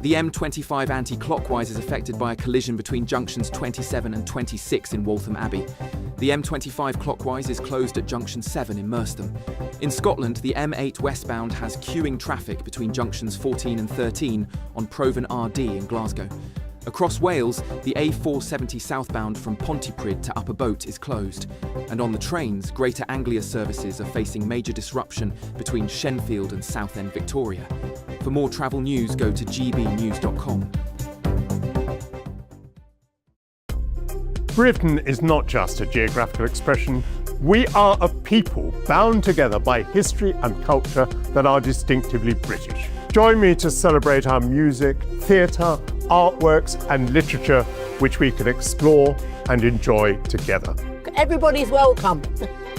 The M25 anti-clockwise is affected by a collision between junctions 27 and 26 in Waltham Abbey. The M25 clockwise is closed at junction 7 in Merstham. In Scotland, the M8 westbound has queuing traffic between junctions 14 and 13 on Proven RD in Glasgow. Across Wales, the A470 southbound from Pontypridd to Upper Boat is closed. And on the trains, Greater Anglia services are facing major disruption between Shenfield and Southend Victoria. For more travel news, go to gbnews.com. Britain is not just a geographical expression. We are a people bound together by history and culture that are distinctively British. Join me to celebrate our music, theatre, artworks and literature, which we can explore and enjoy together. Everybody's welcome.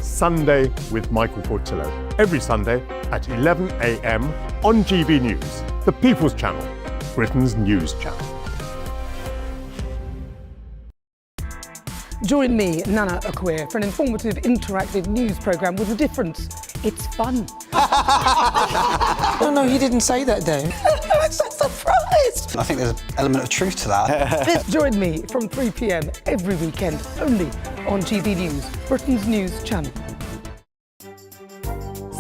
Sunday with Michael Portillo. Every Sunday at 11 a.m. on GB News, the People's Channel, Britain's news channel. Join me, Nana Akweer, for an informative, interactive news programme with a difference. It's fun. No, he didn't say that, Dave. I'm so surprised. I think there's an element of truth to that. Join me from 3 p.m. every weekend, only on GB News, Britain's news channel.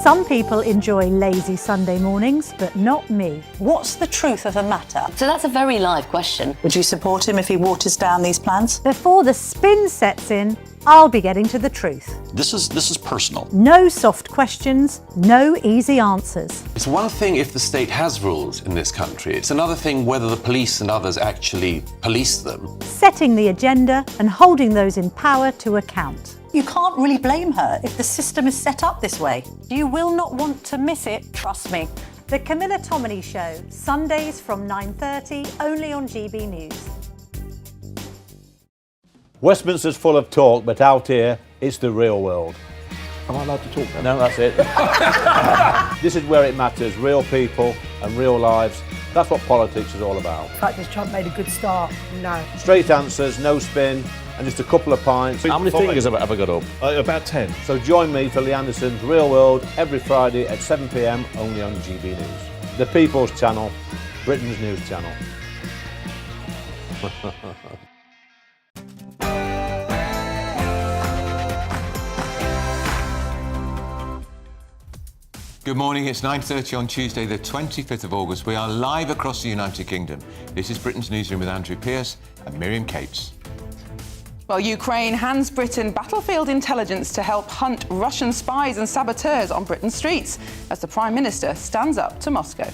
Some people enjoy lazy Sunday mornings, but not me. What's the truth of the matter? So that's a very live question. Would you support him if he waters down these plans? Before the spin sets in, I'll be getting to the truth. This is personal. No soft questions, no easy answers. It's one thing if the state has rules in this country. It's another thing whether the police and others actually police them. Setting the agenda and holding those in power to account. You can't really blame her if the system is set up this way. You will not want to miss it, trust me. The Camilla Tominey Show, Sundays from 9:30, only on GB News. Westminster's full of talk, but out here, it's the real world. Am I allowed to talk then? No, that's it. This is where it matters, real people and real lives. That's what politics is all about. In fact, has Trump made a good start? No. Straight answers, no spin, and just a couple of pints. How many fingers have I ever got up? About 10. So join me for Lee Anderson's Real World every Friday at 7 p.m. only on GB News. The People's Channel, Britain's news channel. Good morning, it's 9:30 on Tuesday, the 25th of August. We are live across the United Kingdom. This is Britain's Newsroom with Andrew Pearce and Miriam Cates. Well, Ukraine hands Britain battlefield intelligence to help hunt Russian spies and saboteurs on Britain's streets as the Prime Minister stands up to Moscow.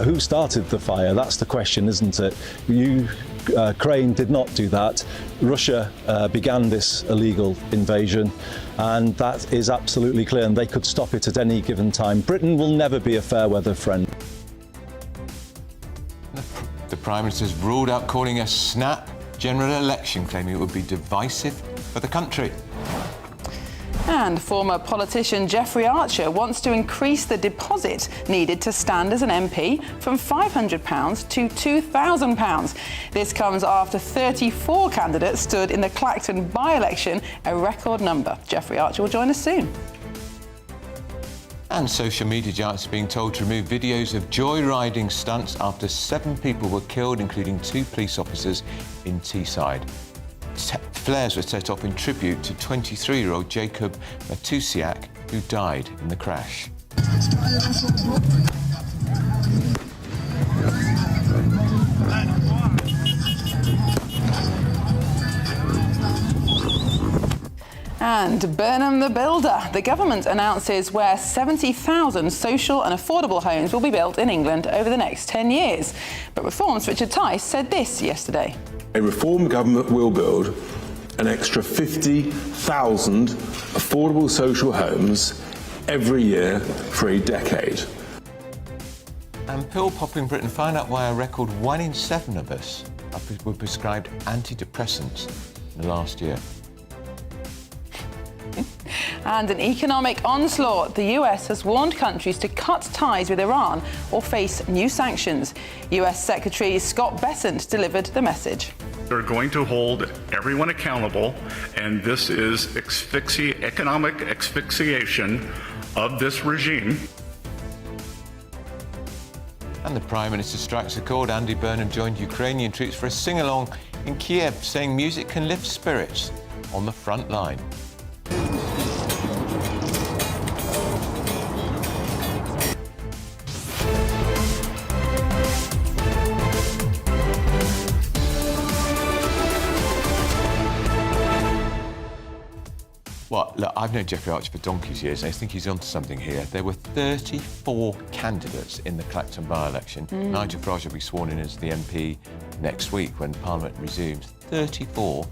Who started the fire? That's the question, isn't it? Ukraine did not do that. Russia began this illegal invasion, and that is absolutely clear, and they could stop it at any given time. Britain will never be a fair weather friend. The Prime Minister's ruled out calling a snap general election, claiming it would be divisive for the country. And former politician Jeffrey Archer wants to increase the deposit needed to stand as an MP from £500 to £2,000. This comes after 34 candidates stood in the Clacton by-election, a record number. Jeffrey Archer will join us soon. And social media giants are being told to remove videos of joyriding stunts after 7 people were killed, including 2 police officers in Teesside. Flares were set off in tribute to 23-year-old Jacob Matusiak, who died in the crash. And Burnham the Builder. The government announces where 70,000 social and affordable homes will be built in England over the next 10 years. But Reform's Richard Tice said this yesterday. A Reform government will build an extra 50,000 affordable social homes every year for a decade. And pill popping Britain found out why a record 1 in 7 of us were prescribed antidepressants in the last year. And an economic onslaught. The US has warned countries to cut ties with Iran or face new sanctions. US Secretary Scott Bessent delivered the message. They're going to hold everyone accountable, and this is economic asphyxiation of this regime. And the Prime Minister strikes a chord. Andy Burnham joined Ukrainian troops for a sing-along in Kiev, saying music can lift spirits on the front line. Well, look, I've known Jeffrey Archer for donkey's years, and I think he's onto something here. There were 34 candidates in the Clacton by-election. Nigel Farage will be sworn in as the MP next week when Parliament resumes. 34.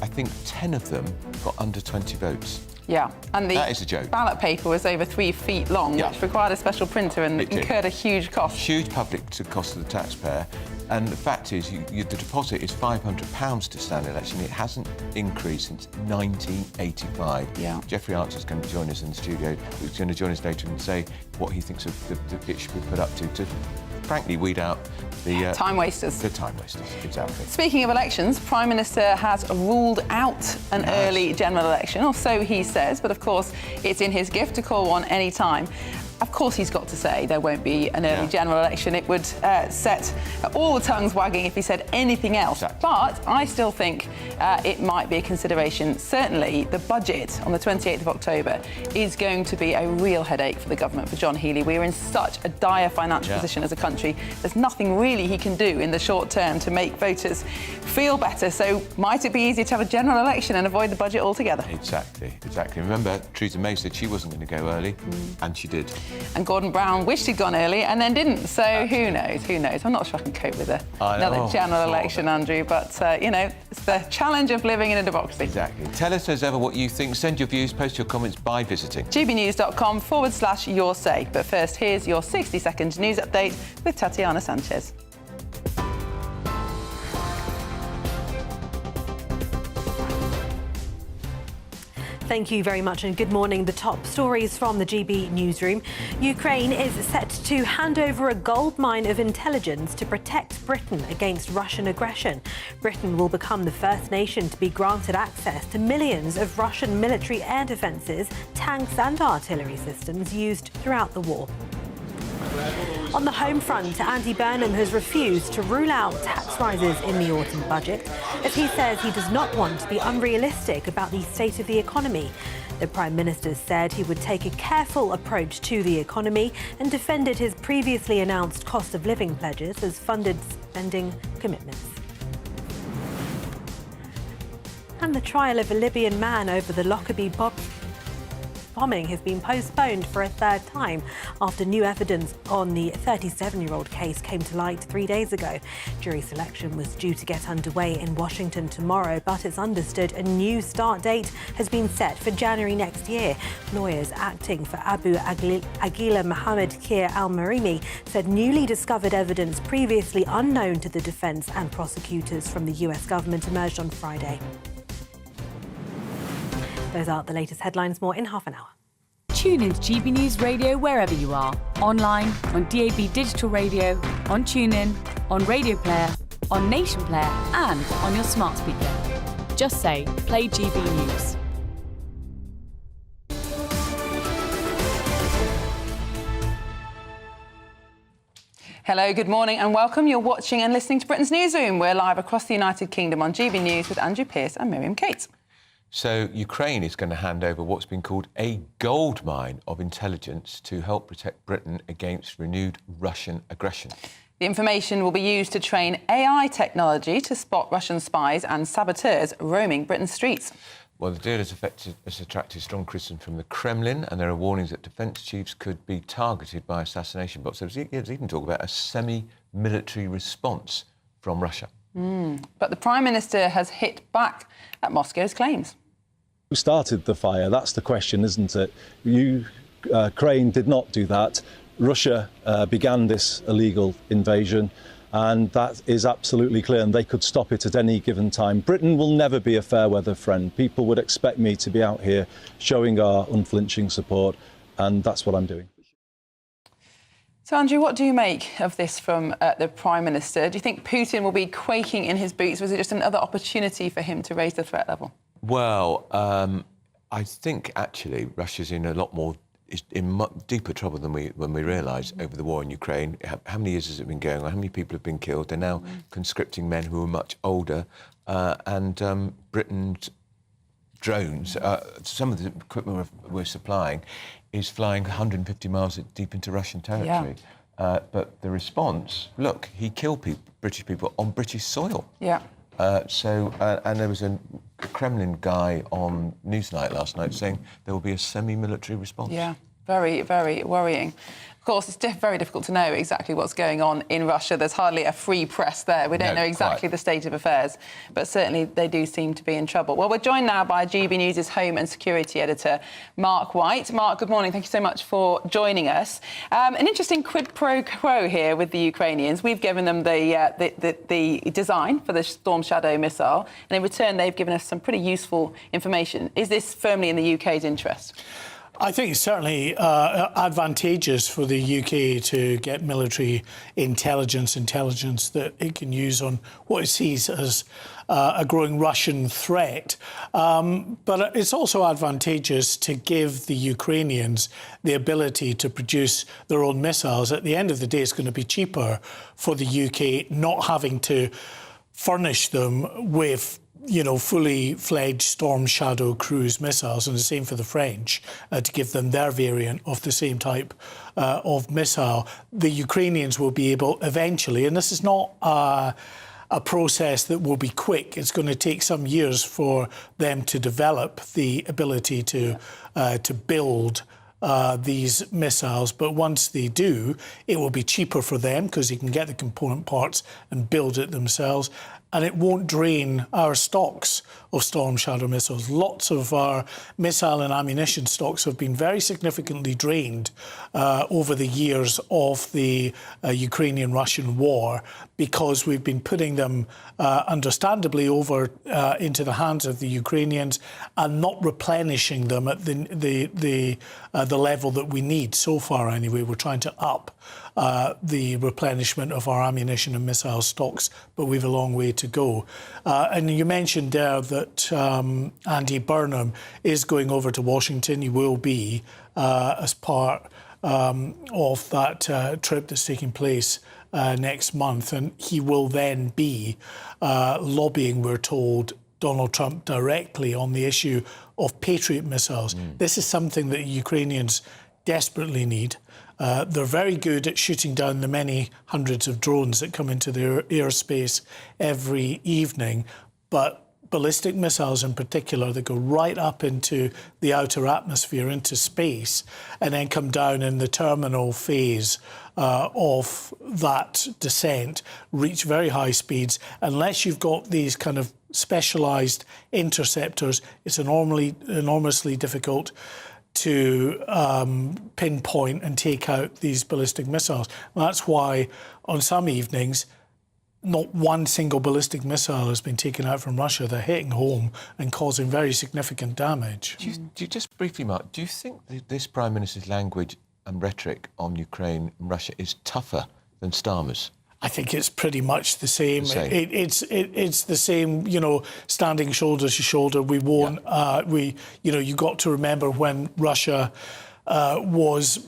I think 10 of them got under 20 votes. Yeah, and the that is a joke. Ballot paper was over 3 feet long, which required a special printer and incurred a huge cost. Huge public cost to the taxpayer. And the fact is, the deposit is £500 to stand election. It hasn't increased since 1985. Yeah. Jeffrey Archer's going to join us in the studio. He's going to join us later and say what he thinks it should be put up to frankly weed out the time wasters. The time wasters, exactly. Speaking of elections, Prime Minister has ruled out an early general election, or so he says, but of course it's in his gift to call one any time. Of course he's got to say there won't be an early general election. It would set all the tongues wagging if he said anything else. Exactly. But I still think it might be a consideration. Certainly the budget on the 28th of October is going to be a real headache for the government, for John Healey. We're in such a dire financial position as a country. There's nothing really he can do in the short term to make voters feel better. So might it be easier to have a general election and avoid the budget altogether? Exactly. Remember, Theresa May said she wasn't going to go early, and she did. And Gordon Brown wished he'd gone early and then didn't. So who knows? I'm not sure I can cope with another general election, Andrew. But, it's the challenge of living in a democracy. Exactly. Tell us as ever what you think. Send your views, post your comments by visiting gbnews.com/your say. But first, here's your 60-second news update with Tatiana Sanchez. Thank you very much and good morning. The top stories from the GB Newsroom. Ukraine is set to hand over a goldmine of intelligence to protect Britain against Russian aggression. Britain will become the first nation to be granted access to millions of Russian military air defences, tanks and artillery systems used throughout the war. On the home front, Andy Burnham has refused to rule out tax rises in the autumn budget, as he says he does not want to be unrealistic about the state of the economy. The Prime Minister said he would take a careful approach to the economy and defended his previously announced cost of living pledges as funded spending commitments. And the trial of a Libyan man over the Lockerbie bombing has been postponed for a third time after new evidence on the 37-year-old case came to light 3 days ago. Jury selection was due to get underway in Washington tomorrow, but it's understood a new start date has been set for January next year. Lawyers acting for Abu Aguila Mohammed Kir al-Marimi said newly discovered evidence previously unknown to the defence and prosecutors from the US government emerged on Friday. Those are the latest headlines. More in half an hour. Tune in to GB News Radio wherever you are. Online, on DAB digital radio, on TuneIn, on Radio Player, on Nation Player and on your smart speaker. Just say, play GB News. Hello, good morning and welcome. You're watching and listening to Britain's Newsroom. We're live across the United Kingdom on GB News with Andrew Pearce and Miriam Cates. So Ukraine is going to hand over what's been called a gold mine of intelligence to help protect Britain against renewed Russian aggression. The information will be used to train AI technology to spot Russian spies and saboteurs roaming Britain's streets. Well, the deal has attracted strong criticism from the Kremlin, and there are warnings that defence chiefs could be targeted by assassination bots. There's even talk about a semi-military response from Russia. But the Prime Minister has hit back at Moscow's claims. Who started the fire? That's the question, isn't it? Ukraine did not do that. Russia began this illegal invasion, and that is absolutely clear, and they could stop it at any given time. Britain will never be a fair weather friend. People would expect me to be out here showing our unflinching support, and that's what I'm doing. So, Andrew, what do you make of this from the Prime Minister? Do you think Putin will be quaking in his boots, or is it just another opportunity for him to raise the threat level? Well, I think, actually, Russia's in a lot more is in deeper trouble than we realised over the war in Ukraine. How many years has it been going on? How many people have been killed? They're now conscripting men who are much older, and Britain's drones, some of the equipment we're supplying, is flying 150 miles deep into Russian territory. Yeah. But the response, look, he killed British people on British soil. Yeah. And there was a Kremlin guy on Newsnight last night saying there will be a semi-military response. Yeah, very, very worrying. Of course, it's very difficult to know exactly what's going on in Russia. There's hardly a free press there. We don't know exactly the state of affairs, but certainly they do seem to be in trouble. Well, we're joined now by GB News' Home and Security Editor, Mark White. Mark, good morning. Thank you so much for joining us. An interesting quid pro quo here with the Ukrainians. We've given them the design for the Storm Shadow missile, and in return, they've given us some pretty useful information. Is this firmly in the UK's interest? I think it's certainly advantageous for the UK to get military intelligence that it can use on what it sees as a growing Russian threat. But it's also advantageous to give the Ukrainians the ability to produce their own missiles. At the end of the day, it's going to be cheaper for the UK not having to furnish them with fully fledged Storm Shadow cruise missiles, and the same for the French, to give them their variant of the same type of missile. The Ukrainians will be able eventually, and this is not a process that will be quick. It's going to take some years for them to develop the ability to build these missiles, but once they do, it will be cheaper for them because they can get the component parts and build it themselves, and it won't drain our stocks of Storm Shadow missiles. Lots of our missile and ammunition stocks have been very significantly drained over the years of the Ukrainian-Russian war because we've been putting them understandably over into the hands of the Ukrainians and not replenishing them at the level that we need. So far, anyway, we're trying to up the replenishment of our ammunition and missile stocks, but we've a long way to go. And you mentioned there that Andy Burnham is going over to Washington. He will be as part of that trip that's taking place next month, and he will then be lobbying, we're told, Donald Trump directly on the issue of Patriot missiles. This is something that Ukrainians desperately need. They're very good at shooting down the many hundreds of drones that come into their airspace every evening, but ballistic missiles in particular that go right up into the outer atmosphere, into space, and then come down in the terminal phase of that descent, reach very high speeds. Unless you've got these kind of specialised interceptors, it's enormously difficult to pinpoint and take out these ballistic missiles. And that's why on some evenings, not one single ballistic missile has been taken out from Russia. They're hitting home and causing very significant damage. Do you just briefly, Mark, do you think this Prime Minister's language and rhetoric on Ukraine and Russia is tougher than Starmer's? I think it's pretty much the same. It's the same, standing shoulder to shoulder. We won't, you got to remember when Russia was,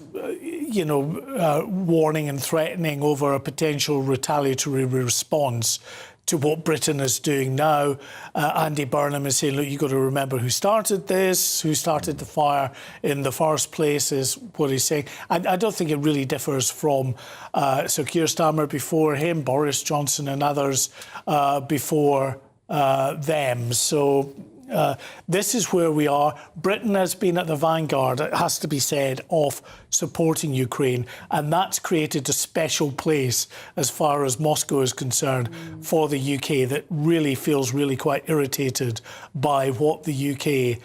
warning and threatening over a potential retaliatory response to what Britain is doing now. Andy Burnham is saying, look, you've got to remember who started this, who started the fire in the first place, is what he's saying. I don't think it really differs from Sir Keir Starmer before him, Boris Johnson and others before them. So this is where we are. Britain has been at the vanguard, it has to be said, of supporting Ukraine, and that's created a special place as far as Moscow is concerned for the UK that really feels really quite irritated by what the UK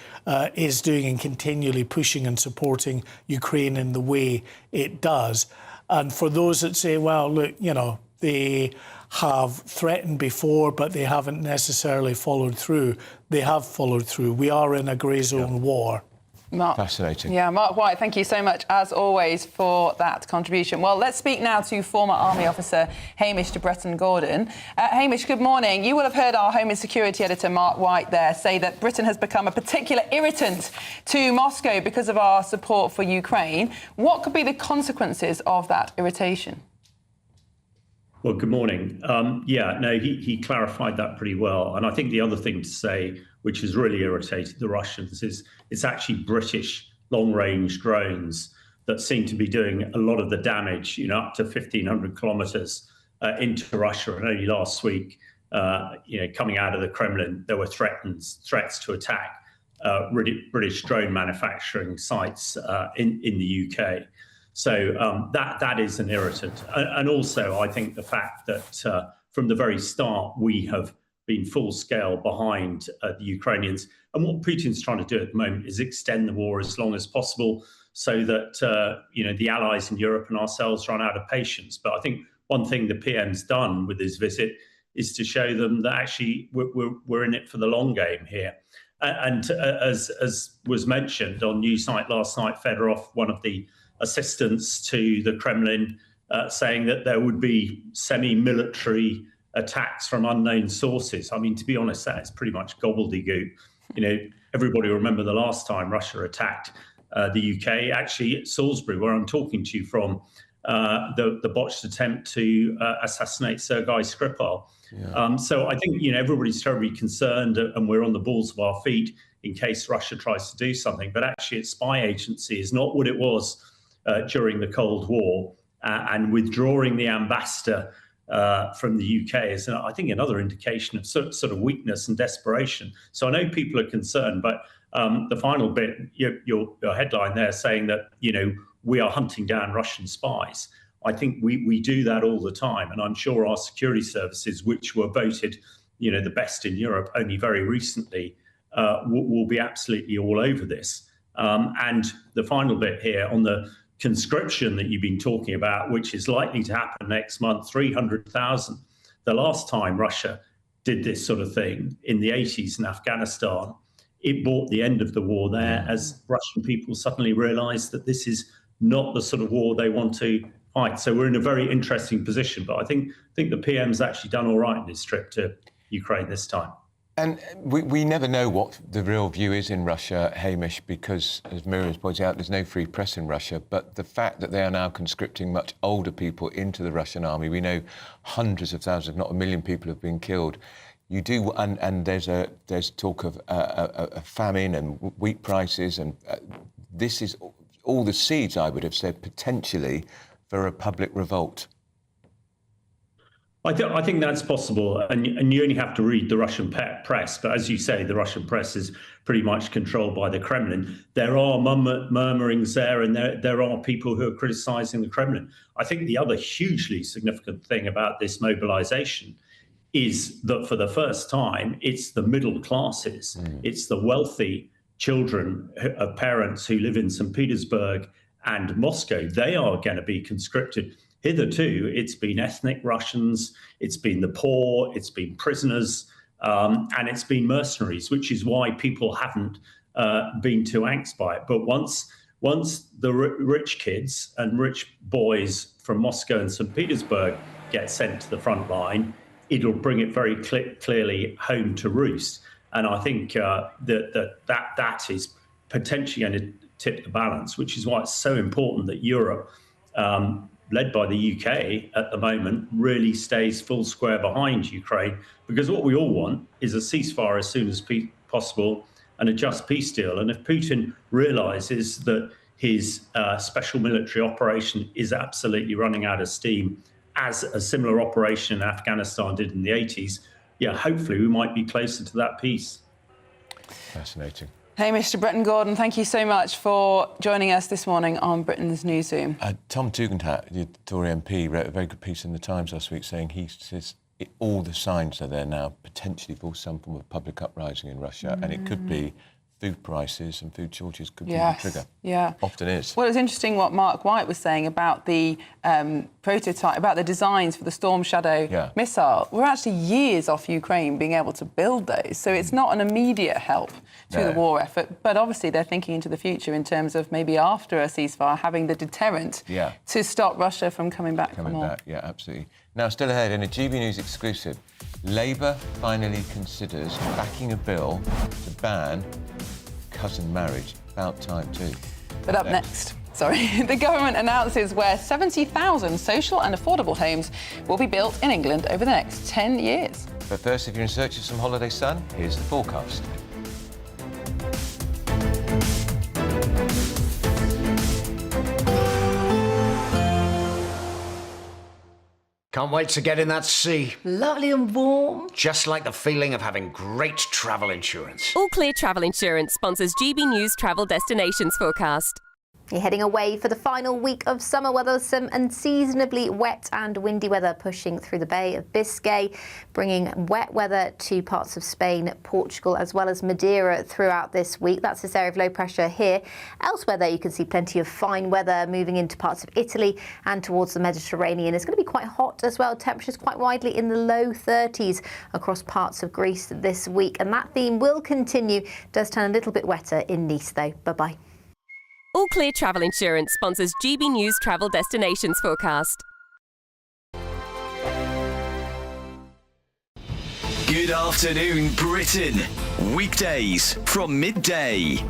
is doing and continually pushing and supporting Ukraine in the way it does. And for those that say, well, look, they have threatened before, but they haven't necessarily followed through. They have followed through. We are in a grey zone war. Fascinating. Yeah, Mark White, thank you so much, as always, for that contribution. Well, let's speak now to former Army officer Hamish de Bretton-Gordon. Hamish, good morning. You will have heard our Home and Security editor, Mark White, there say that Britain has become a particular irritant to Moscow because of our support for Ukraine. What could be the consequences of that irritation? Well, good morning. He clarified that pretty well. And I think the other thing to say, which has really irritated the Russians, is it's actually British long-range drones that seem to be doing a lot of the damage, up to 1,500 kilometres into Russia. And only last week, coming out of the Kremlin, there were threats to attack British drone manufacturing sites in the UK. So that is an irritant. And also, I think the fact that from the very start, we have been full scale behind the Ukrainians. And what Putin's trying to do at the moment is extend the war as long as possible so that, the allies in Europe and ourselves run out of patience. But I think one thing the PM's done with his visit is to show them that actually we're in it for the long game here. And as was mentioned on Newsnight last night, Fedorov, one of the assistants to the Kremlin, saying that there would be semi-military attacks from unknown sources. I mean, to be honest, that is pretty much gobbledygook. Everybody will remember the last time Russia attacked the UK, actually at Salisbury, where I'm talking to you from, the botched attempt to assassinate Sergei Skripal. Yeah. So I think, everybody's terribly concerned and we're on the balls of our feet in case Russia tries to do something. But actually, its spy agency is not what it was during the Cold War, and withdrawing the ambassador from the UK is, I think, another indication of sort of weakness and desperation. So I know people are concerned, but the final bit, your headline there saying that, we are hunting down Russian spies. I think we do that all the time. And I'm sure our security services, which were voted, the best in Europe only very recently, will be absolutely all over this. And the final bit here on the conscription that you've been talking about, which is likely to happen next month, 300,000. The last time Russia did this sort of thing in the 80s in Afghanistan, it brought the end of the war there as Russian people suddenly realized that this is not the sort of war they want to fight. So we're in a very interesting position. But I think the PM's actually done all right in his trip to Ukraine this time. And we never know what the real view is in Russia, Hamish, because, as Miriam's pointed out, there's no free press in Russia. But the fact that they are now conscripting much older people into the Russian army, we know hundreds of thousands, if not 1 million people have been killed. You do, and there's talk of a famine and wheat prices, and this is all the seeds, I would have said, potentially for a public revolt. I think that's possible, and you only have to read the Russian press. But as you say, the Russian press is pretty much controlled by the Kremlin. There are murmurings there, and there are people who are criticising the Kremlin. I think the other hugely significant thing about this mobilisation is that for the first time, it's the middle classes, it's the wealthy children of parents who live in St. Petersburg and Moscow. They are going to be conscripted. Hitherto, it's been ethnic Russians, it's been the poor, it's been prisoners, and it's been mercenaries, which is why people haven't been too angst by it. But once the rich kids and rich boys from Moscow and St. Petersburg get sent to the front line, it'll bring it very clearly home to roost. And I think that is potentially going to tip the balance, which is why it's so important that Europe, led by the UK at the moment, really stays full square behind Ukraine, because what we all want is a ceasefire as soon as possible and a just peace deal. And if Putin realizes that his special military operation is absolutely running out of steam, as a similar operation in Afghanistan did in the 80s, hopefully we might be closer to that peace. Fascinating. Hamish de Bretton-Gordon, thank you so much for joining us this morning on Britain's Newsroom. Tom Tugendhat, the Tory MP, wrote a very good piece in the Times last week saying he says all the signs are there now potentially for some form of public uprising in Russia, and it could be food prices and food shortages could be Yes, the trigger. yeah. Often is. Well, it's interesting what Mark White was saying about the prototype, about the designs for the Storm Shadow missile. We're actually years off Ukraine being able to build those, so it's not an immediate help to the war effort. But obviously they're thinking into the future in terms of maybe after a ceasefire having the deterrent to stop Russia from coming back for more. Yeah, absolutely. Now, still ahead, in a GB News exclusive, Labour finally considers backing a bill to ban cousin marriage. About time too. But up next, the government announces where 70,000 social and affordable homes will be built in England over the next 10 years. But first, if you're in search of some holiday sun, here's the forecast. Can't wait to get in that sea. Lovely and warm. Just like the feeling of having great travel insurance. All Clear Travel Insurance sponsors GB News Travel Destinations Forecast. You're heading away for the final week of summer weather, some unseasonably wet and windy weather pushing through the Bay of Biscay, bringing wet weather to parts of Spain, Portugal, as well as Madeira throughout this week. That's this area of low pressure here. Elsewhere, though, you can see plenty of fine weather moving into parts of Italy and towards the Mediterranean. It's going to be quite hot as well. Temperatures quite widely in the low 30s across parts of Greece this week. And that theme will continue. Does turn a little bit wetter in Nice, though. Bye-bye. All Clear Travel Insurance sponsors GB News Travel Destinations Forecast. Good afternoon, Britain. Weekdays from midday.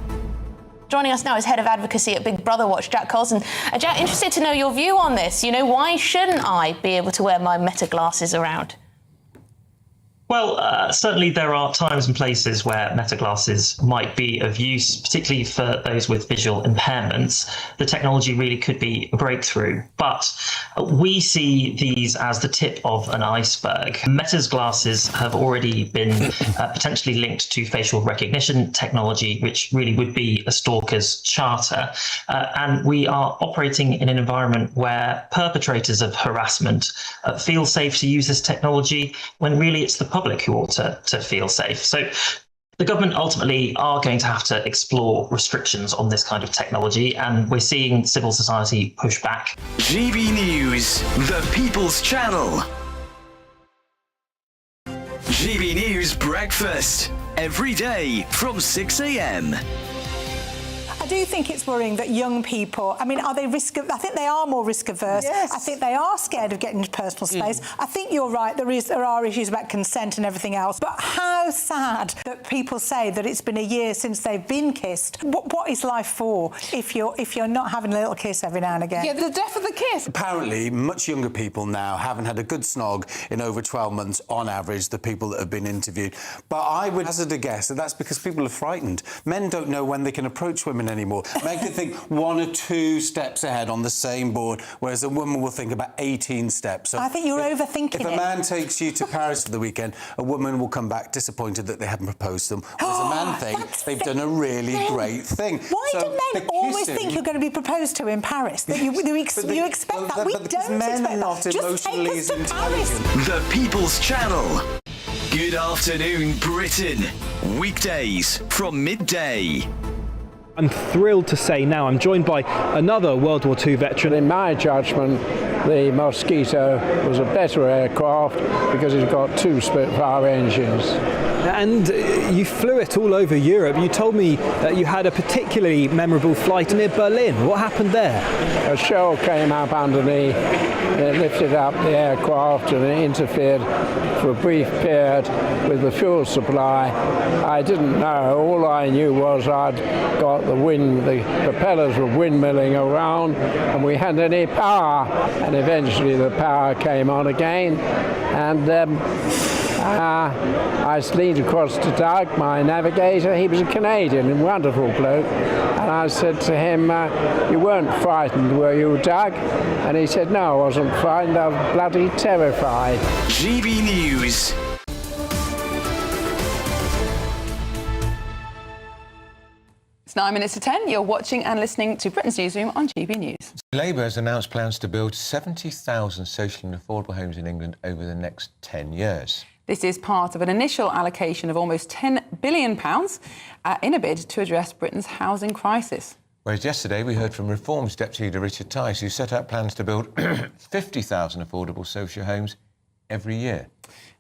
Joining us now is Head of Advocacy at Big Brother Watch, Jack Colson. Jack, interested to know your view on this. You know, why shouldn't I be able to wear my Meta glasses around? Well, certainly there are times and places where Meta glasses might be of use, particularly for those with visual impairments. The technology really could be a breakthrough, but we see these as the tip of an iceberg. Meta's glasses have already been potentially linked to facial recognition technology, which really would be a stalker's charter. And we are operating in an environment where perpetrators of harassment feel safe to use this technology when really it's the public who ought to feel safe. So the government ultimately are going to have to explore restrictions on this kind of technology, and we're seeing civil society push back. GB News, the People's Channel. GB News Breakfast, every day from 6 a.m. I do think it's worrying that young people, I mean, are they I think they are more risk averse. Yes. I think they are scared of getting into personal space. I think you're right, there are issues about consent and everything else. But how sad that people say that it's been a year since they've been kissed. What is life for if you're not having a little kiss every now and again? Yeah, the death of the kiss. Apparently, much younger people now haven't had a good snog in over 12 months on average, the people that have been interviewed. But I would hazard a guess that that's because people are frightened. Men don't know when they can approach women anymore. Men can think 1 or 2 steps ahead on the same board, whereas a woman will think about 18 steps. So I think you're overthinking it. If a man takes you to Paris for the weekend, a woman will come back disappointed that they haven't proposed to them, whereas a man thinks they've done a really great thing. Why do men always think you're going to be proposed to in Paris? That you expect that? We don't expect that. Just take us to Paris. The People's Channel. Good afternoon, Britain. Weekdays from midday. I'm thrilled to say now I'm joined by another World War II veteran. In my judgment, the Mosquito was a better aircraft because it's got 2 Spitfire engines. And you flew it all over Europe. You told me that you had a particularly memorable flight near Berlin. What happened there? A shell came up underneath, it lifted up the aircraft and it interfered for a brief period with the fuel supply. I didn't know. All I knew was I'd got the propellers were windmilling around and we hadn't any power. And eventually the power came on again. And I leaned across to Doug, my navigator. He was a Canadian, a wonderful bloke. And I said to him, you weren't frightened, were you, Doug? And he said, no, I wasn't frightened, I was bloody terrified. GB News. It's 9 minutes to 10. You're watching and listening to Britain's Newsroom on GB News. Labour has announced plans to build 70,000 social and affordable homes in England over the next 10 years. This is part of an initial allocation of almost £10 billion in a bid to address Britain's housing crisis. Whereas yesterday we heard from Reform's Deputy Leader Richard Tice, who set out plans to build 50,000 affordable social homes every year.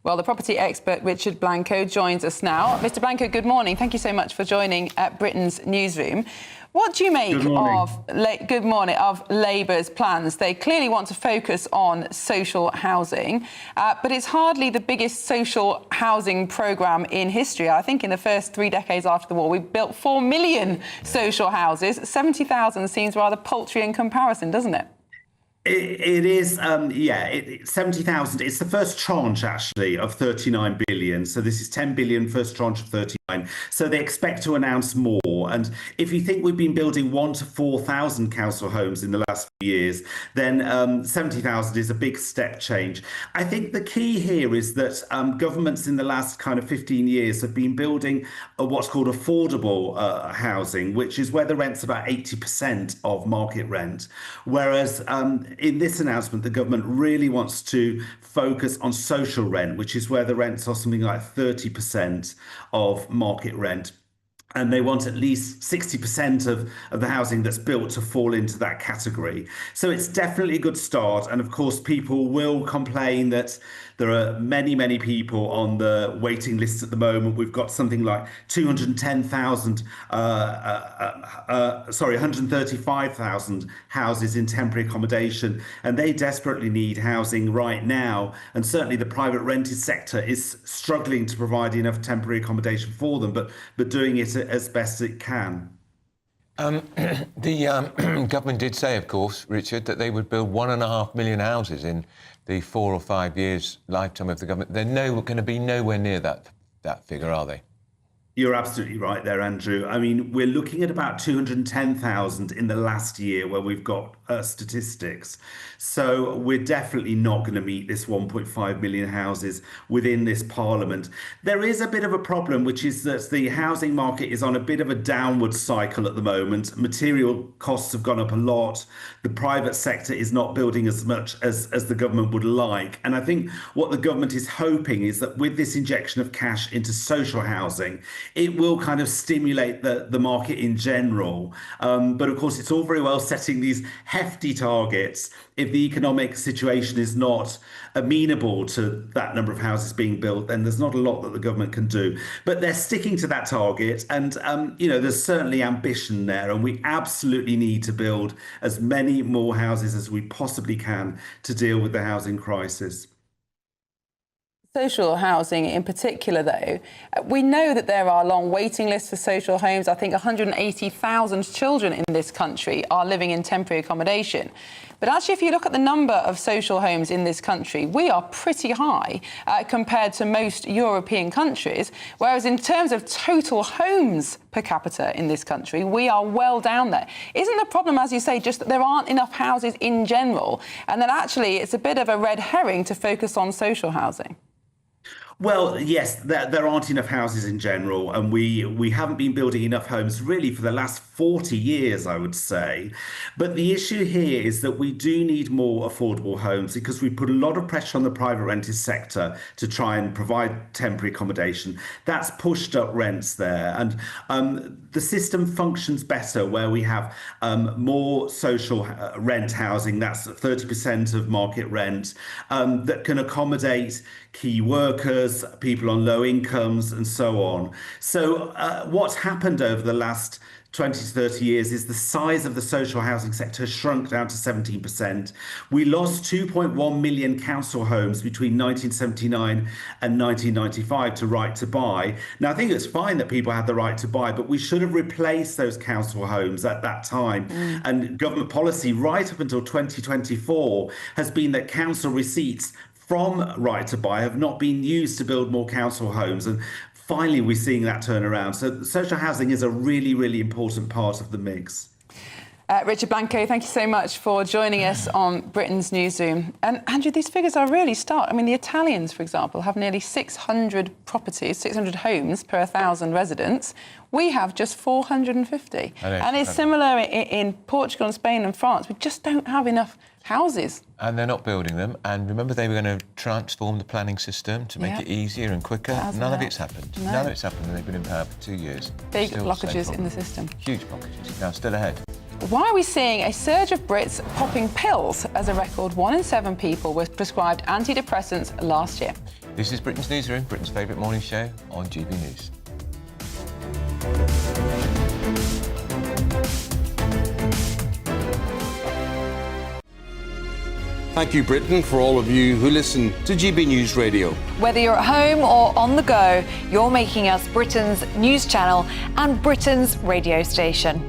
Well, the property expert Richard Blanco joins us now. Mr. Blanco, good morning. Thank you so much for joining Britain's Newsroom. What do you make of Labour's plans? They clearly want to focus on social housing, but it's hardly the biggest social housing programme in history. I think in the first 3 decades after the war, we built 4 million social houses. 70,000 seems rather paltry in comparison, doesn't it? It is, 70,000. It's the first tranche, actually, of 39 billion. So this is 10 billion, first tranche of 39. So they expect to announce more. And if you think we've been building 1,000 to 4,000 council homes in the last few years, then 70,000 is a big step change. I think the key here is that governments in the last kind of 15 years have been building what's called affordable housing, which is where the rent's about 80% of market rent. Whereas in this announcement, the government really wants to focus on social rent, which is where the rents are something like 30% of market rent. And they want at least 60% of the housing that's built to fall into that category. So it's definitely a good start. And of course, people will complain that there are many, many people on the waiting list at the moment. We've got something like 135,000 houses in temporary accommodation. And they desperately need housing right now. And certainly the private rented sector is struggling to provide enough temporary accommodation for them, but doing it as best it can. The government did say, of course, Richard, that they would build 1.5 million houses in the 4 or 5 years lifetime of the government. They're going to be nowhere near that figure, are they? You're absolutely right there, Andrew. I mean, we're looking at about 210,000 in the last year where we've got statistics. So we're definitely not going to meet this 1.5 million houses within this parliament. There is a bit of a problem, which is that the housing market is on a bit of a downward cycle at the moment. Material costs have gone up a lot. The private sector is not building as much as the government would like. And I think what the government is hoping is that with this injection of cash into social housing, it will kind of stimulate the market in general. But of course, it's all very well setting these hefty targets if the economic situation is not amenable to that number of houses being built, then there's not a lot that the government can do. But they're sticking to that target. And, there's certainly ambition there. And we absolutely need to build as many more houses as we possibly can to deal with the housing crisis. Social housing in particular, though, we know that there are long waiting lists for social homes. I think 180,000 children in this country are living in temporary accommodation. But actually, if you look at the number of social homes in this country, we are pretty high compared to most European countries, whereas in terms of total homes per capita in this country, we are well down there. Isn't the problem, as you say, just that there aren't enough houses in general, and that actually it's a bit of a red herring to focus on social housing? Well, yes, there aren't enough houses in general, and we haven't been building enough homes really for the last 40 years, I would say. But the issue here is that we do need more affordable homes because we put a lot of pressure on the private rented sector to try and provide temporary accommodation. That's pushed up rents there. And the system functions better where we have more social rent housing, that's 30% of market rent, that can accommodate key workers, people on low incomes, and so on. So what's happened over the last 20 to 30 years is the size of the social housing sector has shrunk down to 17%. We lost 2.1 million council homes between 1979 and 1995 to right to buy. Now, I think it's fine that people had the right to buy, but we should have replaced those council homes at that time. And government policy right up until 2024 has been that council receipts from right to buy have not been used to build more council homes. And finally, we're seeing that turn around. So social housing is a really, really important part of the mix. Richard Blanco, thank you so much for joining us on Britain's Newsroom. And Andrew, these figures are really stark. I mean, the Italians, for example, have nearly 600 properties, 600 homes per 1,000 residents. We have just 450. And it's similar in Portugal and Spain and France. We just don't have enough houses. And they're not building them. And remember, they were going to transform the planning system to make it easier and quicker. None of it's happened. No. None of it's happened, and they've been in power for 2 years. Big Still blockages in the system. Huge blockages. Now, still ahead. Why are we seeing a surge of Brits popping pills as a record 1 in 7 people were prescribed antidepressants last year? This is Britain's Newsroom, Britain's favourite morning show on GB News. Thank you, Britain, for all of you who listen to GB News Radio. Whether you're at home or on the go, you're making us Britain's news channel and Britain's radio station.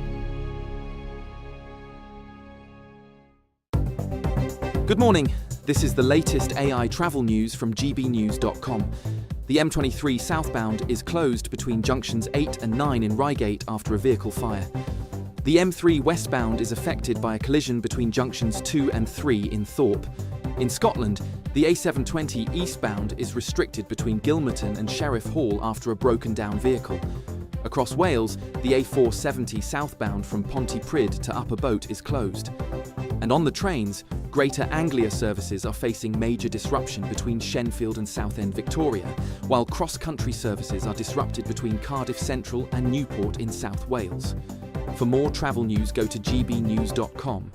Good morning. This is the latest AI travel news from GBnews.com. The M23 southbound is closed between junctions 8 and 9 in Reigate after a vehicle fire. The M3 westbound is affected by a collision between junctions 2 and 3 in Thorpe. In Scotland, the A720 eastbound is restricted between Gilmerton and Sheriff Hall after a broken down vehicle. Across Wales, the A470 southbound from Pontypridd to Upper Boat is closed. And on the trains, Greater Anglia services are facing major disruption between Shenfield and Southend Victoria, while cross-country services are disrupted between Cardiff Central and Newport in South Wales. For more travel news, go to gbnews.com.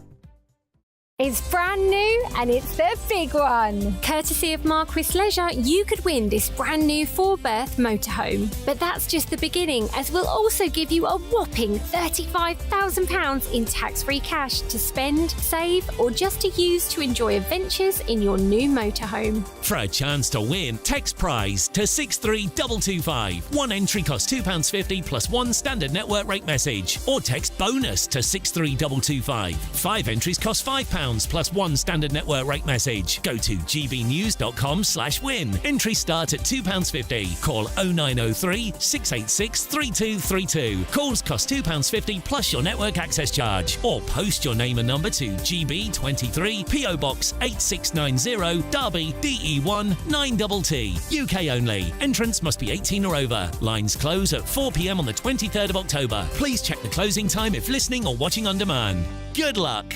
It's brand new and it's the big one. Courtesy of Marquis Leisure, you could win this brand new 4-berth motorhome. But that's just the beginning, as we'll also give you a whopping £35,000 in tax-free cash to spend, save, or just to use to enjoy adventures in your new motorhome. For a chance to win, text prize to 63225. One entry costs £2.50 plus one standard network rate message. Or text bonus to 63225. 5 entries cost £5 plus one standard network rate message. Go to gbnews.com/win. Entries start at £2.50. Call 0903 686 3232. Calls cost £2.50 plus your network access charge. Or post your name and number to GB23 PO Box 8690 Derby DE1 9TT. UK only. Entrance must be 18 or over. Lines close at 4 p.m. on the 23rd of October. Please check the closing time if listening or watching on demand. Good luck.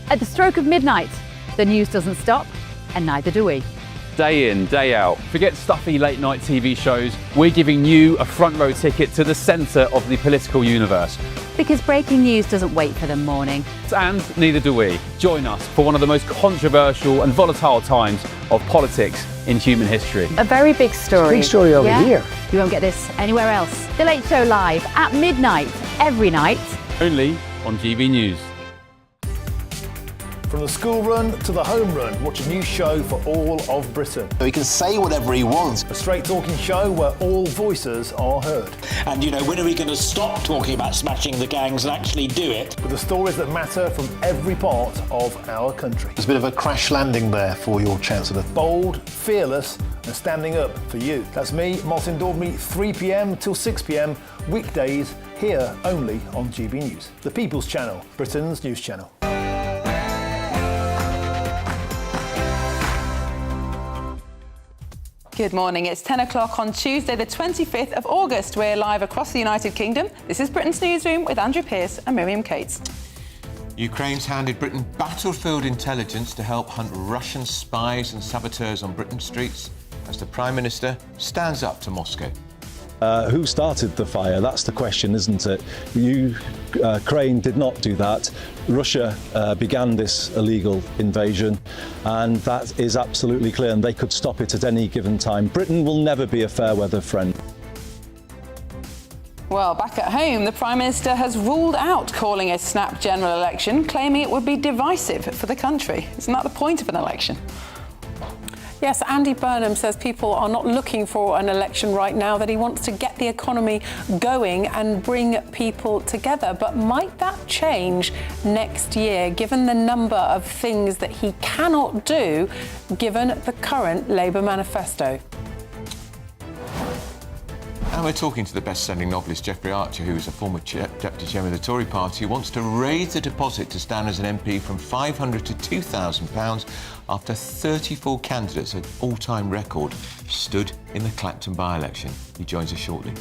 At the stroke of midnight, the news doesn't stop, and neither do we. Day in, day out. Forget stuffy late night TV shows. We're giving you a front row ticket to the centre of the political universe. Because breaking news doesn't wait for the morning. And neither do we. Join us for one of the most controversial and volatile times of politics in human history. A very big story. Big story over here. You won't get this anywhere else. The Late Show live at midnight, every night. Only on GB News. From the school run to the home run, watch a new show for all of Britain. So he can say whatever he wants. A straight talking show where all voices are heard. And, you know, when are we going to stop talking about smashing the gangs and actually do it? With the stories that matter from every part of our country. There's a bit of a crash landing there for your Chancellor. Bold, fearless and standing up for you. That's me, Martin Daubney, 3 p.m. till 6 p.m, weekdays, here only on GB News. The People's Channel, Britain's news channel. Good morning. It's 10 o'clock on Tuesday, the 25th of August. We're live across the United Kingdom. This is Britain's Newsroom with Andrew Pearce and Miriam Cates. Ukraine's handed Britain battlefield intelligence to help hunt Russian spies and saboteurs on Britain's streets as the Prime Minister stands up to Moscow. Who started the fire? That's the question, isn't it? Ukraine did not do that. Russia began this illegal invasion, and that is absolutely clear, and they could stop it at any given time. Britain will never be a fair weather friend. Well, back at home, the Prime Minister has ruled out calling a snap general election, claiming it would be divisive for the country. Isn't that the point of an election? Yes, Andy Burnham says people are not looking for an election right now, that he wants to get the economy going and bring people together. But might that change next year, given the number of things that he cannot do, given the current Labour manifesto? And we're talking to the best-selling novelist Jeffrey Archer, who is a former deputy chairman of the Tory party, who wants to raise the deposit to stand as an MP from £500 to £2,000 after 34 candidates, an all-time record, stood in the Clapton by-election. He joins us shortly.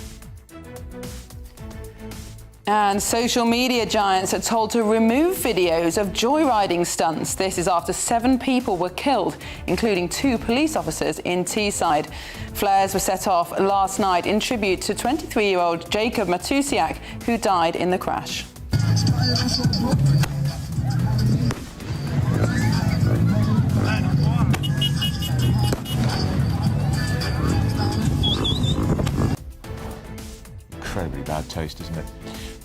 And social media giants are told to remove videos of joyriding stunts. This is after 7 people were killed, including 2 police officers in Teesside. Flares were set off last night in tribute to 23-year-old Jacob Matusiak, who died in the crash. Incredibly bad taste, isn't it?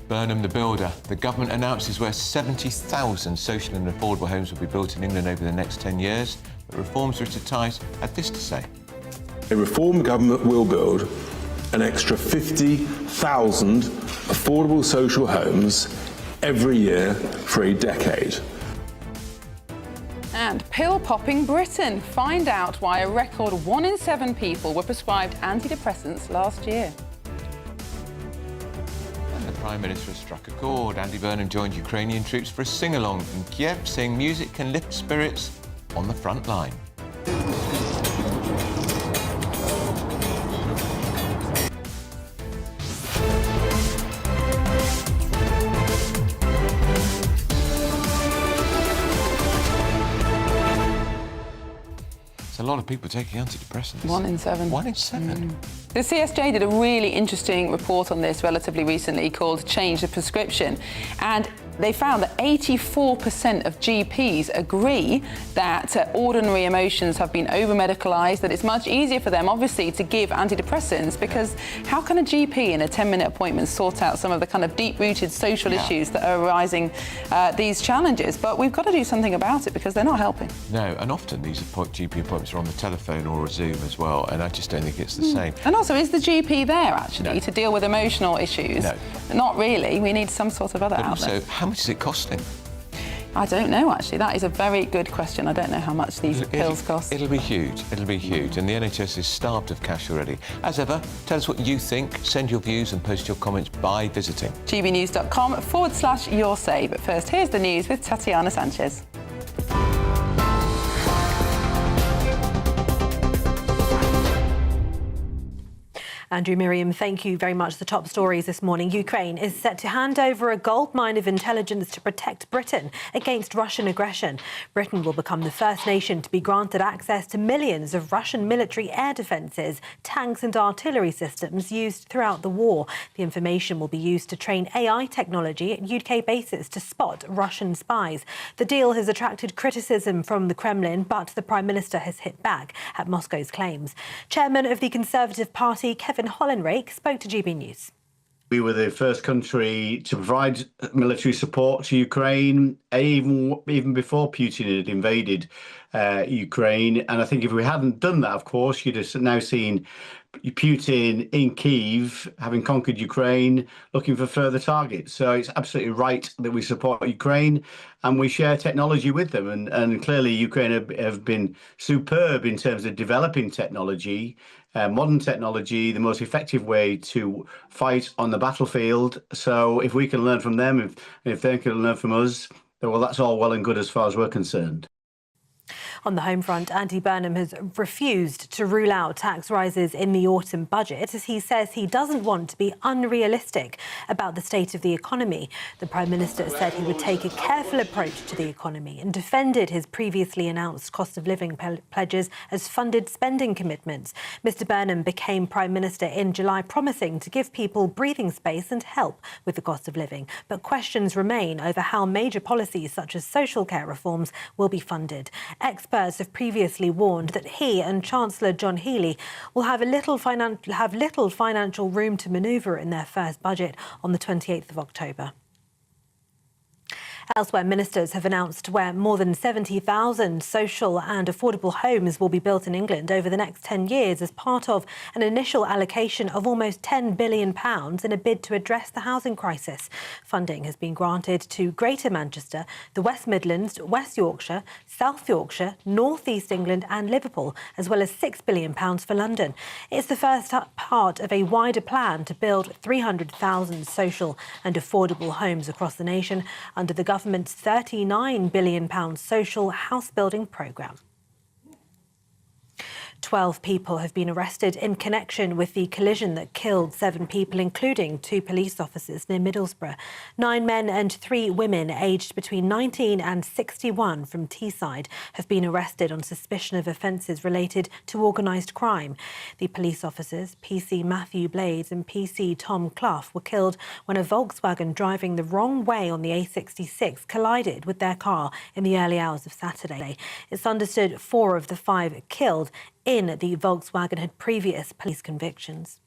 Burnham the builder. The government announces where 70,000 social and affordable homes will be built in England over the next 10 years. But reforms Richard Tice had this to say. A reform government will build an extra 50,000 affordable social homes every year for a decade. And pill-popping Britain. Find out why a record 1 in 7 people were prescribed antidepressants last year. The Prime Minister has struck a chord. Andy Burnham joined Ukrainian troops for a sing-along in Kiev, saying music can lift spirits on the front line. A lot of people taking antidepressants. 1 in 7. 1 in 7. The CSJ did a really interesting report on this relatively recently called Change the Prescription. And they found that 84% of GPs agree that ordinary emotions have been over-medicalised, that it's much easier for them, obviously, to give antidepressants, because how can a GP in a 10-minute appointment sort out some of the kind of deep-rooted social issues that are arising these challenges? But we've got to do something about it because they're not helping. No, and often these GP appointments are on the telephone or a Zoom as well, and I just don't think it's the same. And also, is the GP there, actually, to deal with emotional issues? No. Not really. We need some sort of other outlet. So, how much is it costing? I don't know, actually. That is a very good question. I don't know how much these pills cost. It'll be huge. It'll be huge. And the NHS is starved of cash already. As ever, tell us what you think. Send your views and post your comments by visiting gbnews.com/your say. But first, here's the news with Tatiana Sanchez. Andrew, Miriam, thank you very much. The top stories this morning. Ukraine is set to hand over a goldmine of intelligence to protect Britain against Russian aggression. Britain will become the first nation to be granted access to millions of Russian military air defences, tanks and artillery systems used throughout the war. The information will be used to train AI technology at UK bases to spot Russian spies. The deal has attracted criticism from the Kremlin, but the Prime Minister has hit back at Moscow's claims. Chairman of the Conservative Party, Kevin Hollenrake, spoke to GB News. We were the first country to provide military support to Ukraine, even before Putin had invaded Ukraine. And I think if we hadn't done that, of course, you'd have now seen Putin in Kyiv, having conquered Ukraine, looking for further targets. So it's absolutely right that we support Ukraine and we share technology with them. And clearly Ukraine have been superb in terms of developing technology, modern technology, the most effective way to fight on the battlefield. So if we can learn from them, if they can learn from us, well, that's all well and good as far as we're concerned. On the home front, Andy Burnham has refused to rule out tax rises in the autumn budget, as he says he doesn't want to be unrealistic about the state of the economy. The Prime Minister said he would take a careful approach to the economy and defended his previously announced cost of living pledges as funded spending commitments. Mr Burnham became Prime Minister in July, promising to give people breathing space and help with the cost of living. But questions remain over how major policies such as social care reforms will be funded. Experts have previously warned that he and Chancellor John Healey will have little financial room to manoeuvre in their first budget on the 28th of October. Elsewhere, ministers have announced where more than 70,000 social and affordable homes will be built in England over the next 10 years as part of an initial allocation of almost £10 billion in a bid to address the housing crisis. Funding has been granted to Greater Manchester, the West Midlands, West Yorkshire, South Yorkshire, North East England and Liverpool, as well as £6 billion for London. It's the first part of a wider plan to build 300,000 social and affordable homes across the nation under the government's £39 billion social house building programme. 12 people have been arrested in connection with the collision that killed 7 people, including 2 police officers near Middlesbrough. 9 men and 3 women aged between 19 and 61 from Teesside have been arrested on suspicion of offences related to organised crime. The police officers, PC Matthew Blades and PC Tom Clough, were killed when a Volkswagen driving the wrong way on the A66 collided with their car in the early hours of Saturday. It's understood 4 of the 5 killed in the Volkswagen had previous police convictions.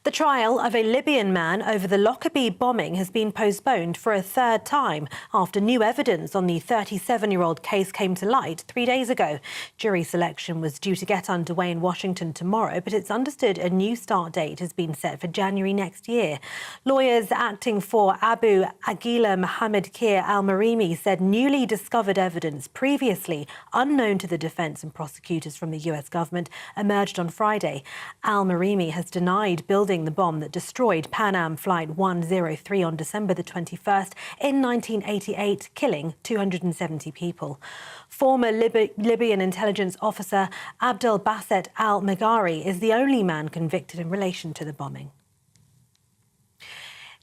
The trial of a Libyan man over the Lockerbie bombing has been postponed for a third time after new evidence on the 37-year-old case came to light 3 days ago. Jury selection was due to get underway in Washington tomorrow, but it's understood a new start date has been set for January next year. Lawyers acting for Abu Aguila Mohammed Kir al-Marimi said newly discovered evidence previously unknown to the defence and prosecutors from the US government emerged on Friday. Al-Marimi has denied building the bomb that destroyed Pan Am Flight 103 on December the 21st in 1988, killing 270 people. Former Libyan intelligence officer Abdel Basset al-Meghari is the only man convicted in relation to the bombing.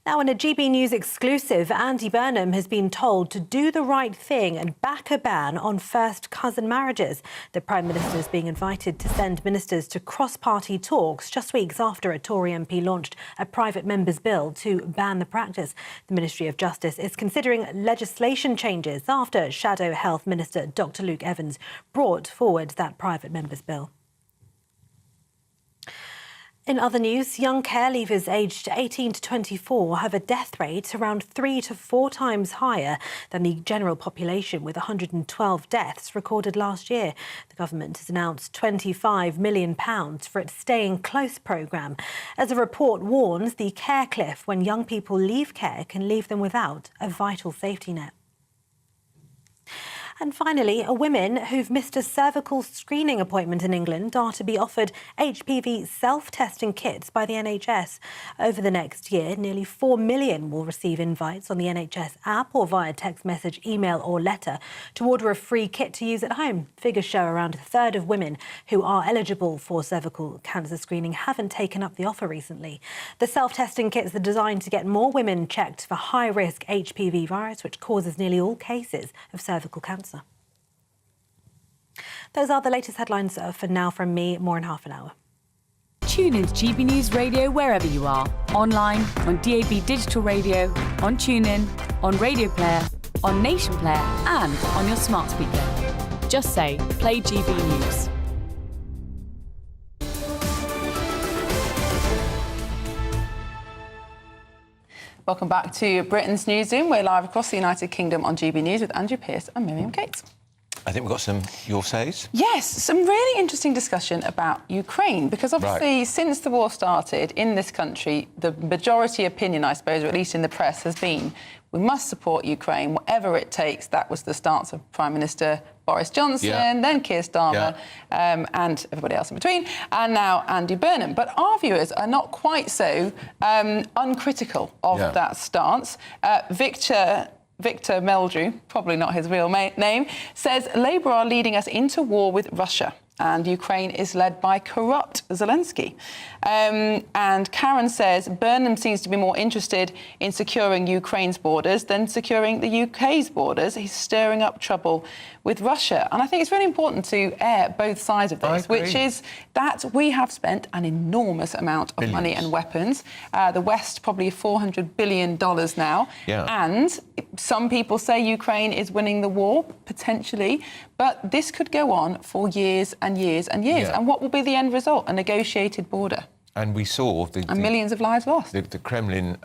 Now, in a GB News exclusive, Andy Burnham has been told to do the right thing and back a ban on first cousin marriages. The Prime Minister is being invited to send ministers to cross-party talks just weeks after a Tory MP launched a private member's bill to ban the practice. The Ministry of Justice is considering legislation changes after Shadow Health Minister Dr Luke Evans brought forward that private member's bill. In other news, young care leavers aged 18 to 24 have a death rate around 3 to 4 times higher than the general population, with 112 deaths recorded last year. The government has announced £25 million for its Staying Close programme. As a report warns, the care cliff when young people leave care can leave them without a vital safety net. And finally, women who've missed a cervical screening appointment in England are to be offered HPV self-testing kits by the NHS. Over the next year, nearly 4 million will receive invites on the NHS app or via text message, email or letter to order a free kit to use at home. Figures show around a third of women who are eligible for cervical cancer screening haven't taken up the offer recently. The self-testing kits are designed to get more women checked for high-risk HPV virus, which causes nearly all cases of cervical cancer. Those are the latest headlines for now from me. More in half an hour. Tune in to GB News Radio wherever you are. Online, on DAB digital radio, on TuneIn, on Radio Player, on Nation Player and on your smart speaker. Just say, play GB News. Welcome back to Britain's Newsroom. We're live across the United Kingdom on GB News with Andrew Pearce and Miriam Cates. I think we've got some your says. Yes, some really interesting discussion about Ukraine, because obviously since the war started in this country, the majority opinion, I suppose, or at least in the press, has been we must support Ukraine, whatever it takes. That was the stance of Prime Minister Boris Johnson, then Keir Starmer, and everybody else in between, and now Andy Burnham. But our viewers are not quite so uncritical of that stance. Victor Meldrew, probably not his real name, says Labour are leading us into war with Russia and Ukraine is led by corrupt Zelensky. And Karen says Burnham seems to be more interested in securing Ukraine's borders than securing the UK's borders. He's stirring up trouble with Russia. And I think it's really important to air both sides of this, which is that we have spent an enormous amount of money and weapons. The West probably $400 billion now. And some people say Ukraine is winning the war, potentially, but this could go on for years and years and years. And what will be the end result? A negotiated border. And we saw... and millions of lives lost. The Kremlin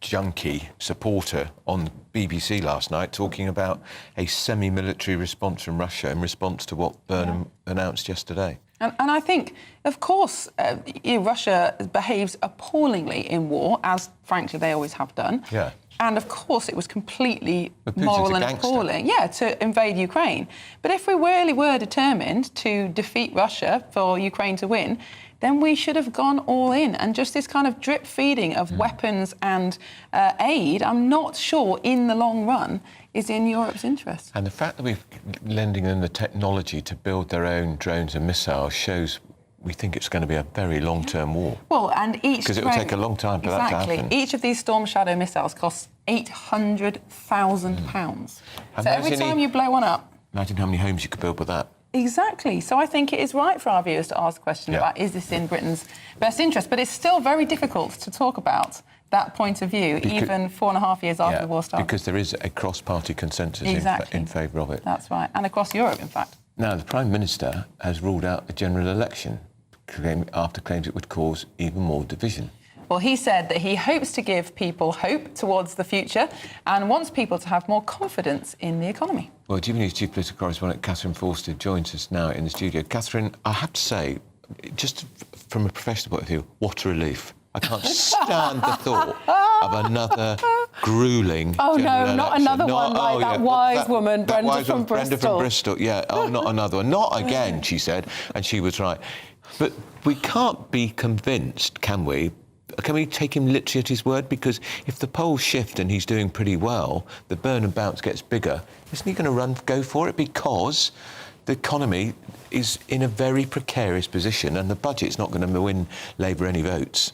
junkie supporter on BBC last night talking about a semi-military response from Russia in response to what Burnham announced yesterday. And I think, of course, Russia behaves appallingly in war, as, frankly, they always have done. Yeah. And, of course, it was completely moral and appalling, to invade Ukraine. But if we really were determined to defeat Russia for Ukraine to win, then we should have gone all in. And just this kind of drip feeding of weapons and aid, I'm not sure in the long run is in Europe's interest. And the fact that we're lending them the technology to build their own drones and missiles shows we think it's going to be a very long-term war. Well, and each... Because it will take a long time for that to happen. Each of these Storm Shadow missiles costs £800,000. So every time you blow one up... Imagine how many homes you could build with that. Exactly. So I think it is right for our viewers to ask the question about, is this in Britain's best interest? But it's still very difficult to talk about that point of view, even 4.5 years after the war started. Because there is a cross-party consensus in favour of it. That's right. And across Europe, in fact. Now, the Prime Minister has ruled out a general election after claims it would cause even more division. Well, he said that he hopes to give people hope towards the future and wants people to have more confidence in the economy. Well, GBNews chief political correspondent Catherine Forster joins us now in the studio. Catherine, I have to say, just from a professional point of view, what a relief. I can't stand the thought of another gruelling election. Not another one like that wise woman, Brenda from Bristol. Brenda from Bristol, not another one. Not again, she said, and she was right. But we can't be convinced, can we? Can we take him literally at his word? Because if the polls shift and he's doing pretty well, the burn and bounce gets bigger. Isn't he going to go for it? Because the economy is in a very precarious position and the budget's not going to win Labour any votes.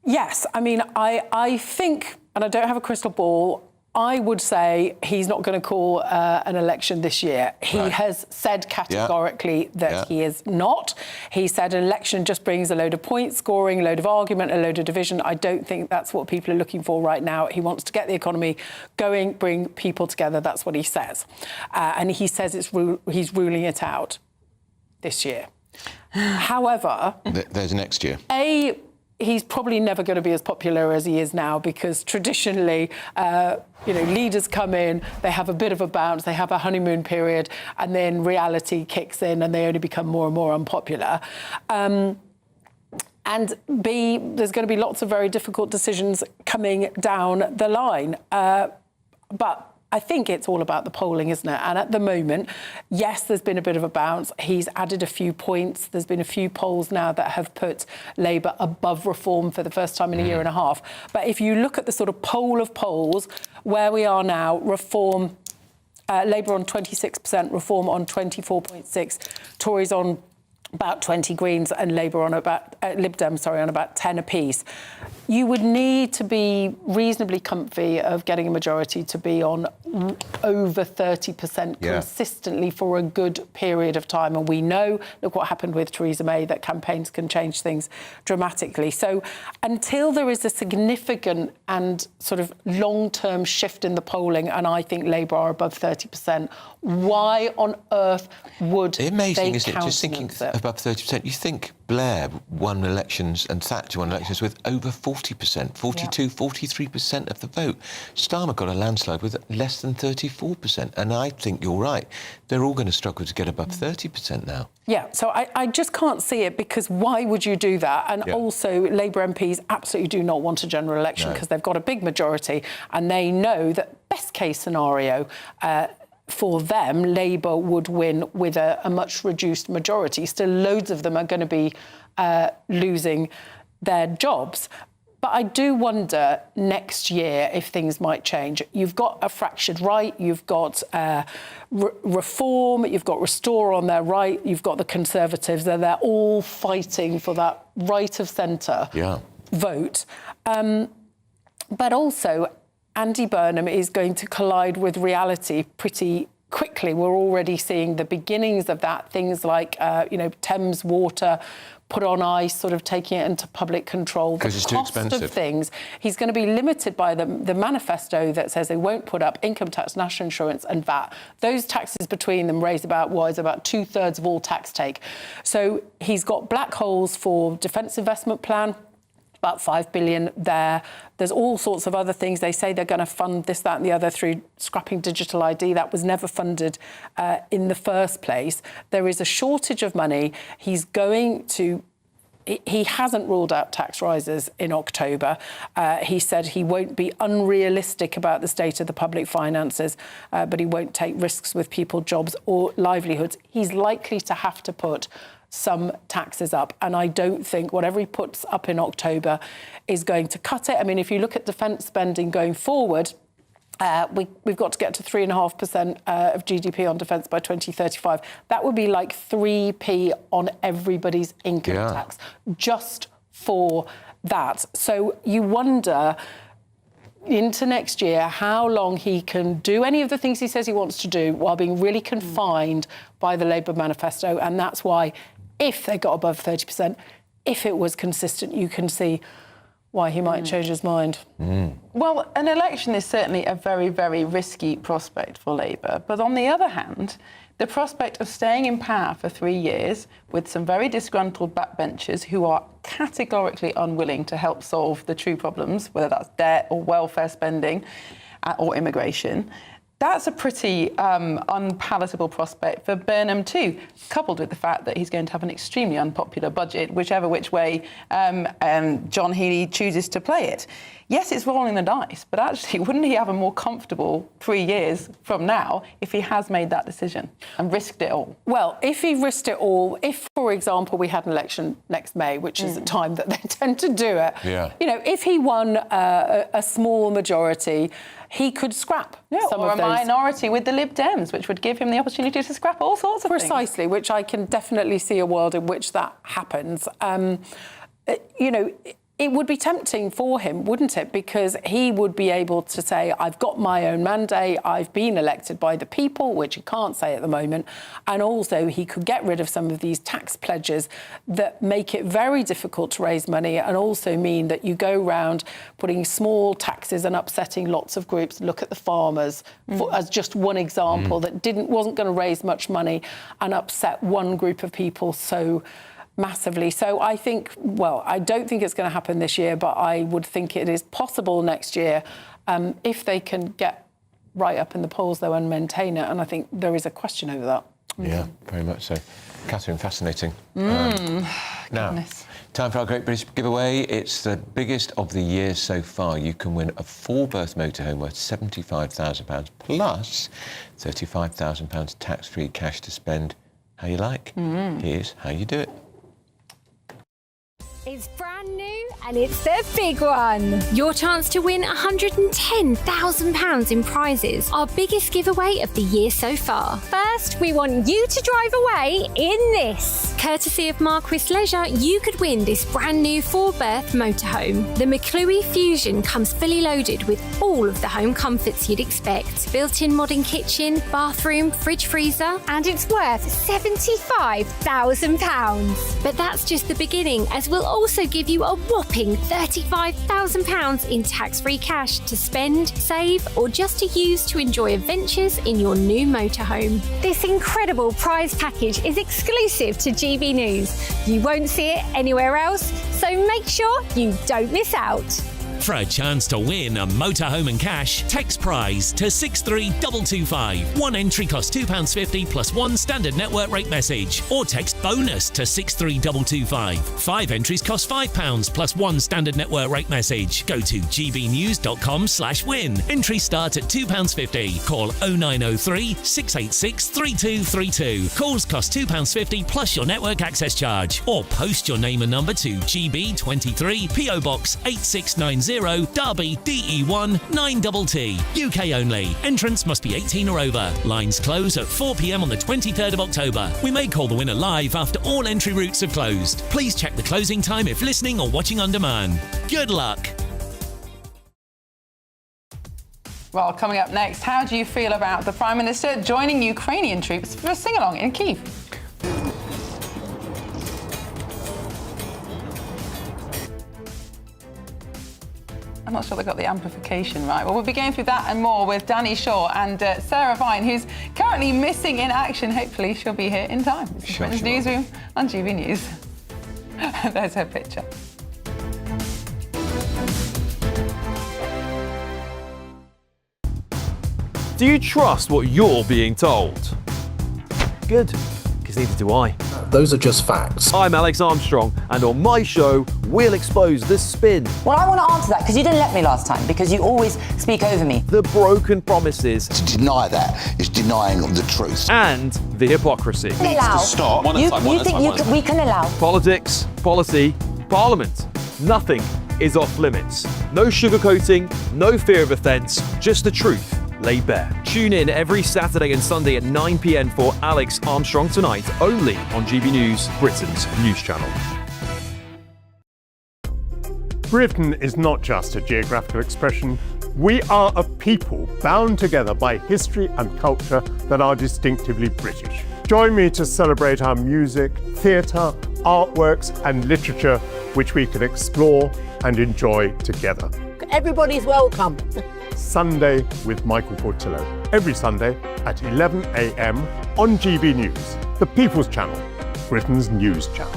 Yes, I mean, I think, and I don't have a crystal ball, I would say he's not going to call an election this year. He has said categorically that he is not. He said an election just brings a load of point scoring, a load of argument, a load of division. I don't think that's what people are looking for right now. He wants to get the economy going, bring people together. That's what he says. And he says he's ruling it out this year. However... There's next year. He's probably never going to be as popular as he is now because traditionally, leaders come in, they have a bit of a bounce, they have a honeymoon period, and then reality kicks in and they only become more and more unpopular. And B, there's going to be lots of very difficult decisions coming down the line. But I think it's all about the polling, isn't it? And at the moment, yes, there's been a bit of a bounce. He's added a few points. There's been a few polls now that have put Labour above Reform for the first time in a year and a half. But if you look at the sort of poll of polls, where we are now, Reform, Labour on 26%, Reform on 24.6%, Tories on about 20, Greens and Labour on about Lib Dems, on about 10 apiece. You would need to be reasonably comfy of getting a majority to be on over 30% consistently for a good period of time. And we know, look what happened with Theresa May, that campaigns can change things dramatically. So until there is a significant and sort of long-term shift in the polling, and I think Labour are above 30%, why on earth would amazing, they isn't it? Just thinking above 30%, you think Blair won elections and Thatcher won elections with over 40%, 42, 43% of the vote. Starmer got a landslide with less than 34%. And I think you're right. They're all going to struggle to get above 30% now. Yeah, so I just can't see it because why would you do that? And also, Labour MPs absolutely do not want a general election because they've got a big majority and they know that best case scenario, for them, Labour would win with a much reduced majority. Still, loads of them are going to be losing their jobs. But I do wonder next year if things might change. You've got a fractured right, you've got Reform, you've got Restore on their right, you've got the Conservatives, and they're all fighting for that right of centre vote. But also, Andy Burnham is going to collide with reality pretty quickly. We're already seeing the beginnings of that. Things like, Thames Water put on ice, sort of taking it into public control. Because it's too expensive. Of things. He's going to be limited by the manifesto that says they won't put up income tax, national insurance and VAT. Those taxes between them raise about 2/3 of all tax take. So he's got black holes for defence investment plan, about 5 billion there. There's all sorts of other things. They say they're going to fund this, that and the other through scrapping digital ID. That was never funded in the first place. There is a shortage of money. He hasn't ruled out tax rises in October. He said he won't be unrealistic about the state of the public finances, but he won't take risks with people, jobs or livelihoods. He's likely to have to put some taxes up. And I don't think whatever he puts up in October is going to cut it. I mean, if you look at defence spending going forward, we've got to get to 3.5% of GDP on defence by 2035. That would be like 3p on everybody's income tax, just for that. So you wonder into next year how long he can do any of the things he says he wants to do while being really confined by the Labour manifesto. And that's why, if they got above 30%, if it was consistent, you can see why he might change his mind. Well, an election is certainly a very, very risky prospect for Labour. But on the other hand, the prospect of staying in power for 3 years with some very disgruntled backbenchers who are categorically unwilling to help solve the true problems, whether that's debt or welfare spending or immigration, that's a pretty unpalatable prospect for Burnham too, coupled with the fact that he's going to have an extremely unpopular budget, whichever which way John Healey chooses to play it. Yes, it's rolling the dice, but actually, wouldn't he have a more comfortable 3 years from now if he has made that decision and risked it all? Well, if he risked it all, if, for example, we had an election next May, which is a time that they tend to do it, you know, if he won a small majority, he could scrap some or of a those. Minority with the Lib Dems, which would give him the opportunity to scrap all sorts of things. Precisely, which I can definitely see a world in which that happens. You know, it would be tempting for him, wouldn't it? Because he would be able to say, I've got my own mandate, I've been elected by the people, which he can't say at the moment. And also he could get rid of some of these tax pledges that make it very difficult to raise money and also mean that you go round putting small taxes and upsetting lots of groups. Look at the farmers as just one example that wasn't going to raise much money and upset one group of people so massively. So I think, well, I don't think it's going to happen this year, but I would think it is possible next year if they can get right up in the polls, though, and maintain it. And I think there is a question over that. Yeah, very much so. Catherine, fascinating. Now, time for our Great British giveaway. It's the biggest of the year so far. You can win a 4-berth motorhome worth £75,000 plus £35,000 tax-free cash to spend how you like. Here's how you do it. It's brand new and it's the big one. Your chance to win £110,000 in prizes. Our biggest giveaway of the year so far. First, we want you to drive away in this. Courtesy of Marquis Leisure, you could win this brand new 4-berth motorhome. The McClue Fusion comes fully loaded with all of the home comforts you'd expect. Built-in modern kitchen, bathroom, fridge freezer, and it's worth £75,000. But that's just the beginning, as we'll also give you a whopping £35,000 in tax-free cash to spend, save, or just to use to enjoy adventures in your new motorhome. This incredible prize package is exclusive to GB News. You won't see it anywhere else, so make sure you don't miss out. For a chance to win a motorhome and cash, text prize to 63225. One entry costs £2.50 plus one standard network rate message. Or text bonus to 63225. 5 entries cost £5 plus one standard network rate message. Go to gbnews.com/win. Entries start at £2.50. Call 0903 686 3232. Calls cost £2.50 plus your network access charge. Or post your name and number to GB23 PO Box 8690 Derby DE1 9TT. UK only. Entrance must be 18 or over. Lines close at 4 p.m. on the 23rd of October. We may call the winner live after all entry routes have closed. Please check the closing time if listening or watching on demand. Good luck. Well, coming up next, how do you feel about the Prime Minister joining Ukrainian troops for a sing-along in Kyiv? I'm not sure they got the amplification right. Well, we'll be going through that and more with Danny Shaw and Sarah Vine, who's currently missing in action. Hopefully she'll be here in time. This is Newsroom on GB News. There's her picture. Do you trust what you're being told? Good, because neither do I. Those are just facts. I'm Alex Armstrong, and on my show, we'll expose the spin. Well, I want to answer that because you didn't let me last time, because you always speak over me. The broken promises. To deny that is denying the truth. And the hypocrisy. Needs to stop. You think we can allow? Politics, policy, parliament. Nothing is off limits. No sugarcoating, no fear of offence, just the truth laid bare. Tune in every Saturday and Sunday at 9 p.m. for Alex Armstrong Tonight, only on GB News, Britain's news channel. Britain is not just a geographical expression. We are a people bound together by history and culture that are distinctively British. Join me to celebrate our music, theatre, artworks and literature, which we can explore and enjoy together. Everybody's welcome. Sunday with Michael Portillo. Every Sunday at 11 a.m. on GB News, the People's Channel, Britain's news channel.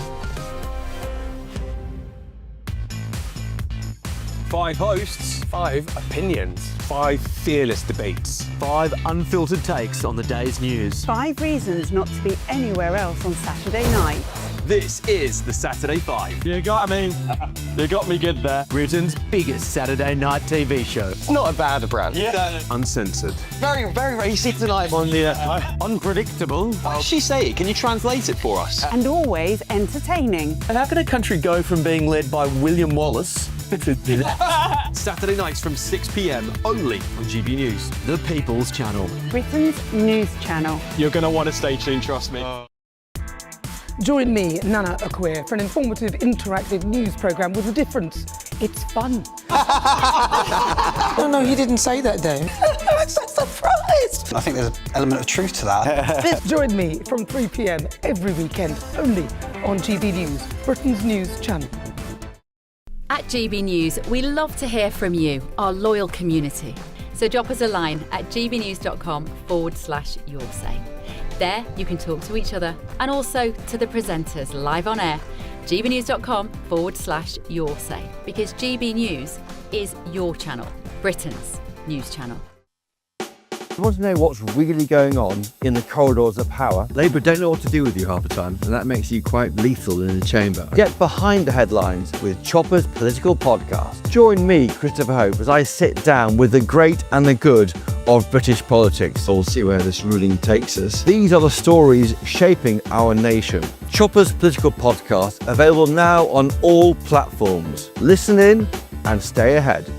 5 hosts, 5 opinions, 5 fearless debates, 5 unfiltered takes on the day's news. 5 reasons not to be anywhere else on Saturday night. This is the Saturday 5. You got me good there. Britain's biggest Saturday night TV show. It's not a bad brand. Yeah. Uncensored. Very, very racy tonight. On the unpredictable. What did she say? Can you translate it for us? And always entertaining. And how can a country go from being led by William Wallace Saturday nights from 6 p.m. only on GB News, the People's Channel. Britain's news channel. You're going to want to stay tuned, trust me. Join me, Nana Akwe, for an informative, interactive news programme with a difference. It's fun. No, he didn't say that, Dave. I'm so surprised. I think there's an element of truth to that. Join me from 3 p.m. every weekend, only on GB News, Britain's news channel. At GB News, we love to hear from you, our loyal community. So drop us a line at gbnews.com/your say. There, you can talk to each other and also to the presenters live on air. gbnews.com/your say, because GB News is your channel, Britain's news channel. You want to know what's really going on in the corridors of power? Labour don't know what to do with you half the time, and that makes you quite lethal in the chamber. Get behind the headlines with Chopper's Political Podcast. Join me, Christopher Hope, as I sit down with the great and the good of British politics. We'll see where this ruling takes us. These are the stories shaping our nation. Chopper's Political Podcast, available now on all platforms. Listen in and stay ahead.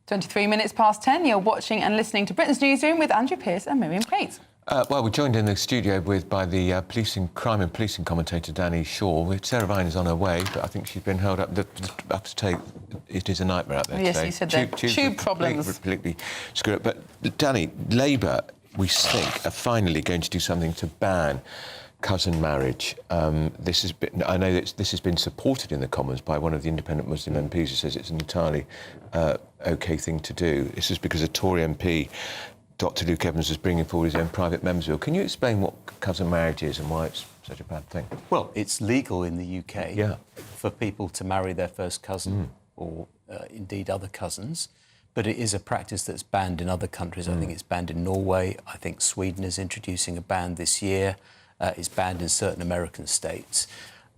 23 minutes past 10, you're watching and listening to Britain's Newsroom with Andrew Pearce and Miriam Cates. Well, we're joined in the studio by the crime and policing commentator Danny Shaw. Sarah Vine is on her way, but I think she's been held up. I have to tell you, it is a nightmare out there yes, today. You said that. Tube problems. Completely screwed up. But Danny, Labour, we think, are finally going to do something to ban cousin marriage. I know that this has been supported in the Commons by one of the independent Muslim MPs who says it's an entirely OK thing to do. This is because a Tory MP, Dr Luke Evans, was bringing forward his own private member's bill. Can you explain what cousin marriage is and why it's such a bad thing? Well, it's legal in the UK for people to marry their first cousin or indeed other cousins. But it is a practice that's banned in other countries. I think it's banned in Norway. I think Sweden is introducing a ban this year. It's banned in certain American states.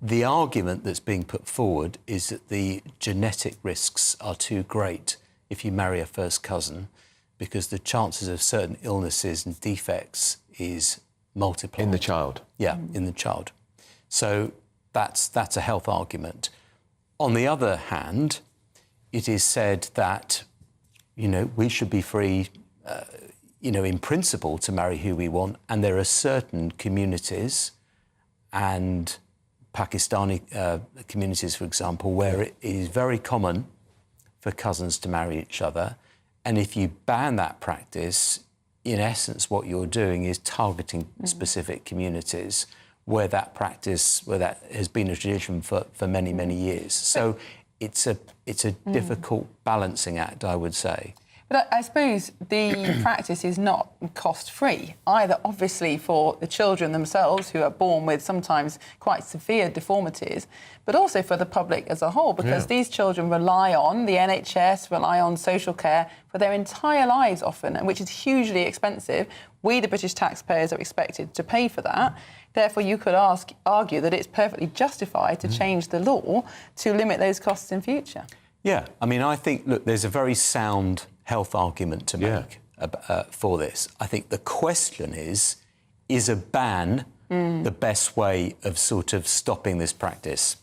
The argument that's being put forward is that the genetic risks are too great if you marry a first cousin, because the chances of certain illnesses and defects is multiplied. In the child? Yeah, in the child. So that's a health argument. On the other hand, it is said that, we should be free, in principle, to marry who we want. And there are certain communities and Pakistani communities, for example, where it is very common for cousins to marry each other. And if you ban that practice, in essence, what you're doing is targeting specific communities where that has been a tradition for many, many years. So it's a difficult balancing act, I would say. But I suppose the practice is not cost-free either, obviously, for the children themselves who are born with sometimes quite severe deformities, but also for the public as a whole, because these children rely on the NHS, rely on social care for their entire lives often, and which is hugely expensive. We, the British taxpayers, are expected to pay for that. Therefore, you could argue that it's perfectly justified to change the law to limit those costs in future. Yeah, I mean, I think, look, there's a very sound health argument to make for this. I think the question is a ban the best way of sort of stopping this practice?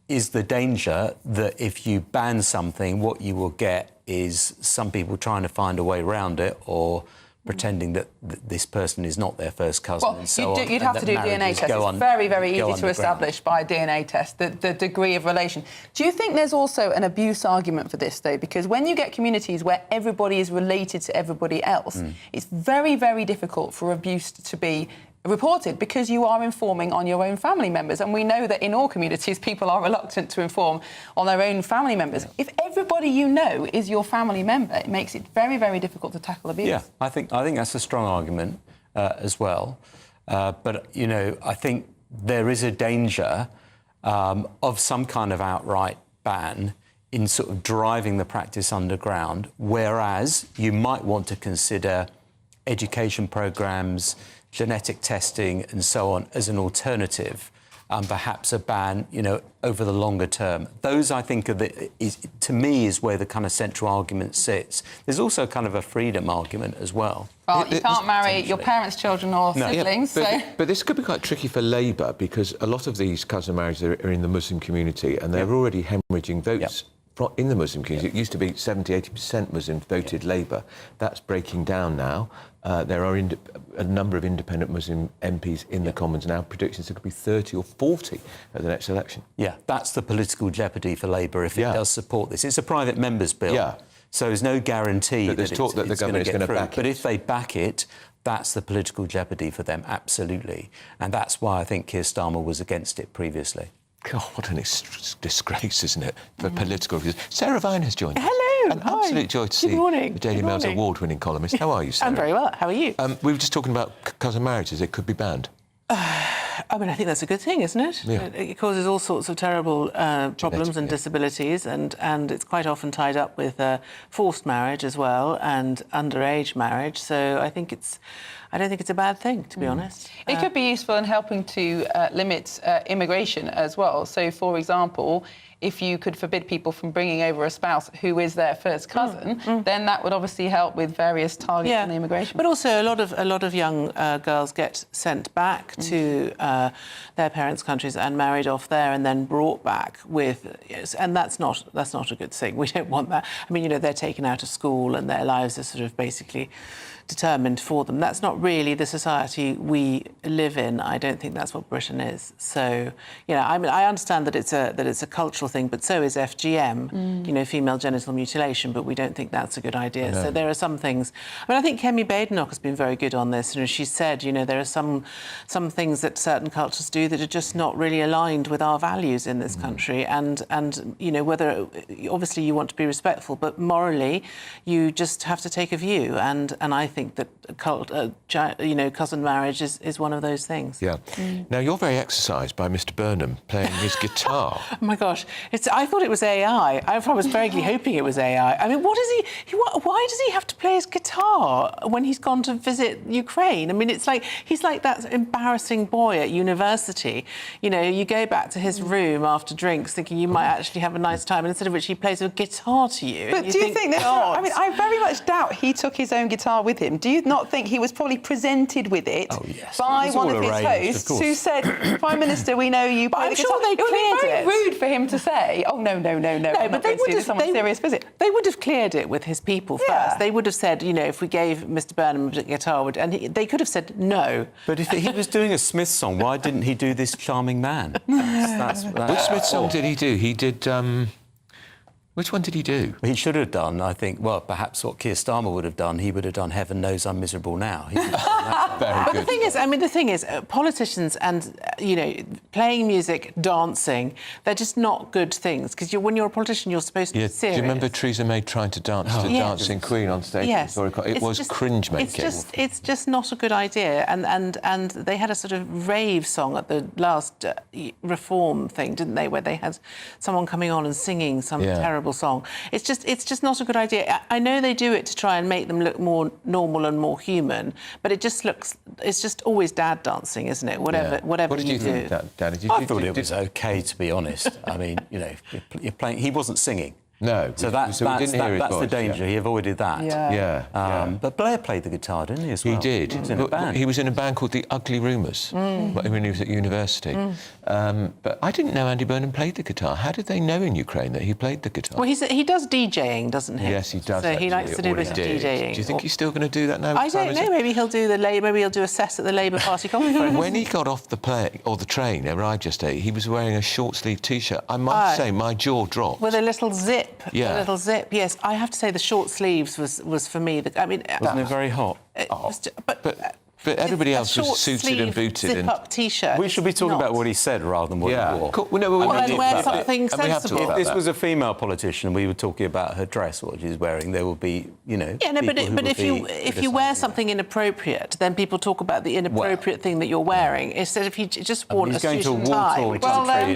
Is the danger that if you ban something, what you will get is some people trying to find a way around it or pretending that this person is not their first cousin and so on. You'd have to do DNA tests. It's very, very easy to establish by a DNA test the degree of relation. Do you think there's also an abuse argument for this, though? Because when you get communities where everybody is related to everybody else, it's very, very difficult for abuse to be reported because you are informing on your own family members. And we know that in all communities, people are reluctant to inform on their own family members. If everybody you know is your family member, it makes it very, very difficult to tackle abuse. Yeah, I think that's a strong argument as well. But, you know, I think there is a danger of some kind of outright ban in sort of driving the practice underground, whereas you might want to consider education programmes, genetic testing and so on as an alternative, and perhaps a ban, you know, over the longer term. Those, I think, to me, is where the kind of central argument sits. There's also kind of a freedom argument as well. Well, you can't marry your parents' children or siblings, but this could be quite tricky for Labour because a lot of these cousin marriages are in the Muslim community and they're already hemorrhaging votes. In the Muslim community. It used to be 70-80% Muslims voted Labour. That's breaking down now. There are a number of independent Muslim MPs in the Commons now. Predictions it could be 30 or 40 at the next election. Yeah, that's the political jeopardy for Labour if it does support this. It's a private member's bill. Yeah. So there's no guarantee that there's talk that the government is going to back it. But if they back it, that's the political jeopardy for them, absolutely. And that's why I think Keir Starmer was against it previously. God, what an disgrace, isn't it, for political reasons. Sarah Vine has joined us. Hello. An absolute joy to see the Daily Mail's award-winning columnist. How are you, Sarah? I'm very well. How are you? We were just talking about cousin marriages. It could be banned. I mean, I think that's a good thing, isn't it? Yeah. It causes all sorts of terrible problems and disabilities, and it's quite often tied up with forced marriage as well and underage marriage. So I don't think it's a bad thing, to be honest. It could be useful in helping to limit immigration as well. So, for example, if you could forbid people from bringing over a spouse who is their first cousin, then that would obviously help with various targets on the immigration. But also a lot of young girls get sent back to their parents' countries and married off there and then brought back with, and that's not a good thing. We don't want that. I mean, you know, they're taken out of school and their lives are sort of basically determined for them. That's not really the society we live in. I don't think that's what Britain is. So, you know, I mean, I understand that it's a cultural thing, but so is FGM, you know, female genital mutilation, but we don't think that's a good idea. So there are some things. I mean, I think Kemi Badenoch has been very good on this. You know, she said, you know, there are some things that certain cultures do that are just not really aligned with our values in this country. And you know, whether obviously you want to be respectful, but morally, you just have to take a view. And I think that you know, cousin marriage is one of those things. Yeah. Now you're very exercised by Mr. Burnham playing his guitar. Oh my gosh, I thought it was AI. I was vaguely hoping it was AI. I mean, what is he? Why does he have to play his guitar when he's gone to visit Ukraine? I mean, it's like he's like that embarrassing boy at university. You know, you go back to his room after drinks, thinking you might actually have a nice time, and instead of which he plays a guitar to you. But do you think that? I mean, I very much doubt he took his own guitar with him. Do you not think he was probably presented with it by one of his hosts who said, "Prime Minister, we know you play the guitar." I'm sure they cleared it. Would be very rude for him to say, "Oh no, but they would have someone serious visit." They would have cleared it with his people first. They would have said, you know, if we gave Mr. Burnham a guitar, they could have said no. But if he was doing a Smith song, why didn't he do This Charming Man? Which Smith song did he do? He did. Which one did he do? He should have done, I think, well, perhaps what Keir Starmer would have done. He would have done Heaven Knows I'm Miserable Now. Very But good. the thing is, politicians and, playing music, dancing, they're just not good things. Because when you're a politician, you're supposed to be serious. Do you remember Theresa May trying to dance to Dancing Queen on stage? Yes. It was cringe-making. It's just not a good idea. And they had a sort of rave song at the last reform thing, didn't they, where they had someone coming on and singing some terrible song. It's just not a good idea. I know they do it to try and make them look more normal and more human, but it's just always dad dancing, isn't it? Whatever What did you do. think, Daddy? I thought it was OK, to be honest. I mean, you're playing. He wasn't singing. No. So that's the danger. He avoided that. But Blair played the guitar, didn't he, as well? He did. He was in a band. He was in a band called the Ugly Rumours when he was at university. But I didn't know Andy Burnham played the guitar. How did they know in Ukraine that he played the guitar? Well, he does DJing, doesn't he? Yes, he does. So he likes to do a bit of DJing. Do you think he's still going to do that now? I don't know. Maybe he'll do a set at the Labour Party conference. When he got off the train, arrived yesterday, he was wearing a short-sleeve T-shirt. I must say, my jaw dropped. With a little zip. Yeah. A little zip. Yes, I have to say the short sleeves was for me. Wasn't it very hot? But everybody else was suited and booted. Zip-up T-shirt. We should be talking about what he said rather than what he wore. Cool. Wear something sensible. If this was a female politician and we were talking about her dress, what she's wearing, there would be, but if you wear something inappropriate, then people talk about the inappropriate thing that you're wearing. Instead, if you just worn a suit and tie.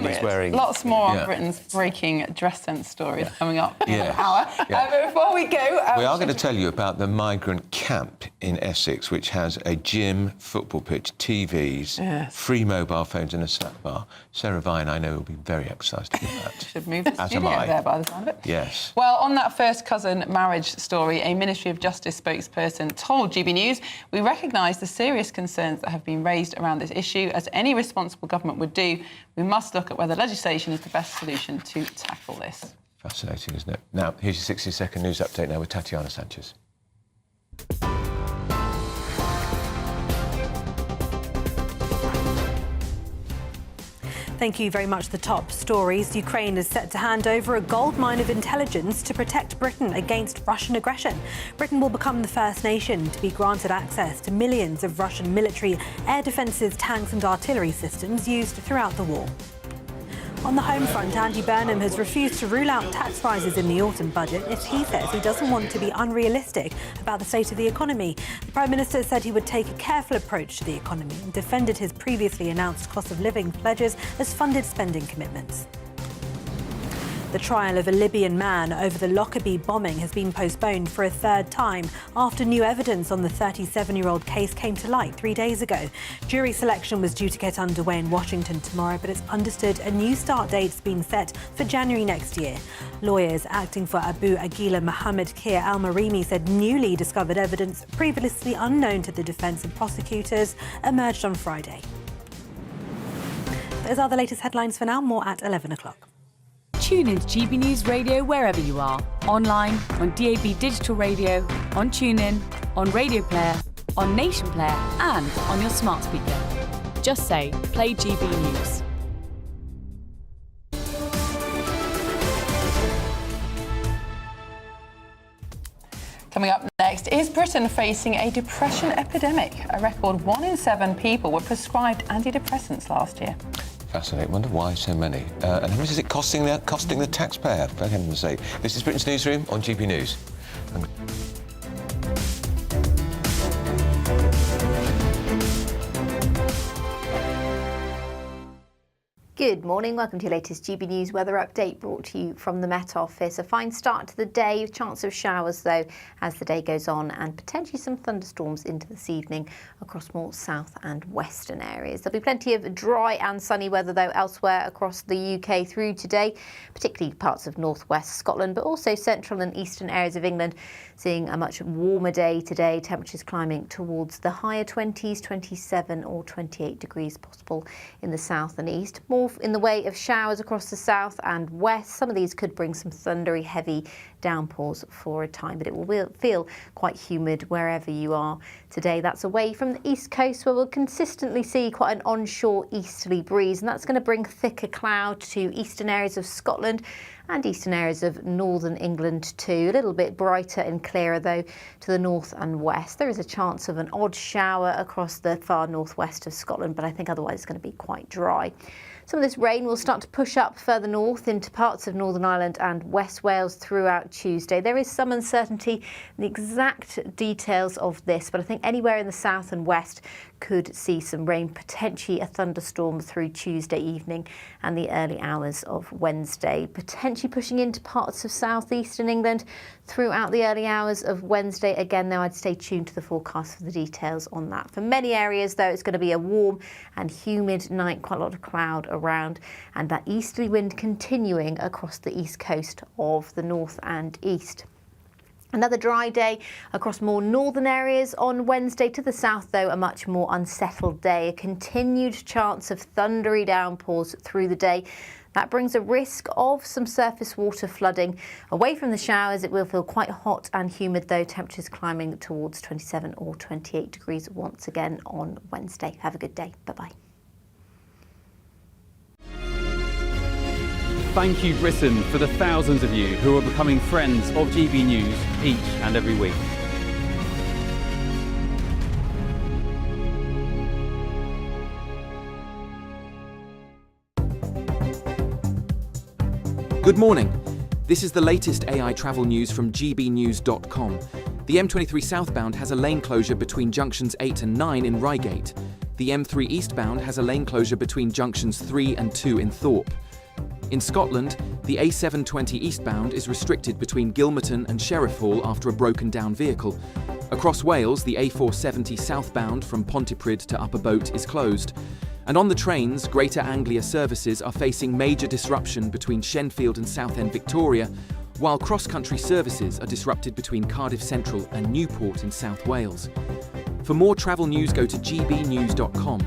He's wearing. Lots more on Britain's breaking dress sense stories coming up in an hour. But before we go... we are going to tell you about the migrant camp in Essex, which has a gym, football pitch, TVs, free mobile phones and a snack bar. Sarah Vine, I know, will be very excited about that. Should move the studio there by the sound of it. Yes. Well, on that first cousin marriage story, a Ministry of Justice spokesperson told GB News, we recognise the serious concerns that have been raised around this issue. As any responsible government would do, we must look at whether legislation is the best solution to tackle this. Fascinating, isn't it? Now, here's your 60-second news update now with Tatiana Sanchez. Thank you very much. The top stories. Ukraine is set to hand over a goldmine of intelligence to protect Britain against Russian aggression. Britain will become the first nation to be granted access to millions of Russian military air defences, tanks and artillery systems used throughout the war. On the home front, Andy Burnham has refused to rule out tax rises in the autumn budget if he says he doesn't want to be unrealistic about the state of the economy. The Prime Minister said he would take a careful approach to the economy and defended his previously announced cost of living pledges as funded spending commitments. The trial of a Libyan man over the Lockerbie bombing has been postponed for a third time after new evidence on the 37-year-old case came to light 3 days ago. Jury selection was due to get underway in Washington tomorrow, but it's understood a new start date's been set for January next year. Lawyers acting for Abu Aguila Mohammed Kir Al-Marimi said newly discovered evidence previously unknown to the defence and prosecutors emerged on Friday. Those are the latest headlines for now. More at 11 o'clock. Tune in to GB News Radio wherever you are. Online, on DAB Digital Radio, on TuneIn, on Radio Player, on Nation Player and on your smart speaker. Just say, play GB News. Coming up next, is Britain facing a depression epidemic? A record 1 in 7 people were prescribed antidepressants last year. Fascinating. Wonder why so many. And how much is it costing the taxpayer, for heaven's sake? This is Britain's Newsroom on GB News. Good morning, welcome to your latest GB News weather update brought to you from the Met Office. A fine start to the day, chance of showers though as the day goes on and potentially some thunderstorms into this evening across more south and western areas. There'll be plenty of dry and sunny weather though elsewhere across the UK through today, particularly parts of northwest Scotland but also central and eastern areas of England seeing a much warmer day today, temperatures climbing towards the higher 20s, 27 or 28 degrees possible in the south and east. More in the way of showers across the south and west. Some of these could bring some thundery, heavy downpours for a time, but it will feel quite humid wherever you are today. That's away from the east coast, where we'll consistently see quite an onshore easterly breeze, and that's going to bring thicker cloud to eastern areas of Scotland and eastern areas of northern England too. A little bit brighter and clearer though to the north and west. There is a chance of an odd shower across the far northwest of Scotland, but I think otherwise it's going to be quite dry. Some of this rain will start to push up further north into parts of Northern Ireland and West Wales throughout Tuesday. There is some uncertainty in the exact details of this, but I think anywhere in the south and west could see some rain, potentially a thunderstorm through Tuesday evening and the early hours of Wednesday, potentially pushing into parts of southeastern England throughout the early hours of Wednesday. Again, though, I'd stay tuned to the forecast for the details on that. For many areas, though, it's going to be a warm and humid night, quite a lot of cloud around, and that easterly wind continuing across the east coast of the north and east. Another dry day across more northern areas on Wednesday. To the south, though, a much more unsettled day. A continued chance of thundery downpours through the day. That brings a risk of some surface water flooding. Away from the showers, it will feel quite hot and humid, though, temperatures climbing towards 27 or 28 degrees once again on Wednesday. Have a good day. Bye-bye. Thank you, Britain, for the thousands of you who are becoming friends of GB News each and every week. Good morning. This is the latest AI travel news from GBnews.com. The M23 southbound has a lane closure between junctions 8 and 9 in Reigate. The M3 eastbound has a lane closure between junctions 3 and 2 in Thorpe. In Scotland, the A720 eastbound is restricted between Gilmerton and Sheriff Hall after a broken down vehicle. Across Wales, the A470 southbound from Pontypridd to Upper Boat is closed. And on the trains, Greater Anglia services are facing major disruption between Shenfield and Southend Victoria, while cross-country services are disrupted between Cardiff Central and Newport in South Wales. For more travel news, go to gbnews.com.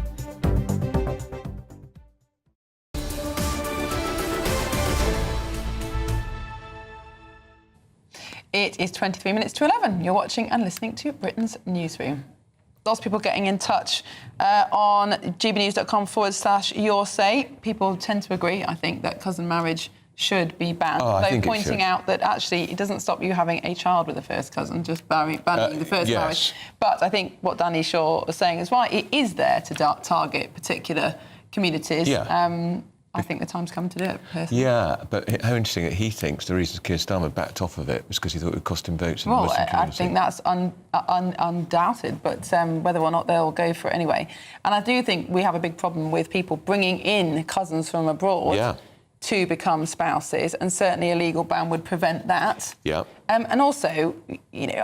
It is 23 minutes to 11. You're watching and listening to Britain's Newsroom. Lots of people getting in touch on gbnews.com/your say. People tend to agree, I think, that cousin marriage should be banned. Though pointing out that actually it doesn't stop you having a child with a first cousin, just banning the first marriage. But I think what Danny Shaw was saying is right. It is there to target particular communities. Yeah. I think the time's come to do it, personally. Yeah, but how interesting that he thinks the reason Keir Starmer backed off of it was because he thought it would cost him votes in the Muslim community. I think that's undoubted, but whether or not they'll go for it anyway. And I do think we have a big problem with people bringing in cousins from abroad to become spouses, and certainly a legal ban would prevent that. Yeah. And also,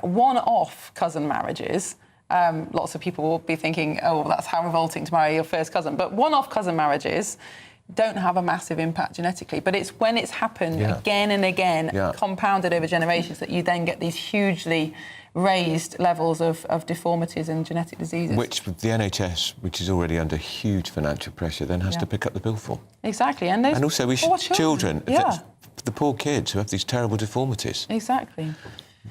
one-off cousin marriages. Lots of people will be thinking, oh, well, that's how revolting to marry your first cousin. But one-off cousin marriages don't have a massive impact genetically, but it's when it's happened again and again, compounded over generations, that you then get these hugely raised levels of deformities and genetic diseases. Which the NHS, which is already under huge financial pressure, then has to pick up the bill for. Exactly. And also we should children, the poor kids who have these terrible deformities. Exactly.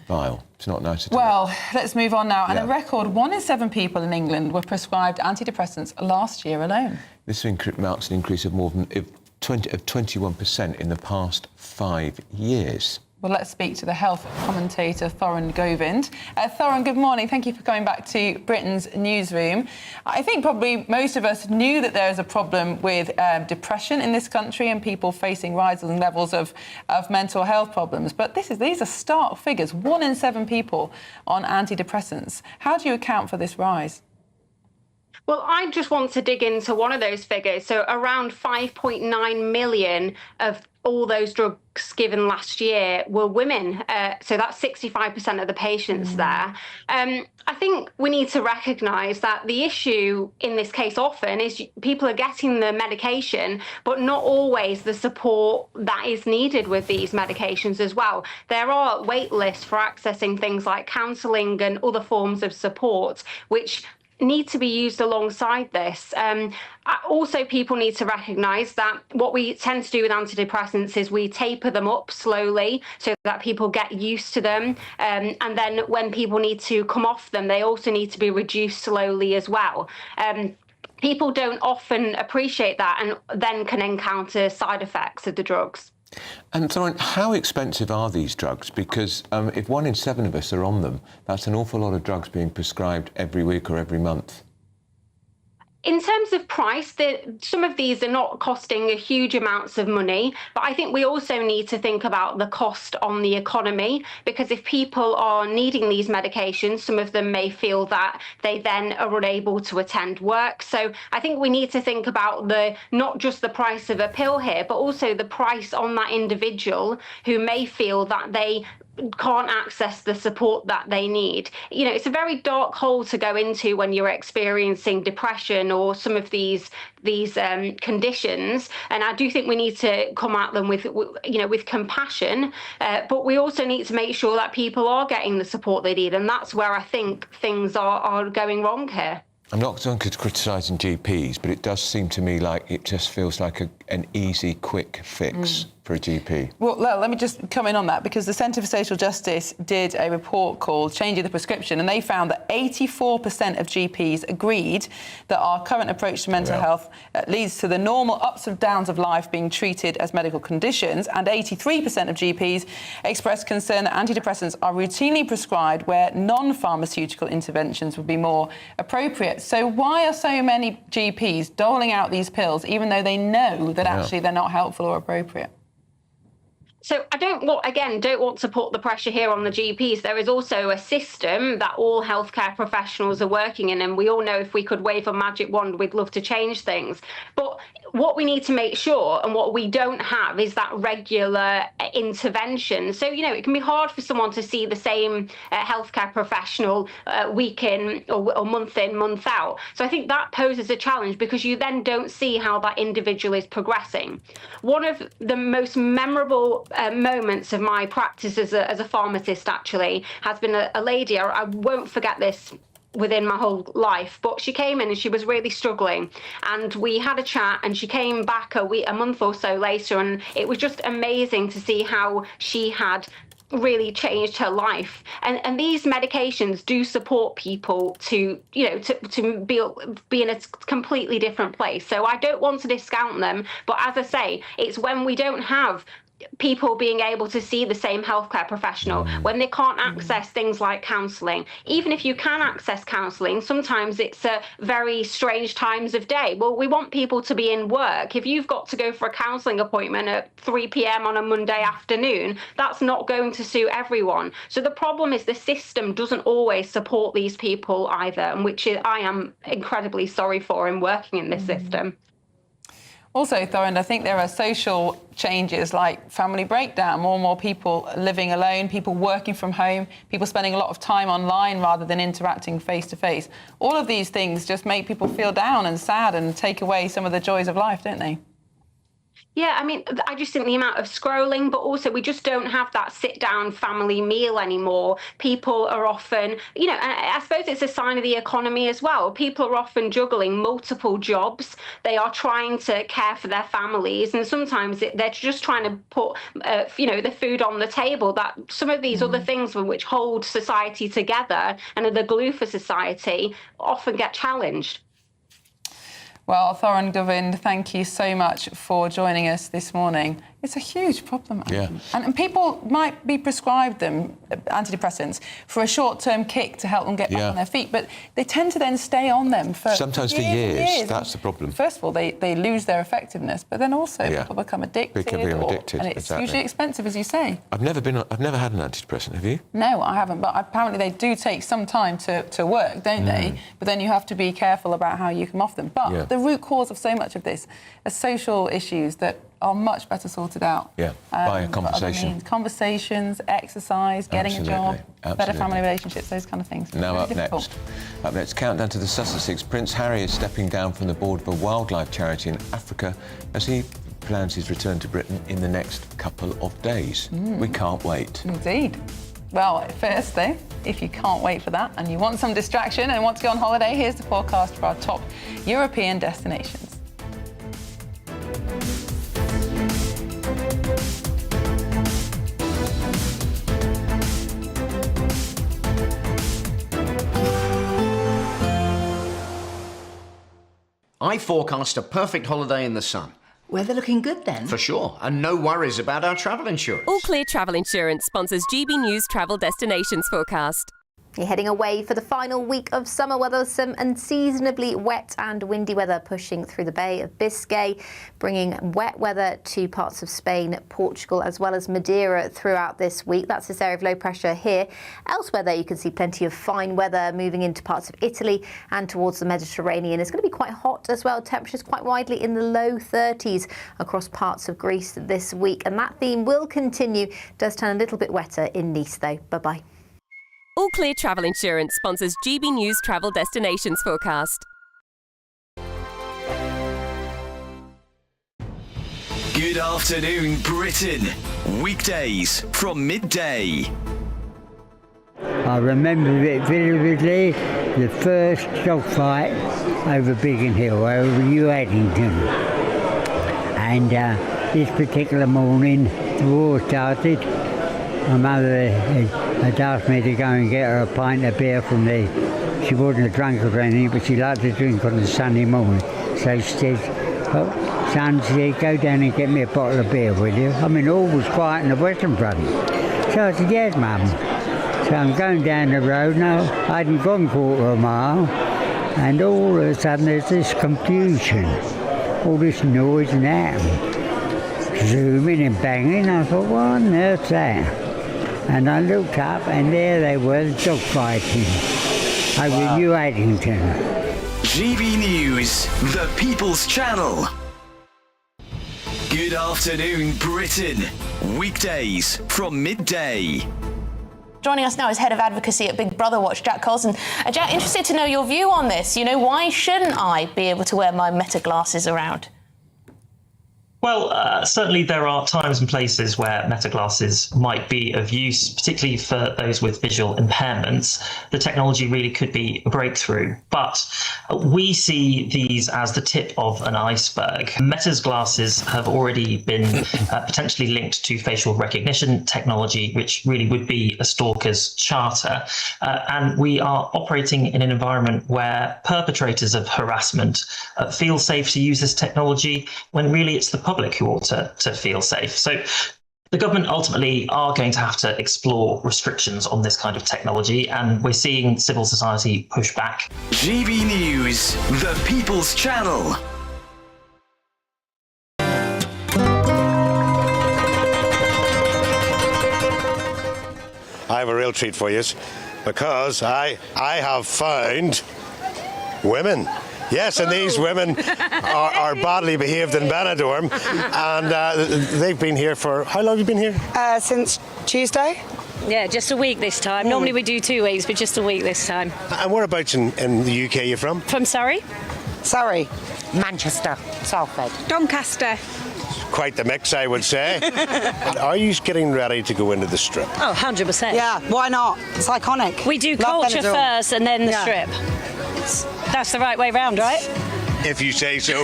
Vile. It's not nice at all. Well, let's move on now. And a record 1 in 7 people in England were prescribed antidepressants last year alone. This marks an increase of more than 21% in the past 5 years. Well, let's speak to the health commentator, Thoran Govind. Thoran, good morning. Thank you for coming back to Britain's Newsroom. I think probably most of us knew that there is a problem with depression in this country and people facing rising levels of mental health problems. But these are stark figures. 1 in 7 people on antidepressants. How do you account for this rise? Well, I just want to dig into one of those figures. So around 5.9 million of all those drugs given last year were women. So that's 65% of the patients there. I think we need to recognise that the issue in this case often is people are getting the medication, but not always the support that is needed with these medications as well. There are wait lists for accessing things like counselling and other forms of support, which need to be used alongside this. Also, people need to recognise that what we tend to do with antidepressants is we taper them up slowly so that people get used to them. And then when people need to come off them, they also need to be reduced slowly as well. People don't often appreciate that and then can encounter side effects of the drugs. And Thorin, how expensive are these drugs? Because if 1 in 7 of us are on them, that's an awful lot of drugs being prescribed every week or every month. In terms of price, some of these are not costing huge amounts of money, but I think we also need to think about the cost on the economy, because if people are needing these medications, some of them may feel that they then are unable to attend work. So I think we need to think about not just the price of a pill here, but also the price on that individual who may feel that they can't access the support that they need. You know, it's a very dark hole to go into when you're experiencing depression or some of these conditions. And I do think we need to come at them with compassion, but we also need to make sure that people are getting the support they need. And that's where I think things are going wrong here. I'm not criticising GPs, but it does seem to me like it just feels like an easy, quick fix for a GP. Well, let me just come in on that, because the Centre for Social Justice did a report called Changing the Prescription, and they found that 84% of GPs agreed that our current approach to mental health leads to the normal ups and downs of life being treated as medical conditions, and 83% of GPs expressed concern that antidepressants are routinely prescribed where non-pharmaceutical interventions would be more appropriate. So why are so many GPs doling out these pills even though they know that actually they're not helpful or appropriate? So I don't want to put the pressure here on the GPs. There is also a system that all healthcare professionals are working in, and we all know if we could wave a magic wand, we'd love to change things. But what we need to make sure, and what we don't have, is that regular intervention. So, you know, it can be hard for someone to see the same healthcare professional week in or month in, month out. So I think that poses a challenge, because you then don't see how that individual is progressing. One of the most memorable moments of my practice as a pharmacist actually has been a lady, I won't forget this within my whole life, but she came in and she was really struggling, and we had a chat, and she came back a month or so later, and it was just amazing to see how she had really changed her life. And these medications do support people to be in a completely different place. So I don't want to discount them, but as I say, it's when we don't have people being able to see the same healthcare professional, when they can't access things like counselling. Even if you can access counselling, sometimes it's very strange times of day. Well, we want people to be in work. If you've got to go for a counselling appointment at 3 p.m. on a Monday afternoon, that's not going to suit everyone. So the problem is the system doesn't always support these people either, and which I am incredibly sorry for in working in this system. Also, Thorin, I think there are social changes like family breakdown, more and more people living alone, people working from home, people spending a lot of time online rather than interacting face-to-face. All of these things just make people feel down and sad and take away some of the joys of life, don't they? Yeah, I mean, I just think the amount of scrolling, but also we just don't have that sit-down family meal anymore. People are often, you know, and I suppose it's a sign of the economy as well. People are often juggling multiple jobs. They are trying to care for their families, and sometimes they're just trying to put, the food on the table. That some of these other things which hold society together and are the glue for society often get challenged. Well, Thorin Govind, thank you so much for joining us this morning. It's a huge problem. Yeah. And people might be prescribed them, antidepressants, for a short-term kick to help them get back on their feet, but they tend to then stay on them for sometimes for years. That's the problem. First of all, they lose their effectiveness, but then also people become addicted. And it's usually expensive, as you say. I've never had an antidepressant, have you? No, I haven't, but apparently they do take some time to work, don't they? But then you have to be careful about how you come off them. But the root cause of so much of this are social issues that are much better sorted out. Yeah, by a conversation. Conversations, exercise, getting a job, better family relationships, those kind of things. Now up next, countdown to the Sussexes. Prince Harry is stepping down from the board of a wildlife charity in Africa as he plans his return to Britain in the next couple of days. We can't wait. Indeed. Well, first though, if you can't wait for that and you want some distraction and want to go on holiday, here's the forecast for our top European destinations. I forecast a perfect holiday in the sun. Weather looking good then? For sure, and no worries about our travel insurance. All Clear Travel Insurance sponsors GB News Travel Destinations forecast. You're heading away for the final week of summer weather, some unseasonably wet and windy weather pushing through the Bay of Biscay, bringing wet weather to parts of Spain, Portugal, as well as Madeira throughout this week. That's this area of low pressure here. Elsewhere, though, you can see plenty of fine weather moving into parts of Italy and towards the Mediterranean. It's going to be quite hot as well. Temperatures quite widely in the low 30s across parts of Greece this week. And that theme will continue. Does turn a little bit wetter in Nice, though. Bye-bye. All Clear Travel Insurance sponsors GB News Travel Destinations forecast. Good afternoon, Britain. Weekdays from midday. I remember it vividly, the first dogfight over Biggin Hill, over New Addington. And this particular morning, the war started. My mother had asked me to go and get her a pint of beer from she wasn't a drunkard or anything, but she liked to drink on a Sunday morning. So she said, "Oh, son," she said, "go down and get me a bottle of beer, will you?" I mean, all was quiet in the Western Front. So I said, "Yes, Mum." So I'm going down the road now. I hadn't gone quarter of a mile, and all of a sudden there's this confusion, all this noise and that, zooming and banging. I thought, what on earth's that? And I looked up, and there they were, dogfighting over New Addington. GB News, the People's Channel. Good afternoon, Britain. Weekdays from midday. Joining us now is Head of Advocacy at Big Brother Watch, Jack Colson. Jack, interested to know your view on this. You know, why shouldn't I be able to wear my Meta glasses around? Well, certainly there are times and places where Meta glasses might be of use, particularly for those with visual impairments. The technology really could be a breakthrough, but we see these as the tip of an iceberg. Meta's glasses have already been potentially linked to facial recognition technology, which really would be a stalker's charter. And we are operating in an environment where perpetrators of harassment feel safe to use this technology when really it's the public who ought to feel safe. So the government ultimately are going to have to explore restrictions on this kind of technology, and we're seeing civil society push back. GB News, the People's Channel. I have a real treat for you, because I have found women. Yes, and these women are badly behaved in Benidorm, and they've been here for, how long have you been here? Since Tuesday. Yeah, just a week this time. Normally we do 2 weeks, but just a week this time. And whereabouts in the UK are you from? From Surrey. Surrey. Manchester. Salford. Doncaster. Quite the mix, I would say. Are you getting ready to go into the Strip? Oh, 100%. Yeah, why not? It's iconic. We do culture first and then the Strip. That's the right way round, right? If you say so.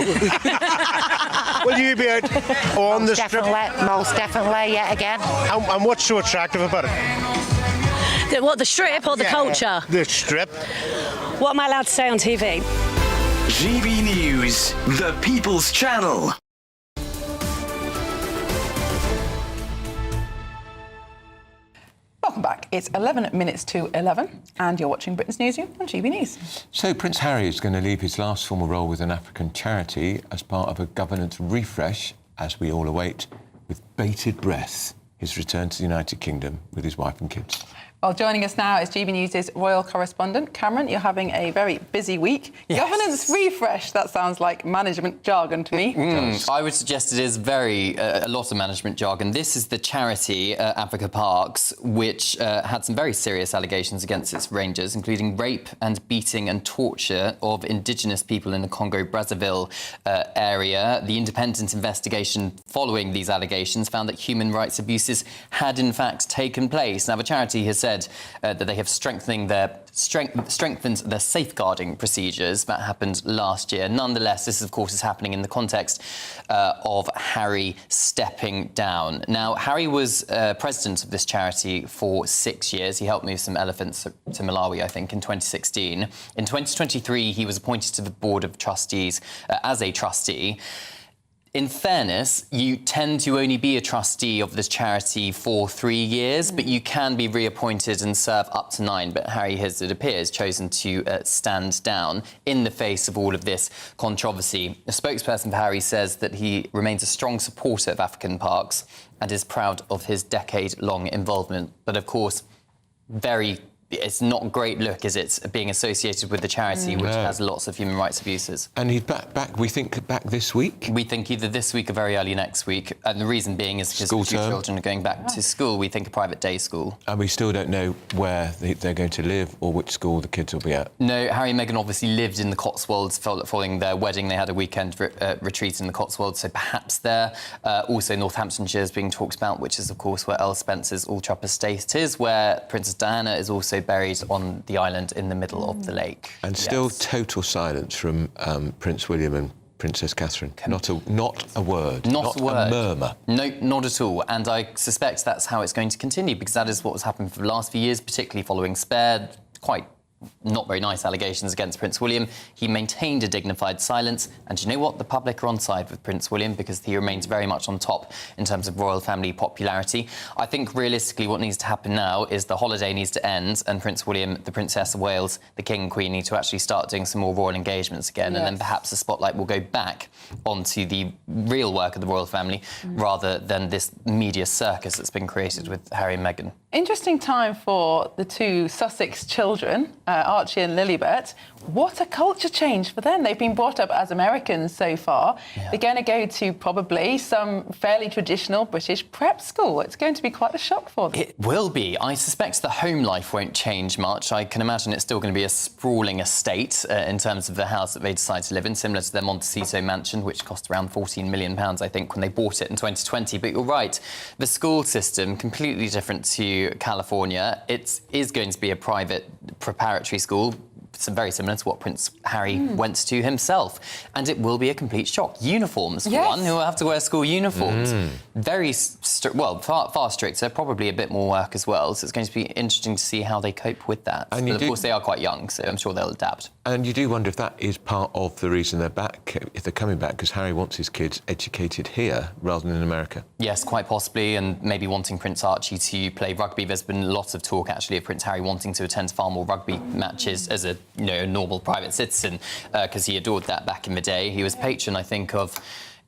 Will you be out on the Strip? Most definitely, yet again. And what's so attractive about it? The Strip or the culture? The Strip. What am I allowed to say on TV? GB News, the People's Channel. Welcome back. It's 11 minutes to 11, and you're watching Britain's Newsroom on GB News. So Prince Harry is going to leave his last formal role with an African charity as part of a governance refresh, as we all await, with bated breath, his return to the United Kingdom with his wife and kids. Well, joining us now is GB News' royal correspondent. Cameron, you're having a very busy week. Yes. Governance refresh, that sounds like management jargon to me. I would suggest it is a lot of management jargon. This is the charity, Africa Parks, which had some very serious allegations against its rangers, including rape and beating and torture of indigenous people in the Congo-Brazzaville area. The independent investigation following these allegations found that human rights abuses had in fact taken place. Now, the charity has said that they have strengthened their safeguarding procedures. That happened last year. Nonetheless, this, of course, is happening in the context of Harry stepping down. Now, Harry was president of this charity for 6 years. He helped move some elephants to Malawi, I think, in 2016. In 2023, he was appointed to the board of trustees as a trustee. In fairness, you tend to only be a trustee of this charity for 3 years, but you can be reappointed and serve up to 9. But Harry has, it appears, chosen to stand down in the face of all of this controversy. A spokesperson for Harry says that he remains a strong supporter of African parks and is proud of his decade-long involvement. But, of course, it's not a great look, is it, being associated with the charity which has lots of human rights abuses. And he's back, we think, back this week? We think either this week or very early next week. And the reason being is because the 2 children are going back to school. We think a private day school. And we still don't know where they're going to live or which school the kids will be at. No, Harry and Meghan obviously lived in the Cotswolds following their wedding. They had a weekend retreat in the Cotswolds, so perhaps there. Also, Northamptonshire is being talked about, which is, of course, where Earl Spencer's All-Trap estate is, where Princess Diana is also buried on the island in the middle of the lake. And still total silence from Prince William and Princess Catherine. Not a word. Not a murmur. No, not at all. And I suspect that's how it's going to continue, because that is what has happened for the last few years, particularly following Spare. Quite not very nice allegations against Prince William. He maintained a dignified silence, and you know what? The public are on side with Prince William because he remains very much on top in terms of royal family popularity. I think realistically what needs to happen now is the holiday needs to end, and Prince William, the Princess of Wales, the King and Queen need to actually start doing some more royal engagements again, and then perhaps the spotlight will go back onto the real work of the royal family rather than this media circus that's been created with Harry and Meghan. Interesting time for the 2 Sussex children, Archie and Lilibet. What a culture change for them. They've been brought up as Americans so far. They're going to go to probably some fairly traditional British prep school. It's going to be quite a shock for them. It will be. I suspect the home life won't change much. I can imagine it's still going to be a sprawling estate in terms of the house that they decide to live in, similar to their Montecito mansion, which cost around £14 million, I think, when they bought it in 2020. But you're right, the school system, completely different to California. It is going to be a private preparatory school, very similar to what Prince Harry went to himself. And it will be a complete shock. Uniforms, for one, who will have to wear school uniforms. Very strict, well, far stricter, probably a bit more work as well. So it's going to be interesting to see how they cope with that. And but of course, they are quite young, so I'm sure they'll adapt. And you do wonder if that is part of the reason they're back, if they're coming back, because Harry wants his kids educated here rather than in America. Yes, quite possibly, and maybe wanting Prince Archie to play rugby. There's been lots of talk, actually, of Prince Harry wanting to attend far more rugby matches as a normal private citizen, because he adored that back in the day. He was patron, I think, of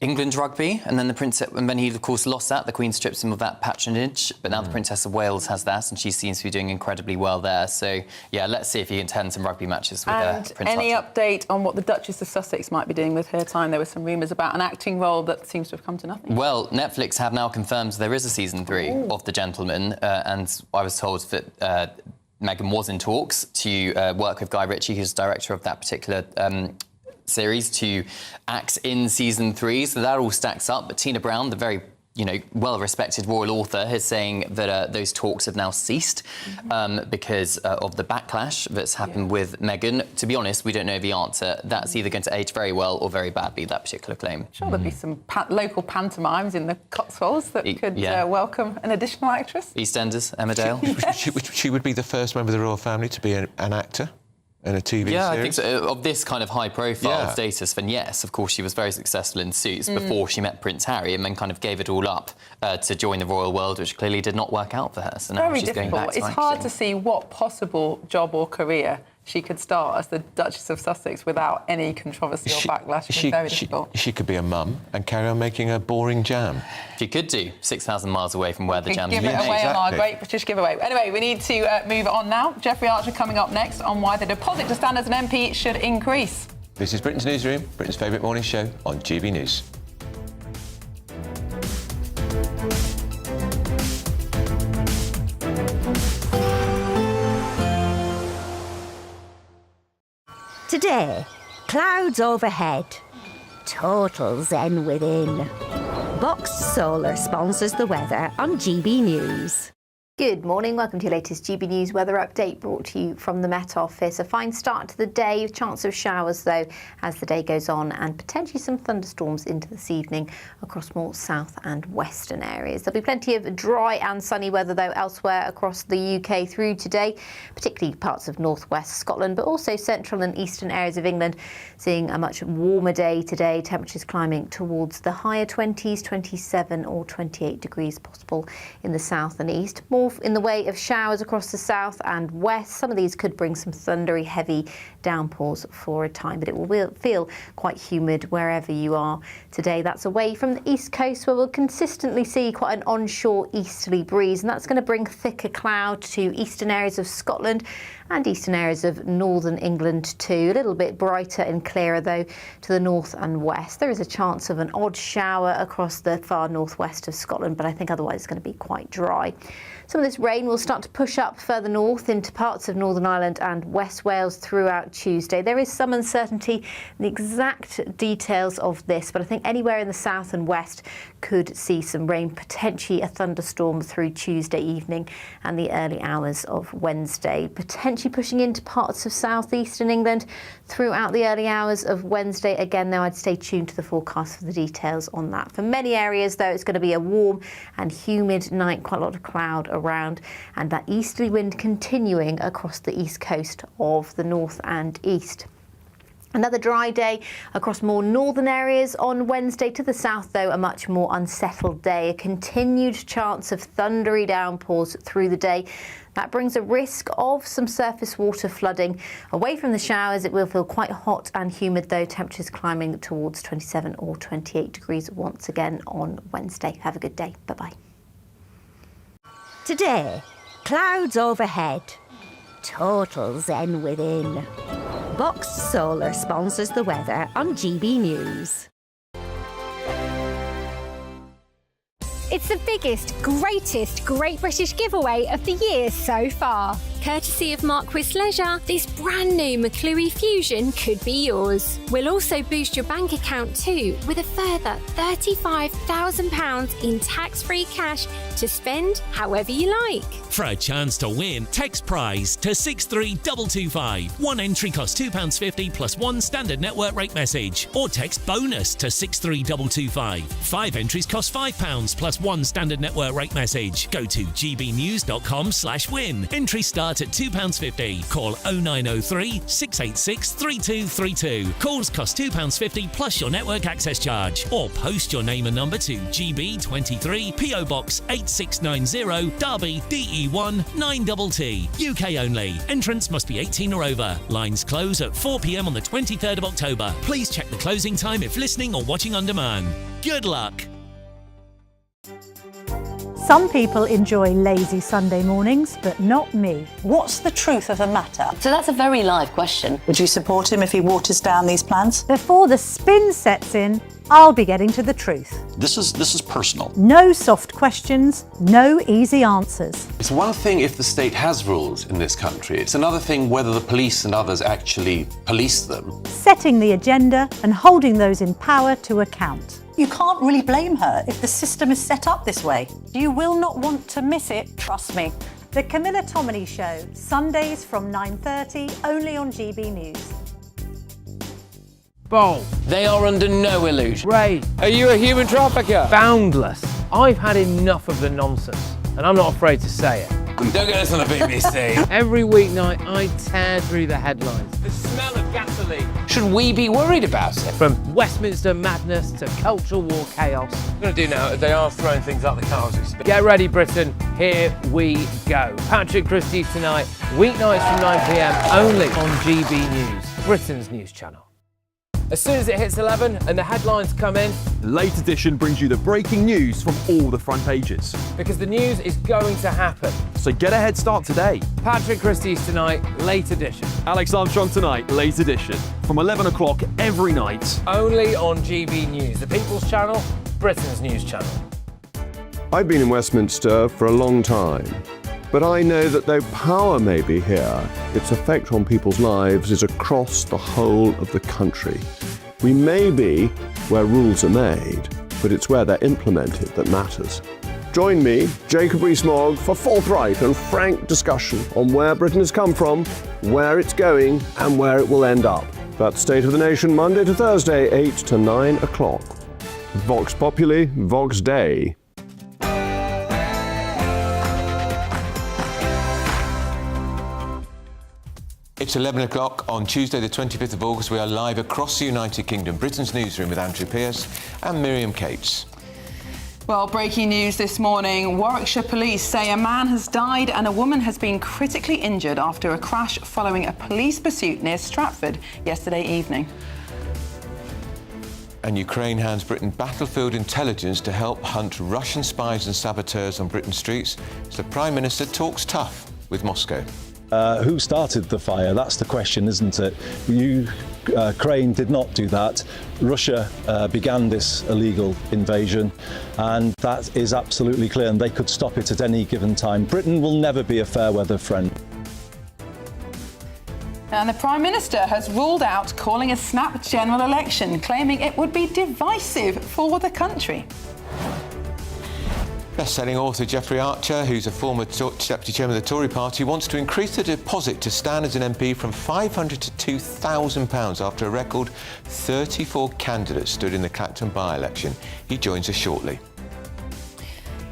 England rugby, and then he, of course, lost that. The Queen stripped him of that patronage, but now the Princess of Wales has that, and she seems to be doing incredibly well there. So, yeah, let's see if he can attend some rugby matches with Prince any Archie. update on what the Duchess of Sussex might be doing with her time? There were some rumours about an acting role that seems to have come to nothing. Well, Netflix have now confirmed there is a season 3 of The Gentleman, and I was told that Meghan was in talks to work with Guy Ritchie, who's director of that particular series, to act in season 3. So that all stacks up. But Tina Brown, the very well-respected royal author, is saying that those talks have now ceased because of the backlash that's happened with Meghan. To be honest, we don't know the answer. That's either going to age very well or very badly, that particular claim. Sure, there'll be some local pantomimes in the Cotswolds that could welcome an additional actress. EastEnders, Emmerdale. She would be the first member of the royal family to be an actor in a TV series? Yeah, I think so. Of this kind of high-profile status, then yes, of course, she was very successful in Suits before she met Prince Harry, and then kind of gave it all up to join the royal world, which clearly did not work out for her. So now she's going back to It's hard to see what possible job or career she could start as the Duchess of Sussex without any controversy or backlash. It'd be very difficult. She could be a mum and carry on making a boring jam. She could do, 6,000 miles away from where the jam's Give being it away made. on our great British giveaway. Anyway, we need to move on now. Jeffrey Archer coming up next on why the deposit to stand as an MP should increase. This is Britain's Newsroom, Britain's favourite morning show on GB News. Today, clouds overhead, total zen within. Boxed Solar sponsors the weather on GB News. Good morning, welcome to your latest GB News weather update brought to you from the Met Office. A fine start to the day, chance of showers though as the day goes on and potentially some thunderstorms into this evening across more south and western areas. There'll be plenty of dry and sunny weather though elsewhere across the UK through today, particularly parts of northwest Scotland but also central and eastern areas of England seeing a much warmer day today, temperatures climbing towards the higher 20s, 27 or 28 degrees possible in the south and east. More in the way of showers across the south and west. Some of these could bring some thundery, heavy downpours for a time, but it will feel quite humid wherever you are today. That's away from the east coast where we'll consistently see quite an onshore easterly breeze, and that's going to bring thicker cloud to eastern areas of Scotland and eastern areas of northern England too. A little bit brighter and clearer though to the north and west. There is a chance of an odd shower across the far northwest of Scotland, but I think otherwise it's going to be quite dry. Some of this rain will start to push up further north into parts of Northern Ireland and West Wales throughout Tuesday. There is some uncertainty in the exact details of this, but I think anywhere in the south and west could see some rain, potentially a thunderstorm through Tuesday evening and the early hours of Wednesday, potentially pushing into parts of southeastern England throughout the early hours of Wednesday. Again, though, I'd stay tuned to the forecast for the details on that. For many areas, though, it's going to be a warm and humid night, quite a lot of cloud around, and that easterly wind continuing across the east coast of the north and east. Another dry day across more northern areas on Wednesday. To the south, though, a much more unsettled day. A continued chance of thundery downpours through the day. That brings a risk of some surface water flooding. Away from the showers, it will feel quite hot and humid, though. Temperatures climbing towards 27 or 28 degrees once again on Wednesday. Have a good day. Bye-bye. Today, clouds overhead, total zen within. Boxed Solar sponsors the weather on GB News. It's the biggest, greatest Great British giveaway of the year so far. Courtesy of Marquis Leisure, this brand new McClure Fusion could be yours. We'll also boost your bank account too with a further £35,000 in tax-free cash to spend however you like. For a chance to win, text prize to 63225. One entry costs £2.50 plus one standard network rate message. Or text bonus to 63225. 5 entries cost £5 plus one standard network rate message. Go to gbnews.com/win. Entry start at £2.50. Call 0903 686 3232. Calls cost £2.50 plus your network access charge. Or post your name and number to GB23 PO Box 8690 Derby DE1 9TT. UK only. Entrance must be 18 or over. Lines close at 4 p.m. on the 23rd of October. Please check the closing time if listening or watching on demand. Good luck. Some people enjoy lazy Sunday mornings, but not me. What's the truth of the matter? So that's a very live question. Would you support him if he waters down these plans? Before the spin sets in, I'll be getting to the truth. This is personal. No soft questions, no easy answers. It's one thing if the state has rules in this country. It's another thing whether the police and others actually police them. Setting the agenda and holding those in power to account. You can't really blame her if the system is set up this way. You will not want to miss it, trust me. The Camilla Tominey Show, Sundays from 9:30, only on GB News. Bold. They are under no illusion. Ray. Are you a human trafficker? Boundless. I've had enough of the nonsense, and I'm not afraid to say it. Don't get this on the BBC. Every weeknight, I tear through the headlines. The smell of gasoline. Should we be worried about it? From Westminster madness to cultural war chaos. I'm going to do now, they are throwing things out the cars. Get ready, Britain. Here we go. Patrick Christie's tonight, weeknights from 9 p.m. only on GB News, Britain's news channel. As soon as it hits 11 and the headlines come in, the Late Edition brings you the breaking news from all the front pages. Because the news is going to happen. So get a head start today. Patrick Christie's tonight, Late Edition. Alex Armstrong tonight, Late Edition. From 11 o'clock every night. Only on GB News, the People's Channel, Britain's news channel. I've been in Westminster for a long time. But I know that though power may be here, its effect on people's lives is across the whole of the country. We may be where rules are made, but it's where they're implemented that matters. Join me, Jacob Rees-Mogg, for forthright and frank discussion on where Britain has come from, where it's going, and where it will end up. That's State of the Nation, Monday to Thursday, 8 to 9 o'clock. Vox Populi, Vox Dei. It's 11 o'clock on Tuesday, the 25th of August. We are live across the United Kingdom, Britain's newsroom with Andrew Pearce and Miriam Cates. Well, breaking news this morning. Warwickshire police say a man has died and a woman has been critically injured after a crash following a police pursuit near Stratford yesterday evening. And Ukraine hands Britain battlefield intelligence to help hunt Russian spies and saboteurs on Britain's streets. So the Prime Minister talks tough with Moscow. Who started the fire? That's the question, isn't it? Ukraine did not do that. Russia began this illegal invasion, and that is absolutely clear, and they could stop it at any given time. Britain will never be a fair weather friend. And the Prime Minister has ruled out calling a snap general election, claiming it would be divisive for the country. Best-selling author Jeffrey Archer, who's a former Deputy Chairman of the Tory party, wants to increase the deposit to stand as an MP from £500 to £2,000 after a record 34 candidates stood in the Clacton by-election. He joins us shortly.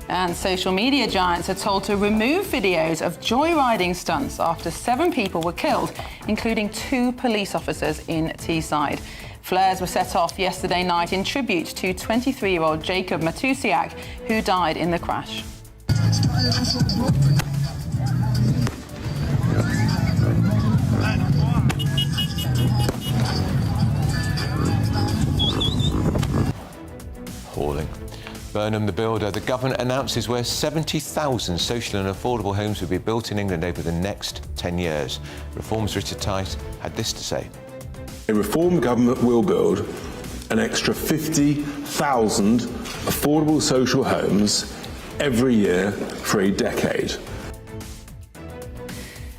And social media giants are told to remove videos of joyriding stunts after 7 people were killed, including 2 police officers in Teesside. Flares were set off yesterday night in tribute to 23-year-old Jacob Matusiak, who died in the crash. Appalling. Burnham the builder. The government announces where 70,000 social and affordable homes will be built in England over the next 10 years. Reform's Richard Tice had this to say. A Reform government will build an extra 50,000 affordable social homes every year for a decade.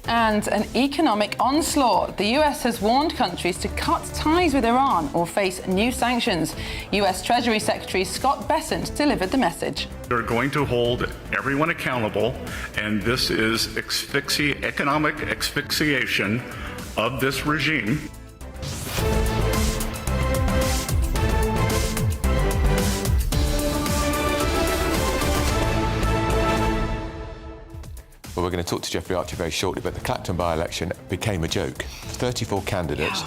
And an economic onslaught. The US has warned countries to cut ties with Iran or face new sanctions. US Treasury Secretary Scott Bessent delivered the message. They're going to hold everyone accountable, and this is economic asphyxiation of this regime. Well, we're going to talk to Jeffrey Archer very shortly, but the Clacton by-election became a joke. 34 candidates,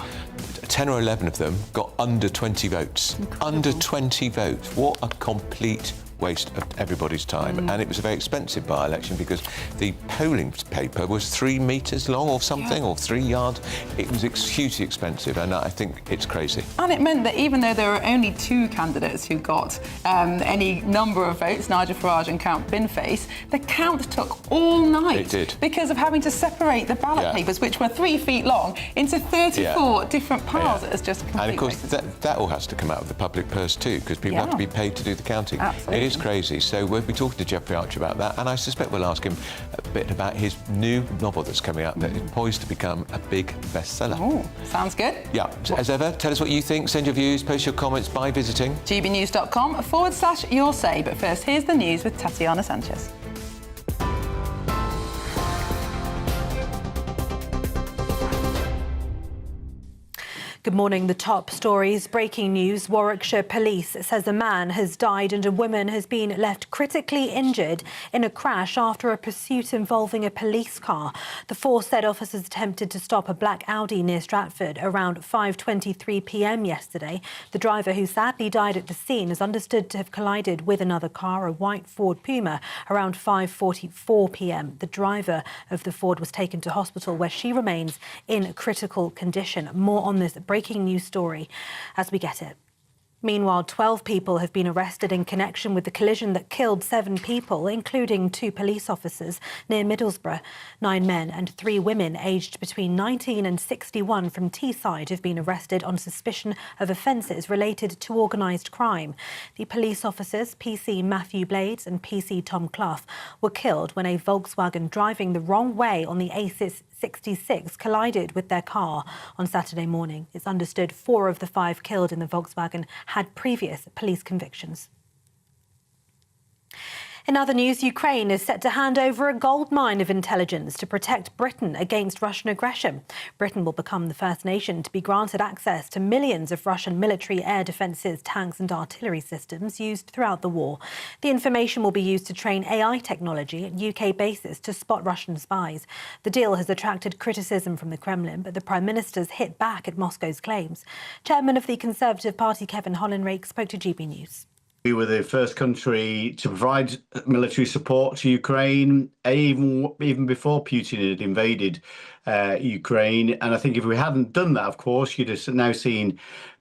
10 or 11 of them got under 20 votes. Incredible. Under 20 votes. What a complete waste of everybody's time. And it was a very expensive by-election because the polling paper was 3 metres long or something, or 3 yards. It was hugely expensive, and I think it's crazy. And it meant that even though there were only 2 candidates who got any number of votes, Nigel Farage and Count Binface, the count took all night. It did. Because of having to separate the ballot papers, which were 3 feet long, into 34 different piles. It was just complete. And of course, that all has to come out of the public purse too, because people have to be paid to do the counting. Absolutely. It is crazy. So we'll be talking to Jeffrey Archer about that, and I suspect we'll ask him a bit about his new novel that's coming out that is poised to become a big bestseller. Oh, sounds good. Yeah. As ever, tell us what you think. Send your views, post your comments by visiting gbnews.com/your say. But first, here's the news with Tatiana Sanchez. Good morning. The top stories. Breaking news. Warwickshire Police says a man has died and a woman has been left critically injured in a crash after a pursuit involving a police car. The force said officers attempted to stop a black Audi near Stratford around 5:23 p.m. yesterday. The driver, who sadly died at the scene, is understood to have collided with another car, a white Ford Puma, around 5:44 p.m. The driver of the Ford was taken to hospital, where she remains in critical condition. More on this breaking news story as we get it. Meanwhile, 12 people have been arrested in connection with the collision that killed 7 people, including 2 police officers, near Middlesbrough. 9 men and 3 women aged between 19 and 61 from Teesside have been arrested on suspicion of offences related to organised crime. The police officers, PC Matthew Blades and PC Tom Clough, were killed when a Volkswagen driving the wrong way on the A66 collided with their car on Saturday morning. It's understood 4 of the 5 killed in the Volkswagen had previous police convictions. In other news, Ukraine is set to hand over a goldmine of intelligence to protect Britain against Russian aggression. Britain will become the first nation to be granted access to millions of Russian military air defences, tanks and artillery systems used throughout the war. The information will be used to train AI technology at UK bases to spot Russian spies. The deal has attracted criticism from the Kremlin, but the Prime Minister's hit back at Moscow's claims. Chairman of the Conservative Party, Kevin Hollinrake, spoke to GB News. We were the first country to provide military support to Ukraine, even before Putin had invaded Ukraine. And I think if we hadn't done that, of course, you'd have now seen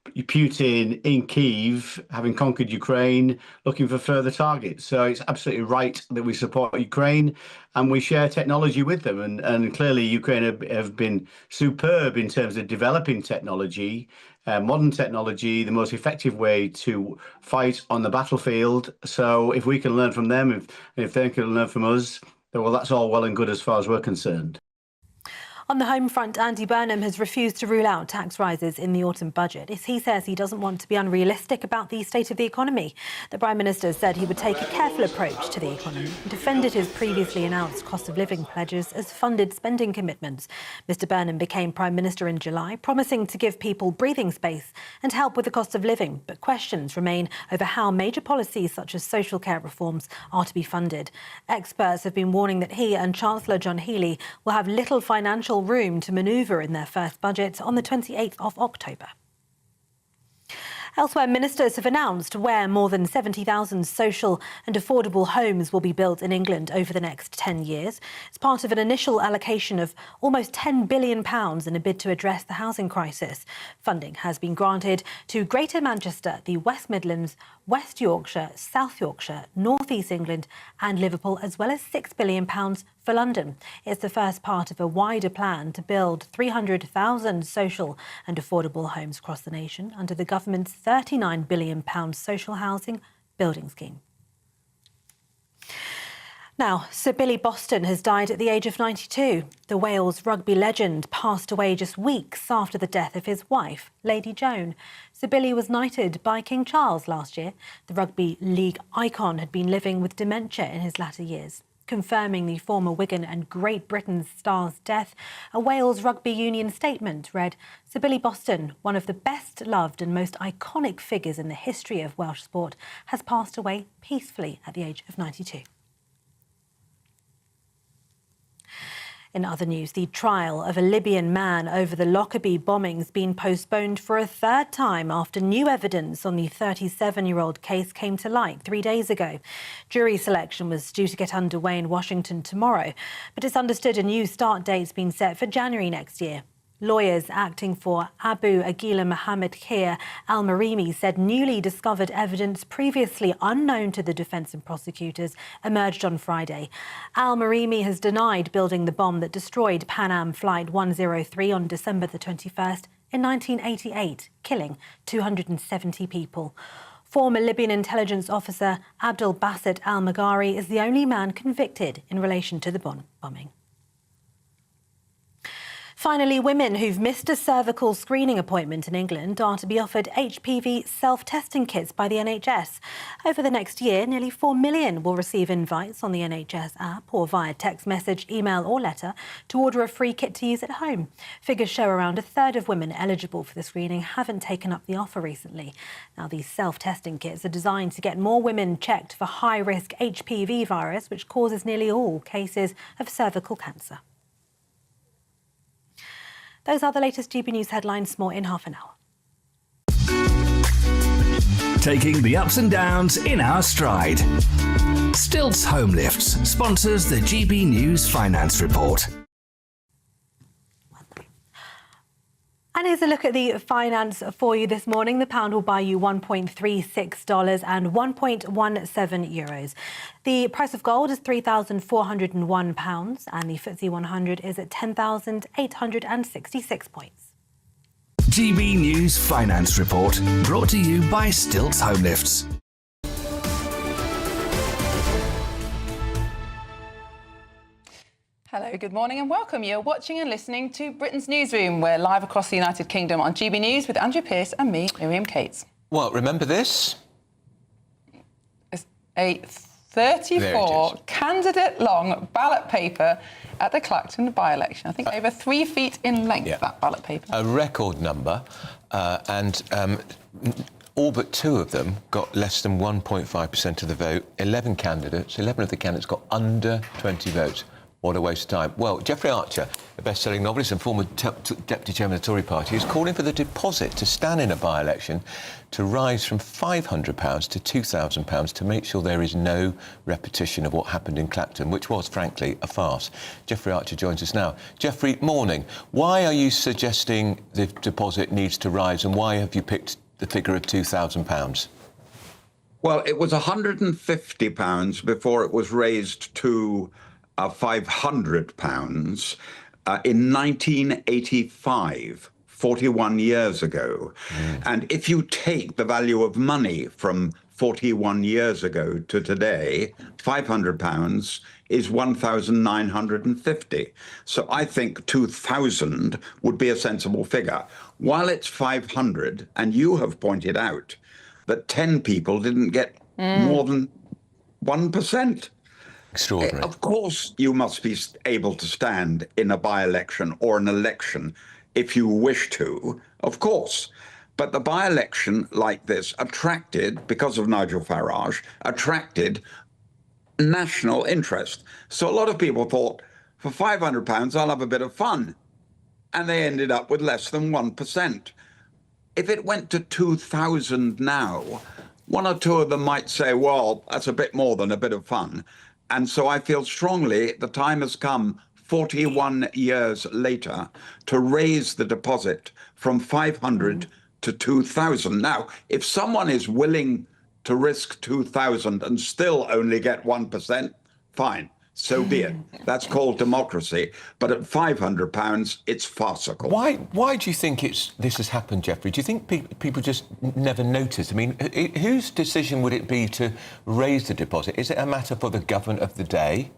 Putin in Kyiv, having conquered Ukraine, looking for further targets. So it's absolutely right that we support Ukraine and we share technology with them. And clearly Ukraine have been superb in terms of developing technology, modern technology, the most effective way to fight on the battlefield. So if we can learn from them, if they can learn from us, well, that's all well and good as far as we're concerned. On the home front, Andy Burnham has refused to rule out tax rises in the autumn budget. He says he doesn't want to be unrealistic about the state of the economy. The Prime Minister said he would take a careful approach to the economy and defended his previously announced cost of living pledges as funded spending commitments. Mr Burnham became Prime Minister in July, promising to give people breathing space and help with the cost of living. But questions remain over how major policies such as social care reforms are to be funded. Experts have been warning that he and Chancellor John Healey will have little financial room to manoeuvre in their first budget on the 28th of October. Elsewhere, ministers have announced where more than 70,000 social and affordable homes will be built in England over the next 10 years. It's part of an initial allocation of almost £10 billion in a bid to address the housing crisis. Funding has been granted to Greater Manchester, the West Midlands, West Yorkshire, South Yorkshire, North East England and Liverpool, as well as £6 billion for London. It's the first part of a wider plan to build 300,000 social and affordable homes across the nation under the government's £39 billion social housing building scheme. Now, Sir Billy Boston has died at the age of 92. The Wales rugby legend passed away just weeks after the death of his wife, Lady Joan. Sir Billy was knighted by King Charles last year. The rugby league icon had been living with dementia in his latter years. Confirming the former Wigan and Great Britain star's death, a Wales Rugby Union statement read, "Sir Billy Boston, one of the best loved and most iconic figures in the history of Welsh sport, has passed away peacefully at the age of 92. In other news, the trial of a Libyan man over the Lockerbie bombings been postponed for a third time after new evidence on the 37-year-old case came to light 3 days ago. Jury selection was due to get underway in Washington tomorrow, but it's understood a new start date's been set for January next year. Lawyers acting for Abu Aguila Mohammed Khir al-Marimi said newly discovered evidence previously unknown to the defence and prosecutors emerged on Friday. Al-Marimi has denied building the bomb that destroyed Pan Am Flight 103 on December the 21st in 1988, killing 270 people. Former Libyan intelligence officer Abdel Basit al-Maghari is the only man convicted in relation to the bombing. Finally, women who've missed a cervical screening appointment in England are to be offered HPV self-testing kits by the NHS. Over the next year, nearly 4 million will receive invites on the NHS app or via text message, email or letter to order a free kit to use at home. Figures show around a third of women eligible for the screening haven't taken up the offer recently. Now, these self-testing kits are designed to get more women checked for high-risk HPV virus, which causes nearly all cases of cervical cancer. Those are the latest GB News headlines. More in half an hour. Taking the ups and downs in our stride. Stilts Home Lifts sponsors the GB News Finance Report. And here's a look at the finance for you this morning. The pound will buy you $1.36 and 1.17 euros. The price of gold is £3,401 and the FTSE 100 is at 10,866 points. GB News Finance Report, brought to you by Stilts Home Lifts. Hello, good morning and welcome. You're watching and listening to Britain's Newsroom. We're live across the United Kingdom on GB News with Andrew Pearce and me, Miriam Cates. Well, remember this? It's a 34-candidate-long ballot paper at the Clacton by-election. I think over 3 feet in length, that ballot paper. A record number, and all but 2 of them got less than 1.5% of the vote. 11 of the candidates got under 20 votes. What a waste of time. Well, Jeffrey Archer, a best-selling novelist and former deputy chairman of the Tory party, is calling for the deposit to stand in a by-election to rise from £500 to £2,000 to make sure there is no repetition of what happened in Clacton, which was, frankly, a farce. Jeffrey Archer joins us now. Jeffrey, morning. Why are you suggesting the deposit needs to rise, and why have you picked the figure of £2,000? Well, it was £150 before it was raised to £500 in 1985, 41 years ago. And if you take the value of money from 41 years ago to today, £500 is 1,950. So I think 2,000 would be a sensible figure. While it's 500, and you have pointed out that 10 people didn't get more than 1%. Extraordinary. Of course, you must be able to stand in a by-election or an election if you wish to, of course. But the by-election like this attracted, because of Nigel Farage, attracted national interest. So a lot of people thought, for £500, I'll have a bit of fun. And they ended up with less than 1%. If it went to 2,000 now, 1 or 2 of them might say, well, that's a bit more than a bit of fun. And so I feel strongly the time has come, 41 years later, to raise the deposit from 500 to 2,000. Now, if someone is willing to risk 2,000 and still only get 1%, fine, so be it. That's called democracy. But at £500, it's farcical. Why do you think this has happened, Jeffrey? Do you think people just never noticed? I mean, whose decision would it be to raise the deposit? Is it a matter for the government of the day?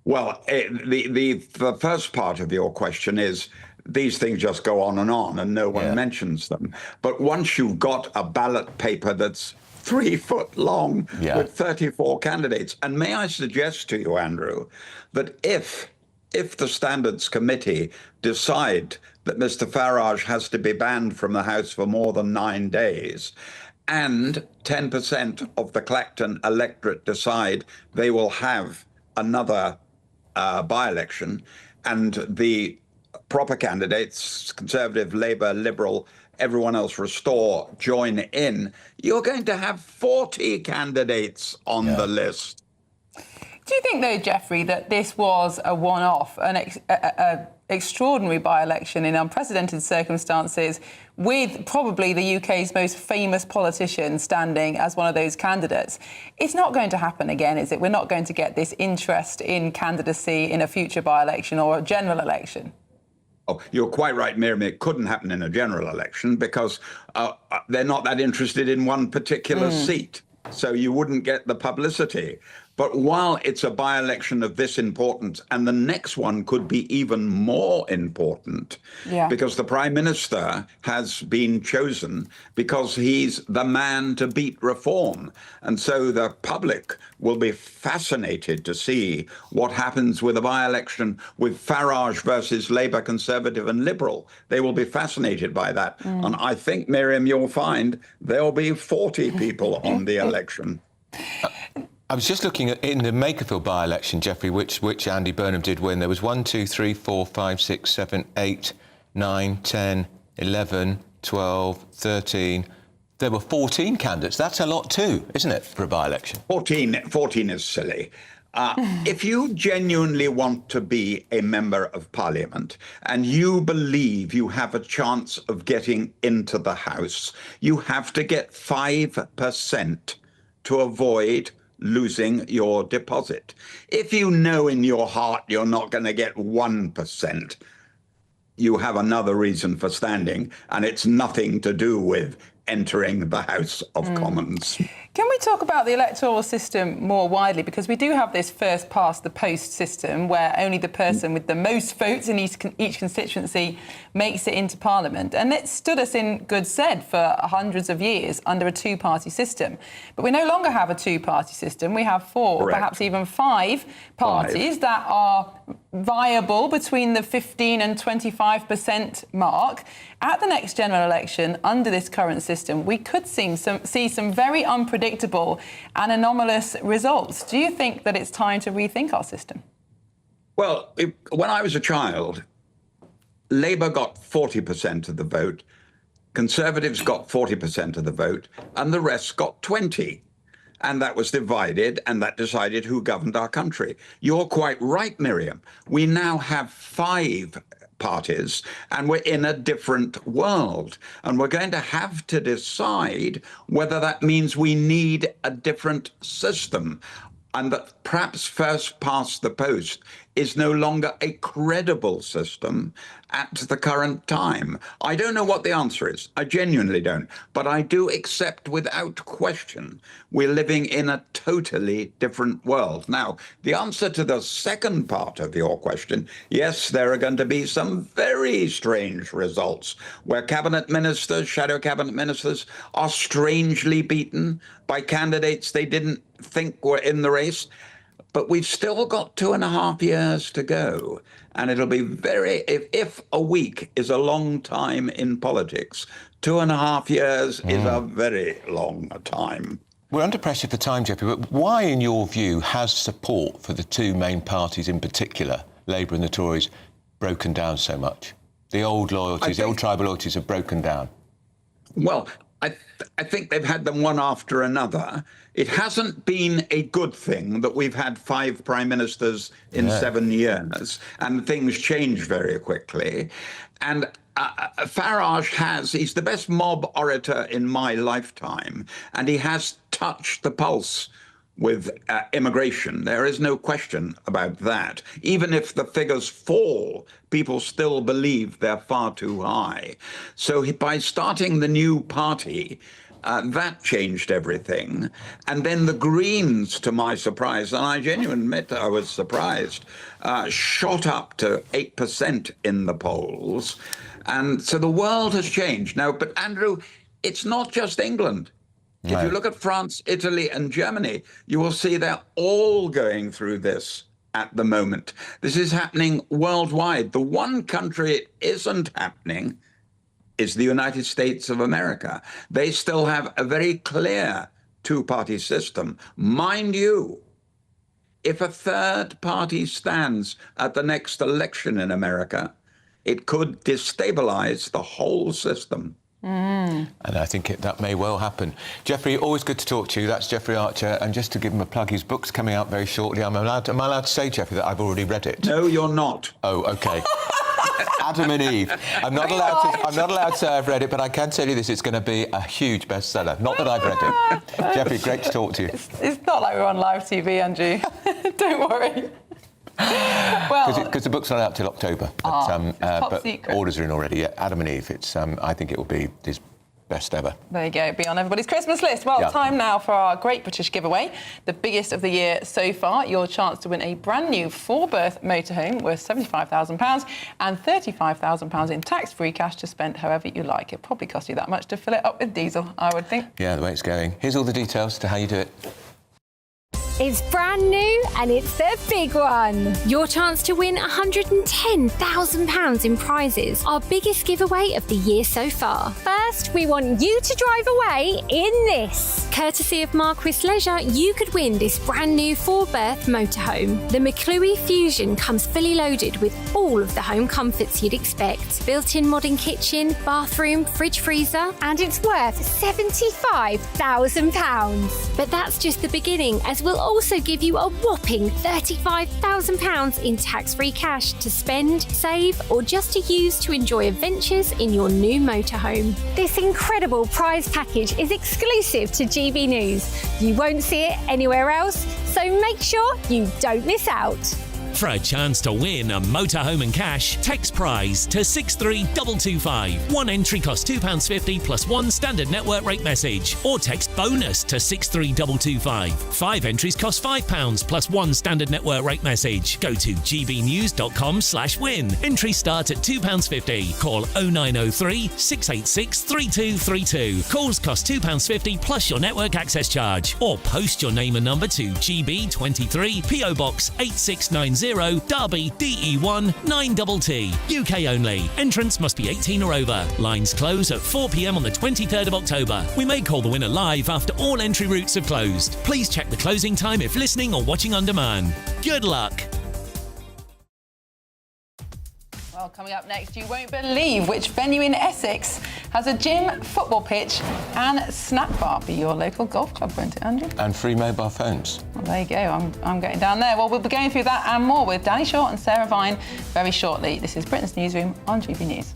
Well, the first part of your question is these things just go on and no one mentions them. But once you've got a ballot paper that's 3 foot long with 34 candidates, and may I suggest to you, Andrew, that if the Standards Committee decide that Mr. Farage has to be banned from the House for more than 9 days, and 10% of the Clacton electorate decide they will have another by-election, and the proper candidates, Conservative, Labour, Liberal, everyone else, Restore, join in, you're going to have 40 candidates on the list. Do you think, though, Jeffrey, that this was a one-off, an extraordinary by-election in unprecedented circumstances, with probably the UK's most famous politician standing as one of those candidates? It's not going to happen again, is it? We're not going to get this interest in candidacy in a future by-election or a general election. Oh, you're quite right, Miriam. It couldn't happen in a general election because they're not that interested in one particular seat. So you wouldn't get the publicity. But while it's a by-election of this importance, and the next one could be even more important, because the Prime Minister has been chosen because he's the man to beat reform. And so the public will be fascinated to see what happens with a by-election with Farage versus Labour, Conservative and Liberal. They will be fascinated by that. And I think, Miriam, you'll find there'll be 40 people on the election. I was just looking at in the Makerfield by-election, Geoffrey, which Andy Burnham did win. There was 1, 2, 3, 4, 5, 6, 7, 8, 9, 10, 11, 12, 13. There were 14 candidates. That's a lot too, isn't it, for a by-election? 14 is silly. If you genuinely want to be a member of Parliament and you believe you have a chance of getting into the House, you have to get 5% to avoid losing your deposit. If you know in your heart you're not going to get 1%, you have another reason for standing, and it's nothing to do with entering the House of Commons. Can we talk about the electoral system more widely? Because we do have this first past the post system where only the person with the most votes in each constituency makes it into Parliament. And it stood us in good stead for hundreds of years under a two-party system. But we no longer have a two-party system. We have 4, perhaps even 5 parties that are viable between the 15 and 25% mark. At the next general election, under this current system, we could see some very unpredictable and anomalous results. Do you think that it's time to rethink our system? Well, when I was a child, Labour got 40% of the vote, Conservatives got 40% of the vote, and the rest got 20%. And that was divided, and that decided who governed our country. You're quite right, Miriam. We now have 5 parties, and we're in a different world. And we're going to have to decide whether that means we need a different system, and that perhaps first past the post is no longer a credible system at the current time. I don't know what the answer is. I genuinely don't. But I do accept without question we're living in a totally different world. Now, the answer to the second part of your question, yes, there are going to be some very strange results where cabinet ministers, shadow cabinet ministers, are strangely beaten by candidates they didn't think were in the race. But we've still got 2.5 years to go. And it'll be if a week is a long time in politics, 2.5 years is a very long time. We're under pressure for time, Geoffrey, but why, in your view, has support for the two main parties in particular, Labour and the Tories, broken down so much? The old loyalties, the old tribal loyalties have broken down. Well, I think they've had them one after another. It hasn't been a good thing that we've had 5 prime ministers in 7 years, and things change very quickly. And Farage he's the best mob orator in my lifetime, and he has touched the pulse with immigration. There is no question about that. Even if the figures fall, people still believe they're far too high. So by starting the new party, that changed everything. And then the Greens, to my surprise, and I genuinely admit I was surprised, shot up to 8% in the polls. And so the world has changed. Now, but Andrew, it's not just England. If you look at France, Italy and Germany, you will see they're all going through this at the moment. This is happening worldwide. The one country it isn't happening is the United States of America. They still have a very clear two-party system. Mind you, if a third party stands at the next election in America, it could destabilize the whole system. And I think that may well happen. Geoffrey, always good to talk to you. That's Geoffrey Archer. And just to give him a plug, his book's coming out very shortly. Am I allowed to say, Geoffrey, that I've already read it? No, you're not. Oh, OK. Adam and Eve. I'm not allowed to say I've read it, but I can tell you this, it's going to be a huge bestseller. Not that I've read it. Geoffrey, great to talk to you. It's not like we're on live TV, Andrew. Don't worry. Well, because the book's not out till October, but orders are in already. Yeah, Adam and Eve. It's I think it will be his best ever. There you go, be on everybody's Christmas list. Well, Yeah. time now for our Great British Giveaway, the biggest of the year so far. Your chance to win a brand new 4-berth motorhome worth £75,000 and £35,000 in tax-free cash to spend however you like. It probably cost you that much to fill it up with diesel, I would think. Yeah, the way it's going. Here's all the details to how you do it. It's brand new and it's the big one. Your chance to win £110,000 in prizes. Our biggest giveaway of the year so far. First, we want you to drive away in this. Courtesy of Marquis Leisure, you could win this brand new 4-berth motorhome. The McClure Fusion comes fully loaded with all of the home comforts you'd expect. Built-in modern kitchen, bathroom, fridge freezer. And it's worth £75,000. But that's just the beginning, as we'll also give you a whopping £35,000 in tax-free cash to spend, save, or just to use to enjoy adventures in your new motorhome. This incredible prize package is exclusive to GB News. You won't see it anywhere else, so make sure you don't miss out. For a chance to win a motorhome and cash, text prize to 63225. One entry costs £2.50 plus one standard network rate message. Or text bonus to 63225. 5 entries cost £5 plus one standard network rate message. Go to gbnews.com/win. Entries start at £2.50. Call 0903 686 3232. Calls cost £2.50 plus your network access charge. Or post your name and number to GB23 PO Box 8690 Derby DE1 9TT. UK only. Entrance must be 18 or over. Lines close at 4 p.m. on the 23rd of October. We may call the winner live after all entry routes have closed. Please check the closing time if listening or watching on demand. Good luck. Well, coming up next, you won't believe which venue in Essex has a gym, football pitch and snack bar. Be your local golf club, won't it, Andrew? And free mobile phones. Well, there you go. I'm getting down there. Well, we'll be going through that and more with Danny Shaw and Sarah Vine very shortly. This is Britain's Newsroom on GB News.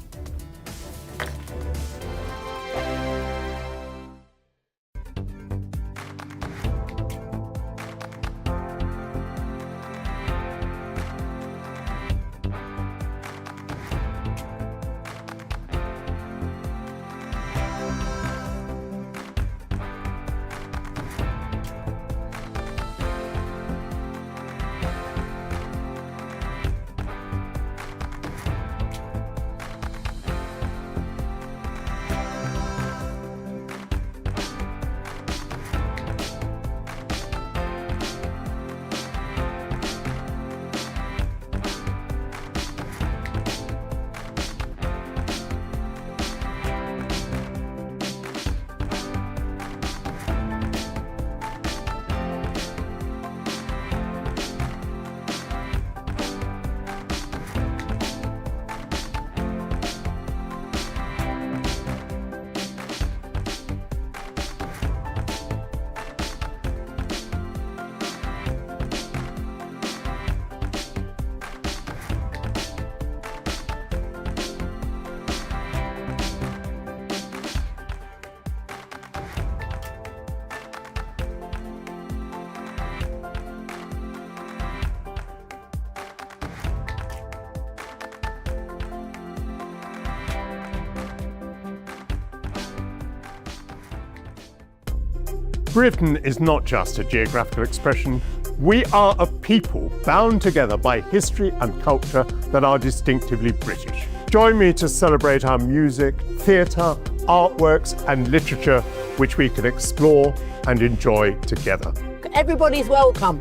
Britain is not just a geographical expression. We are a people bound together by history and culture that are distinctively British. Join me to celebrate our music, theatre, artworks and literature, which we can explore and enjoy together. Everybody's welcome.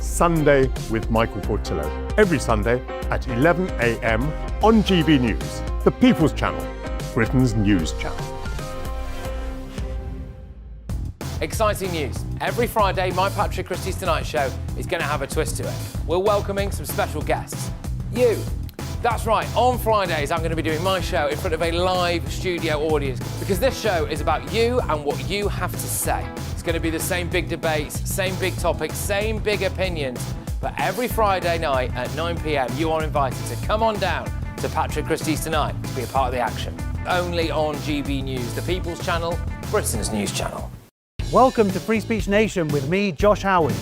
Sunday with Michael Portillo. Every Sunday at 11 a.m. on GB News, the People's Channel, Britain's news channel. Exciting news. Every Friday, my Patrick Christie's Tonight Show is going to have a twist to it. We're welcoming some special guests. You. That's right, on Fridays I'm going to be doing my show in front of a live studio audience because this show is about you and what you have to say. It's going to be the same big debates, same big topics, same big opinions. But every Friday night at 9 p.m, you are invited to come on down to Patrick Christie's Tonight to be a part of the action. Only on GB News, the People's Channel, Britain's news channel. Welcome to Free Speech Nation with me, Josh Howard.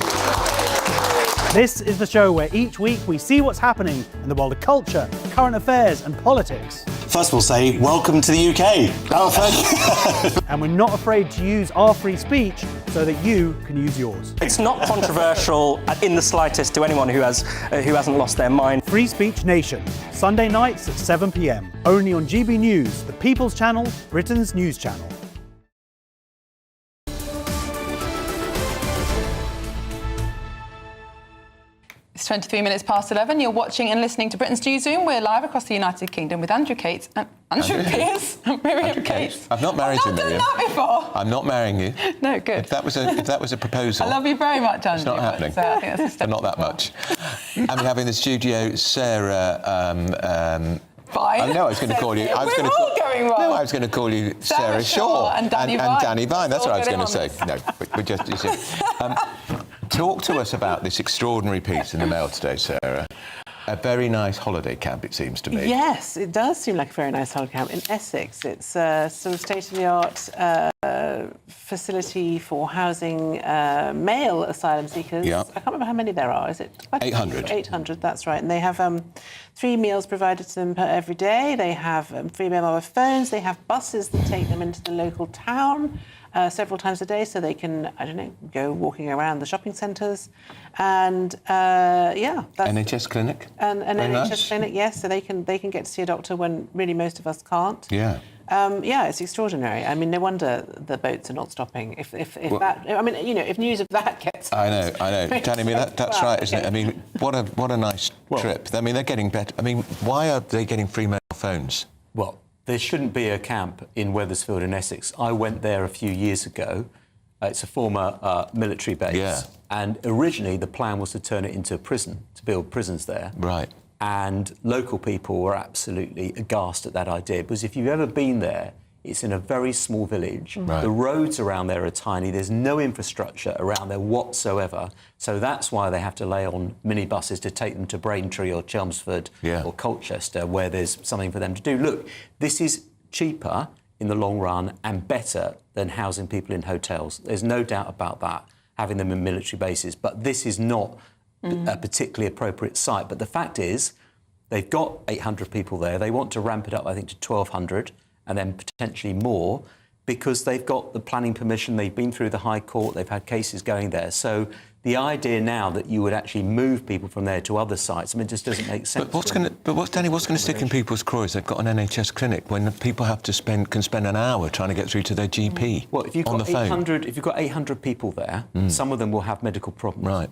This is the show where each week we see what's happening in the world of culture, current affairs and politics. First of all, say welcome to the UK. Oh, thank you. And we're not afraid to use our free speech so that you can use yours. It's not controversial in the slightest to anyone who hasn't lost their mind. Free Speech Nation, Sunday nights at 7 p.m. Only on GB News, the People's Channel, Britain's news channel. It's 23 minutes past 11. You're watching and listening to Britain's Newsroom. We're live across the United Kingdom with Andrew Cates and Andrew Pearce and Miriam Cates. I've not married you, Miriam. I've not done that before. I'm not marrying you. No, good. If that was a proposal. I love you very much, Andrew. It's not happening. But, I think that's a step but not that much. And we have in the studio Sarah. Fine. I know I was going to call you. We're all going wrong. No, I was going to call you Sarah Shaw and Danny Vine. Danny Vine. That's what I was going to say. No, we just. Talk to us about this extraordinary piece in the Mail today, Sarah. A very nice holiday camp, it seems to me. Yes, it does seem like a very nice holiday camp in Essex. It's a sort of state-of-the-art facility for housing male asylum seekers. Yeah. I can't remember how many there are. Is it 800? 800, that's right. And they have 3 meals provided to them every day. They have free mobile phones. They have buses that take them into the local town several times a day, so they can, I don't know, go walking around the shopping centres. And that's NHS clinic. An Very NHS nice. clinic, yes, so they can get to see a doctor when really most of us can't. Yeah. It's extraordinary. I mean, no wonder the boats are not stopping. If that, I mean, you know, if news of that gets. I know. Danny, I mean, that's right, isn't it? I mean, what a nice trip. I mean, they're getting better. I mean, why are they getting free mobile phones? Well, there shouldn't be a camp in Wethersfield in Essex. I went there a few years ago. It's a former military base. Yeah. And originally the plan was to turn it into a prison, to build prisons there. Right. And local people were absolutely aghast at that idea, because if you've ever been there, it's in a very small village. Right. The roads around there are tiny. There's no infrastructure around there whatsoever. So that's why they have to lay on minibuses to take them to Braintree or Chelmsford or Colchester, where there's something for them to do. Look, this is cheaper in the long run and better than housing people in hotels. There's no doubt about that, having them in military bases. But this is not a particularly appropriate site. But the fact is, they've got 800 people there. They want to ramp it up, I think, to 1,200 and then potentially more, because they've got the planning permission. They've been through the High Court. They've had cases going there. So the idea now that you would actually move people from there to other sites, I mean, it just doesn't make sense. But what's going to stick in people's craws? They've got an NHS clinic when people have to can spend an hour trying to get through to their GP. Well, if you've on got the phone. 800, if you've got 800 people there, some of them will have medical problems. Right.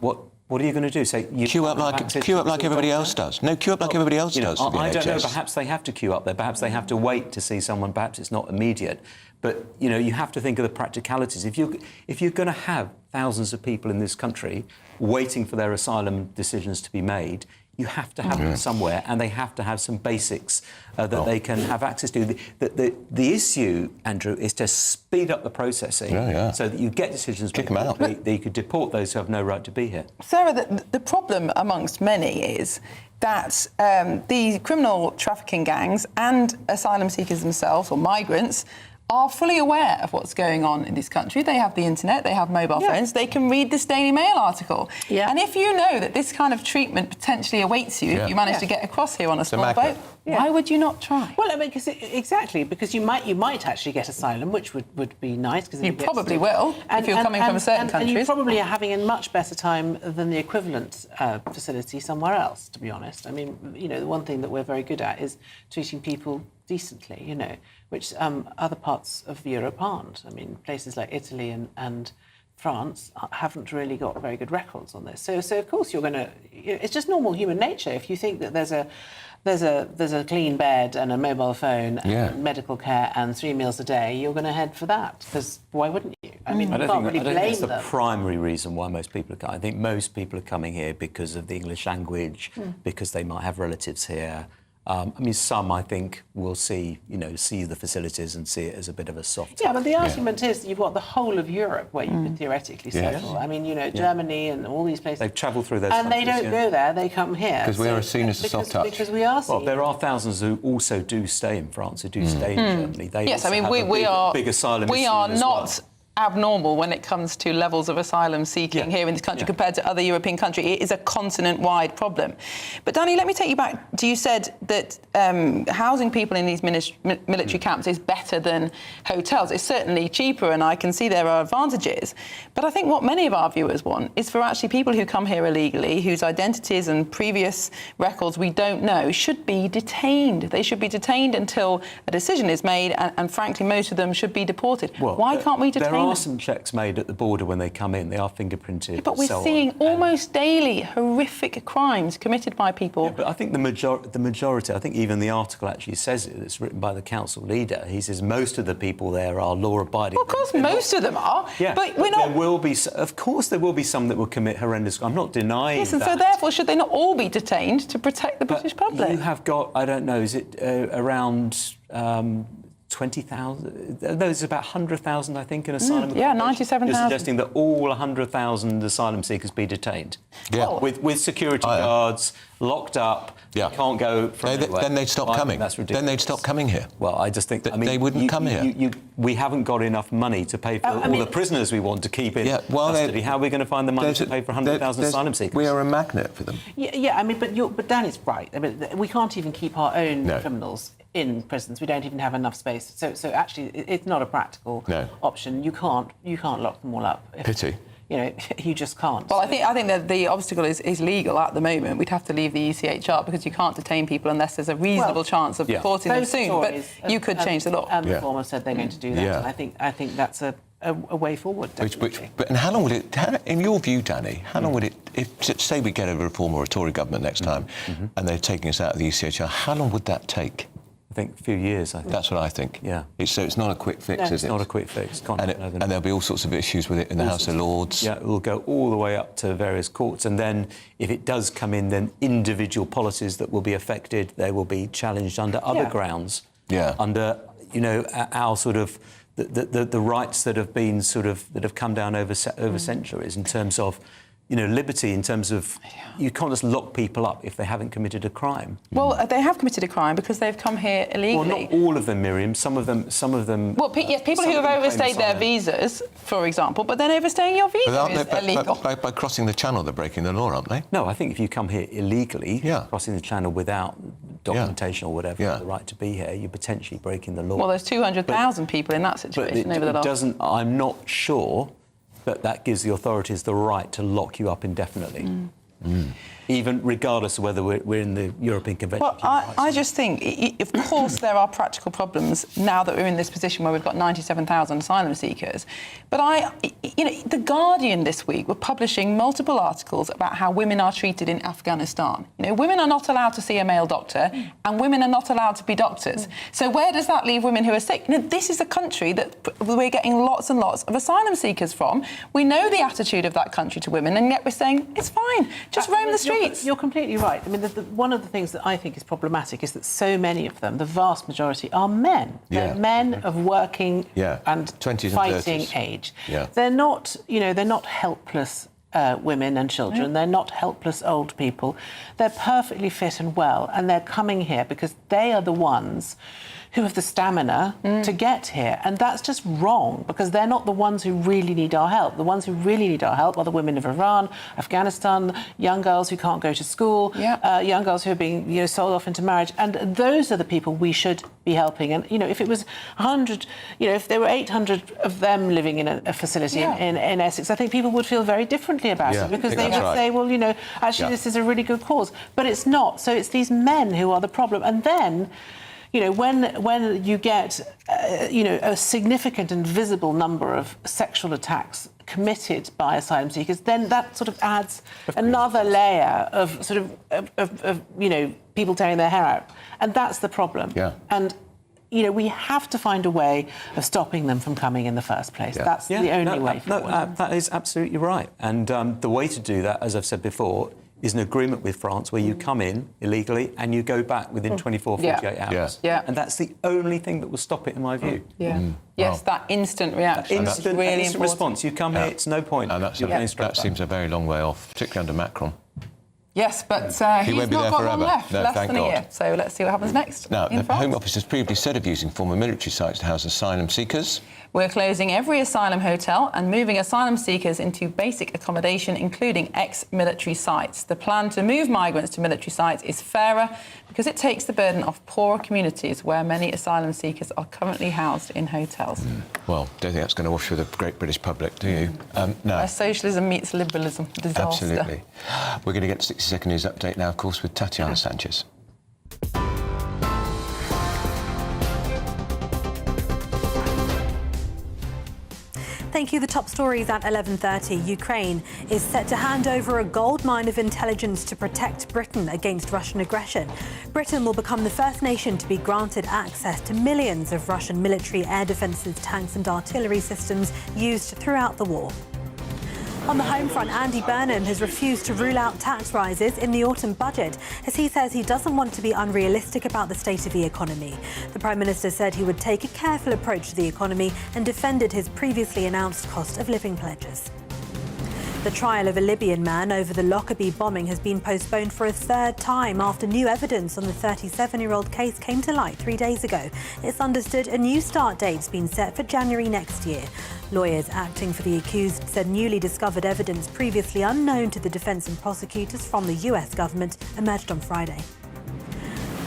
What are you going to do? Say you queue up like everybody else does. No, queue up like everybody else does. I don't know. Perhaps they have to queue up there. Perhaps they have to wait to see someone. Perhaps it's not immediate. But you know, you have to think of the practicalities. If you're going to have thousands of people in this country waiting for their asylum decisions to be made, you have to have them somewhere, and they have to have some basics that they can have access to. The issue, Andrew, is to speed up the processing so that you get decisions made quickly, that you could deport those who have no right to be here. Sarah, the problem amongst many is that the criminal trafficking gangs and asylum seekers themselves, or migrants, are fully aware of what's going on in this country. They have the internet, they have mobile phones, they can read this Daily Mail article. Yeah. And if you know that this kind of treatment potentially awaits you if you manage to get across here on a small boat, why would you not try? Well, I mean, because you might actually get asylum, which would be nice. Because you probably will, if you're coming from certain countries. And you probably are having a much better time than the equivalent facility somewhere else, to be honest. I mean, you know, the one thing that we're very good at is treating people decently, you know, which other parts of Europe aren't. I mean, places like Italy and France haven't really got very good records on this. So of course you're going to. It's just normal human nature. If you think that there's a clean bed and a mobile phone and medical care and 3 meals a day, you're going to head for that, because why wouldn't you? I mean, I you don't can't think really blame that's the them. primary reason why most people are coming. I think most people are coming here because of the English language, because they might have relatives here. I mean, some, I think, will see the facilities and see it as a bit of a soft. Yeah, but the argument is you've got the whole of Europe where you could theoretically settle. I mean, you know, Germany and all these places. They've travelled through those and countries, they don't go there; they come here. Because we are seen as a soft touch. Because we are seen. Well, there are thousands who also do stay in France, who do stay in Germany. They yes, I mean, have we are big asylum we issue are as not. well. abnormal when it comes to levels of asylum seeking here in this country compared to other European countries. It is a continent-wide problem. But Danny, let me take you back to, you said that housing people in these military camps is better than hotels. It's certainly cheaper, and I can see there are advantages. But I think what many of our viewers want is for actually people who come here illegally, whose identities and previous records we don't know, should be detained. They should be detained until a decision is made, and frankly, most of them should be deported. Well, why can't we detain them? There are some checks made at the border when they come in. They are fingerprinted. But we're seeing almost daily horrific crimes committed by people. Yeah, but I think the majority, I think even the article actually says it, it's written by the council leader. He says most of the people there are law-abiding. Well, of course, most of them are. Yeah, but we're not. There will be, of course, there will be some that will commit horrendous. I'm not denying Yes, and that. so therefore, should they not all be detained to protect the British public? You have got, I don't know, is it around 20,000? No, there's about 100,000, I think, in asylum. Yeah, 97,000. You're suggesting that all 100,000 asylum seekers be detained? Yeah. With security guards, locked up, can't go from anywhere. Then they'd stop coming. That's ridiculous. Then they'd stop coming here. Well, I just think... they wouldn't come here. We haven't got enough money to pay for all the prisoners we want to keep in custody. How are we going to find the money to pay for 100,000 asylum seekers? We are a magnet for them. Yeah, I mean, but Danny's right. I mean, we can't even keep our own criminals in prisons. We don't even have enough space. So actually, it's not a practical option. You can't lock them all up. Pity. You know, you just can't. Well, I think that the obstacle is legal at the moment. We'd have to leave the ECHR because you can't detain people unless there's a reasonable chance of deporting them soon. But you could change the law. And the Reformer said they're going to do that. Yeah. And I think that's a way forward. And how long would it, in your view, Danny, how long would it, if, say we get a Reform or a Tory government next time and they're taking us out of the ECHR, how long would that take? I think a few years, I think. That's what I think. Yeah. So it's not a quick fix, is it? It's not a quick fix. And there'll be all sorts of issues with it in the House of Lords. Yeah, it will go all the way up to various courts. And then, if it does come in, then individual policies that will be affected, they will be challenged under other grounds. Yeah. Under, our sort of... The rights that have been that have come down over centuries in terms of, liberty, in terms of you can't just lock people up if they haven't committed a crime. Well, they have committed a crime because they've come here illegally. Well, not all of them, Miriam. Some of them. Well, yes, people who have overstayed their visas, for example, but then overstaying your visa is illegal. By crossing the channel, they're breaking the law, aren't they? No, I think if you come here illegally, crossing the channel without documentation or whatever, the right to be here, you're potentially breaking the law. Well, there's 200,000 people in that situation over the last... I'm not sure that gives the authorities the right to lock you up indefinitely. Even regardless of whether we're in the European Convention. Well, I just think, of course, there are practical problems now that we're in this position where we've got 97,000 asylum seekers. But The Guardian this week were publishing multiple articles about how women are treated in Afghanistan. Women are not allowed to see a male doctor, and women are not allowed to be doctors. So where does that leave women who are sick? This is a country that we're getting lots and lots of asylum seekers from. We know the attitude of that country to women, and yet we're saying, it's fine, just roam the streets. You're completely right. I mean, one of the things that I think is problematic is that so many of them, the vast majority, are men. They're men of working and 20s fighting and 30s. age. Yeah. They're not, they're not helpless women and children. They're not helpless old people. They're perfectly fit and well, and they're coming here because they are the ones who have the stamina to get here. And that's just wrong, because they're not the ones who really need our help. The ones who really need our help are the women of Iran, Afghanistan, young girls who can't go to school, young girls who are being sold off into marriage. And those are the people we should be helping. And, if it was 100, if there were 800 of them living in a facility in Essex, I think people would feel very differently about it, because they would say, well, actually, this is a really good cause. But it's not. So it's these men who are the problem. And then... when you get, a significant and visible number of sexual attacks committed by asylum seekers, then that sort of adds another layer of people tearing their hair out. And that's the problem. Yeah. And, we have to find a way of stopping them from coming in the first place. That's the only way forward. That is absolutely right. And the way to do that, as I've said before, is an agreement with France where you come in illegally and you go back within 24, 48 hours. Yeah. And that's the only thing that will stop it, in my view. Yeah. Yes, that instant reaction. Instant response. You come here, it's no point. And that seems a very long way off, particularly under Macron. Yes, but He he's won't be not there got forever. long left, No, less thank than a God. year. So let's see what happens next. Now, in the France. Home Office has previously said of using former military sites to house asylum seekers. We're closing every asylum hotel and moving asylum seekers into basic accommodation, including ex-military sites. The plan to move migrants to military sites is fairer because it takes the burden off poorer communities where many asylum seekers are currently housed in hotels. Well, don't think that's going to wash with the great British public, do you? No. Where socialism meets liberalism. Disaster. Absolutely. We're going to get the 60-second news update now, of course, with Tatiana Sanchez. Thank you. The top stories at 11:30. Ukraine is set to hand over a gold mine of intelligence to protect Britain against Russian aggression. Britain will become the first nation to be granted access to millions of Russian military air defences, tanks and artillery systems used throughout the war. On the home front, Andy Burnham has refused to rule out tax rises in the autumn budget, as he says he doesn't want to be unrealistic about the state of the economy. The Prime Minister said he would take a careful approach to the economy and defended his previously announced cost of living pledges. The trial of a Libyan man over the Lockerbie bombing has been postponed for a third time after new evidence on the 37-year-old case came to light 3 days ago. It's understood a new start date's been set for January next year. Lawyers acting for the accused said newly discovered evidence previously unknown to the defence and prosecutors from the US government emerged on Friday.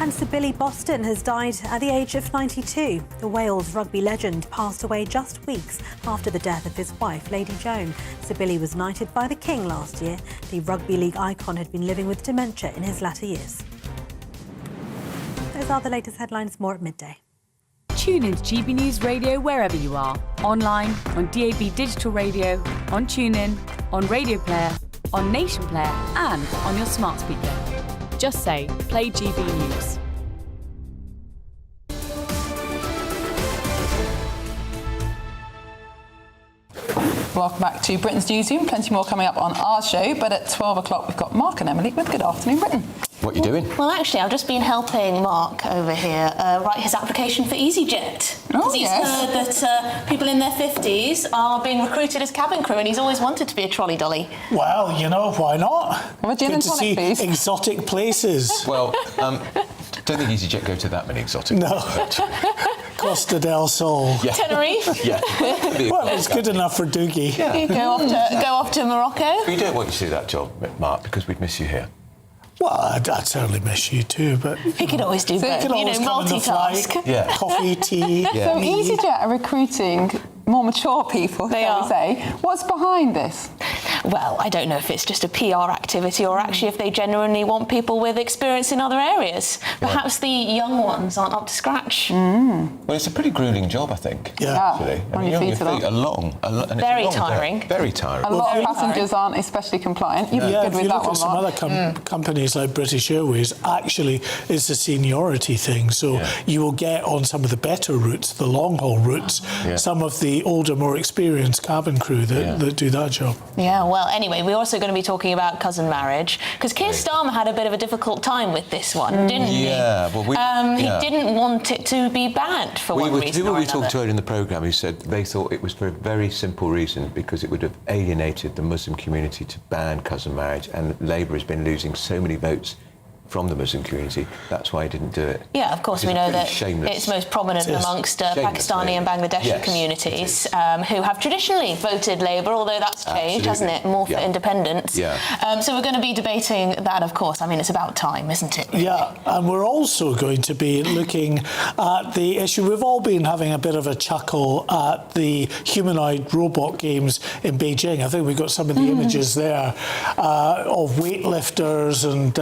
And Sir Billy Boston has died at the age of 92. The Wales rugby legend passed away just weeks after the death of his wife, Lady Joan. Sir Billy was knighted by the King last year. The rugby league icon had been living with dementia in his latter years. Those are the latest headlines. More at midday. Tune in to GB News Radio wherever you are. Online, on DAB digital radio, on TuneIn, on Radio Player, on Nation Player and on your smart speaker. Just say, play GB News. Welcome back to Britain's Newsroom. Plenty more coming up on our show, but at 12 o'clock we've got Mark and Emily with Good Afternoon Britain. What are you doing? Well, actually, I've just been helping Mark over here write his application for EasyJet. Because he's heard that people in their 50s are being recruited as cabin crew, and he's always wanted to be a trolley dolly. Well, you know, why not? Well, gin Good and to tonic, see please. exotic places. Well, don't think EasyJet go to that many exotic places. No. Costa del Sol. Yeah. Tenerife. Yeah. Well, it's good enough for Doogie. Yeah. You go off to Morocco. We don't want you to do that job, Mark, because we'd miss you here. Well, I'd certainly miss you too, but... He could always do both, multitask. Yeah. Coffee, tea. So EasyJet are recruiting more mature people, shall we say. What's behind this? Well, I don't know if it's just a PR activity or actually if they genuinely want people with experience in other areas. Perhaps the young ones aren't up to scratch. Well, it's a pretty gruelling job, I think. Yeah. Actually. On your feet are long. And it's Very a long tiring. day. Very tiring. A lot of passengers aren't especially compliant. You'd be good if with you that look one, at some Mark. other companies like British Airways, actually it's a seniority thing. So you will get on some of the better routes, the long-haul routes, some of the older, more experienced cabin crew that do that job. Yeah, well, anyway, we're also going to be talking about cousin marriage, because Keir Starmer had a bit of a difficult time with this one, didn't he? Yeah, well, he didn't want it to be banned for one reason or we another. talked to earlier in the programme who said they thought it was for a very simple reason, because it would have alienated the Muslim community to ban cousin marriage, and Labour has been losing so many votes from the Muslim community. That's why he didn't do it. Yeah, of course, we know that it's most prominent amongst Pakistani and Bangladeshi communities who have traditionally voted Labour, although that's changed, hasn't it? More for independence. So we're going to be debating that, of course. I mean, it's about time, isn't it? Yeah, and we're also going to be looking at the issue. We've all been having a bit of a chuckle at the humanoid robot games in Beijing. I think we've got some of the images there of weightlifters and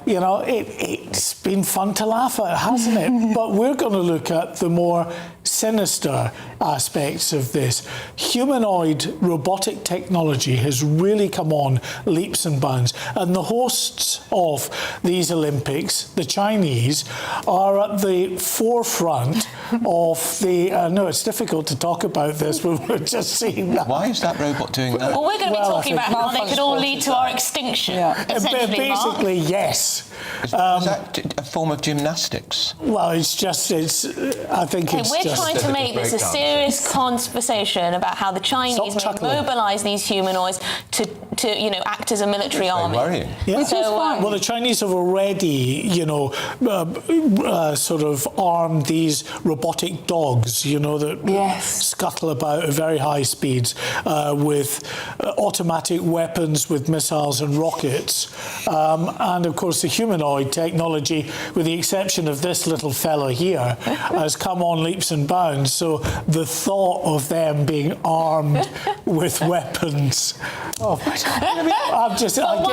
you know, it's been fun to laugh at, hasn't it? But we're going to look at the more sinister aspects of this. Humanoid robotic technology has really come on leaps and bounds, and the hosts of these Olympics, the Chinese, are at the forefront of the... no, it's difficult to talk about this, but we're just seeing that. Why is that robot doing that? Well, we're going to be talking about how they could all lead to our extinction, essentially, Mark. Basically, yes. Is that a form of gymnastics? Well, I think it's we're trying to make this a serious conversation about how the Chinese may mobilise these humanoids to act as a military army. Worrying. Yeah. Well, the Chinese have already, sort of armed these robotic dogs, that scuttle about at very high speeds with automatic weapons, with missiles and rockets. And, of course, the humanoid technology, with the exception of this little fella here, has come on leaps and bounds. So the thought of them being armed with weapons... one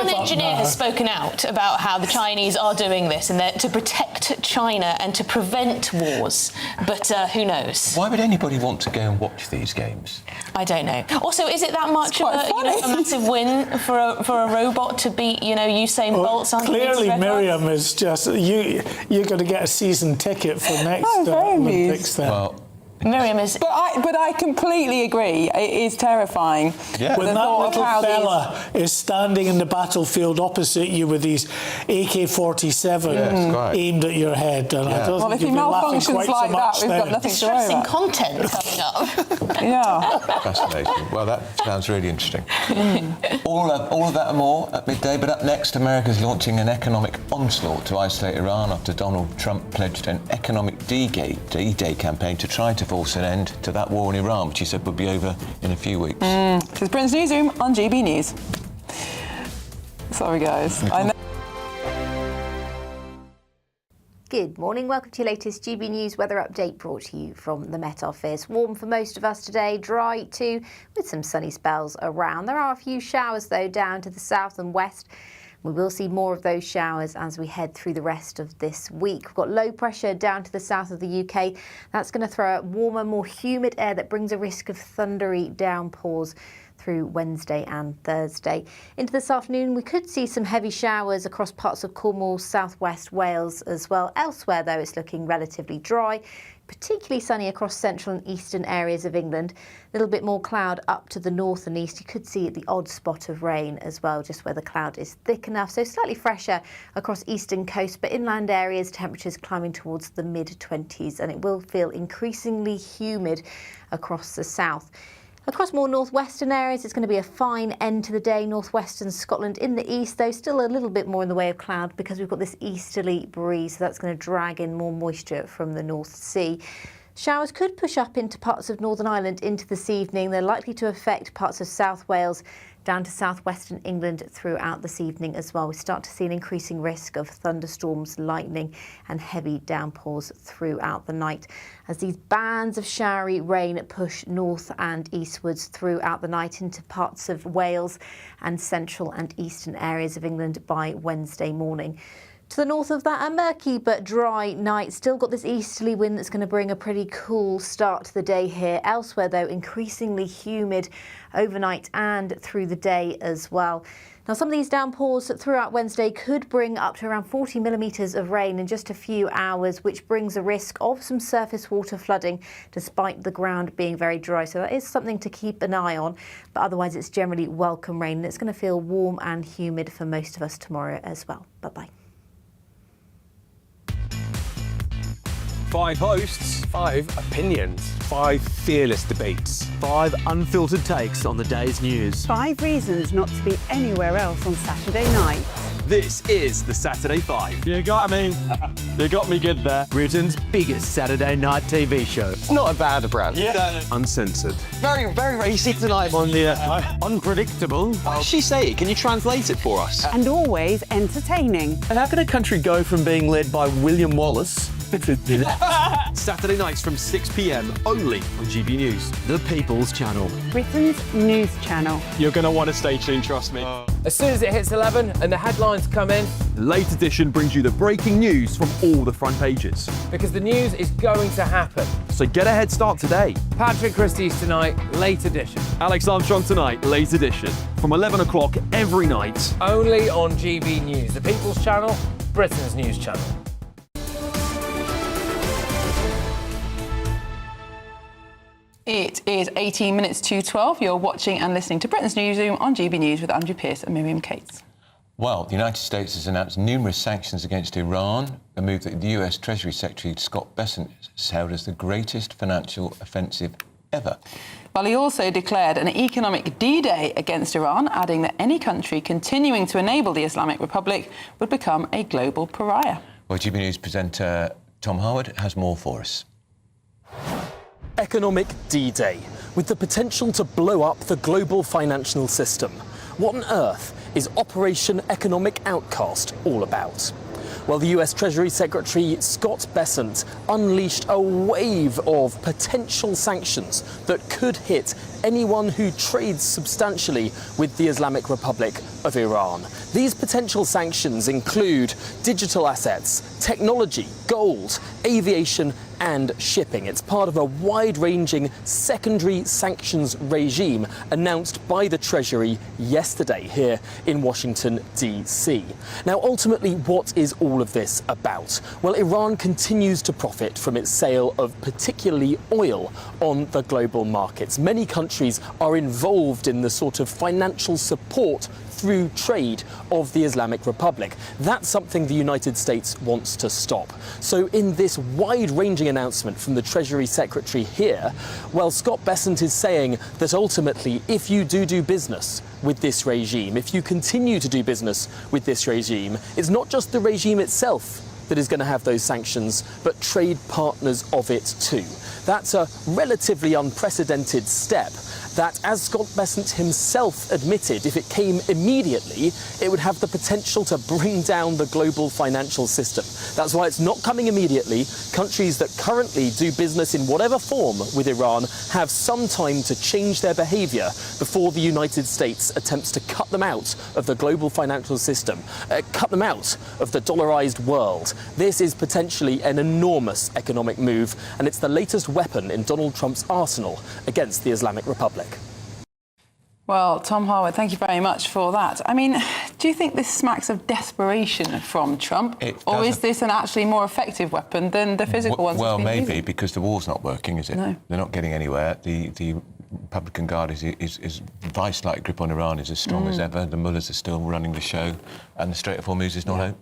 engineer has spoken out about how the Chinese are doing this and to protect China and to prevent wars. But who knows? Why would anybody want to go and watch these games? I don't know. Also, is it that much of a massive win for a robot to beat, Usain Bolt's clearly, Miriam is just you're going to get a season ticket for next Olympics. Then. Well, Miriam is... But I completely agree. It is terrifying. Yeah. When that little fella is standing in the battlefield opposite you with these AK-47 aimed at your head, and I don't think if he malfunctions like that, we've got nothing to worry about. Content coming up. Yeah. Fascinating. Well, that sounds really interesting. all of that and more at midday. But up next, America's launching an economic onslaught to isolate Iran after Donald Trump pledged an economic D-Day campaign to try to force an end to that war in Iran, which he said would be over in a few weeks. This is Britain's Newsroom on GB News. Sorry, guys. Good morning. Welcome to your latest GB News weather update, brought to you from the Met Office. Warm for most of us today, dry too, with some sunny spells around. There are a few showers, though, down to the south and west. We will see more of those showers as we head through the rest of this week. We've got low pressure down to the south of the UK. That's going to throw out warmer, more humid air that brings a risk of thundery downpours through Wednesday and Thursday. Into this afternoon, we could see some heavy showers across parts of Cornwall, southwest Wales as well. Elsewhere, though, it's looking relatively dry, particularly sunny across central and eastern areas of England. A little bit more cloud up to the north and east. You could see the odd spot of rain as well, just where the cloud is thick enough. So slightly fresher across eastern coast, but inland areas, temperatures climbing towards the mid-20s, and it will feel increasingly humid across the south. Across more northwestern areas, it's going to be a fine end to the day. Northwestern Scotland in the east, though, still a little bit more in the way of cloud because we've got this easterly breeze, so that's going to drag in more moisture from the North Sea. Showers could push up into parts of Northern Ireland into this evening. They're likely to affect parts of South Wales down to southwestern England throughout this evening as well. We start to see an increasing risk of thunderstorms, lightning and heavy downpours throughout the night as these bands of showery rain push north and eastwards throughout the night into parts of Wales and central and eastern areas of England by Wednesday morning. To the north of that, a murky but dry night. Still got this easterly wind that's going to bring a pretty cool start to the day here. Elsewhere, though, increasingly humid overnight and through the day as well. Now, some of these downpours throughout Wednesday could bring up to around 40 millimetres of rain in just a few hours, which brings a risk of some surface water flooding despite the ground being very dry. So that is something to keep an eye on. But otherwise, it's generally welcome rain, and it's going to feel warm and humid for most of us tomorrow as well. Bye-bye. 5 hosts, 5 opinions, 5 fearless debates, 5 unfiltered takes on the day's news. 5 reasons not to be anywhere else on Saturday night. This is the Saturday 5. You got me good there. Britain's biggest Saturday night TV show. It's not a bad brand. Yeah. Uncensored. Very, very racy tonight. On the unpredictable. What does she say? Can you translate it for us? And always entertaining. And how can a country go from being led by William Wallace Saturday nights from 6 p.m. only on GB News, the People's Channel. Britain's news channel. You're going to want to stay tuned, trust me. As soon as it hits 11 and the headlines come in, Late Edition brings you the breaking news from all the front pages. Because the news is going to happen. So get a head start today. Patrick Christie's tonight, Late Edition. Alex Armstrong tonight, Late Edition. From 11 o'clock every night. Only on GB News, the People's Channel, Britain's news channel. It is 18 minutes to 12. You're watching and listening to Britain's Newsroom on GB News with Andrew Pearce and Miriam Cates. Well, the United States has announced numerous sanctions against Iran, a move that the US Treasury Secretary Scott Bessent has hailed as the greatest financial offensive ever. Well, he also declared an economic D-Day against Iran, adding that any country continuing to enable the Islamic Republic would become a global pariah. Well, GB News presenter Tom Harwood has more for us. Economic D-Day, with the potential to blow up the global financial system. What on earth is Operation Economic Outcast all about? Well, the US Treasury Secretary Scott Bessent unleashed a wave of potential sanctions that could hit anyone who trades substantially with the Islamic Republic of Iran. These potential sanctions include digital assets, technology, gold, aviation and shipping. It's part of a wide-ranging secondary sanctions regime announced by the Treasury yesterday here in Washington, D.C. Now, ultimately, what is all of this about? Well, Iran continues to profit from its sale of particularly oil on the global markets. Many countries are involved in the sort of financial support through trade of the Islamic Republic. That's something the United States wants to stop. So in this wide-ranging announcement from the Treasury Secretary here, well, Scott Bessent is saying that ultimately, if you do business with this regime, if you continue to do business with this regime, it's not just the regime itself that is going to have those sanctions, but trade partners of it too. That's a relatively unprecedented step that, as Scott Bessent himself admitted, if it came immediately, it would have the potential to bring down the global financial system. That's why it's not coming immediately. Countries that currently do business in whatever form with Iran have some time to change their behaviour before the United States attempts to cut them out of the global financial system, cut them out of the dollarized world. This is potentially an enormous economic move, and it's the latest weapon in Donald Trump's arsenal against the Islamic Republic. Well, Tom Harwood, thank you very much for that. I mean, do you think this smacks of desperation from Trump? Or is this an actually more effective weapon than the physical ones? Well, maybe, because the war's not working, is it? No. They're not getting anywhere. The Republican Guard is vice-like grip on Iran is as strong as ever. The mullahs are still running the show, and the Strait of Hormuz is not open.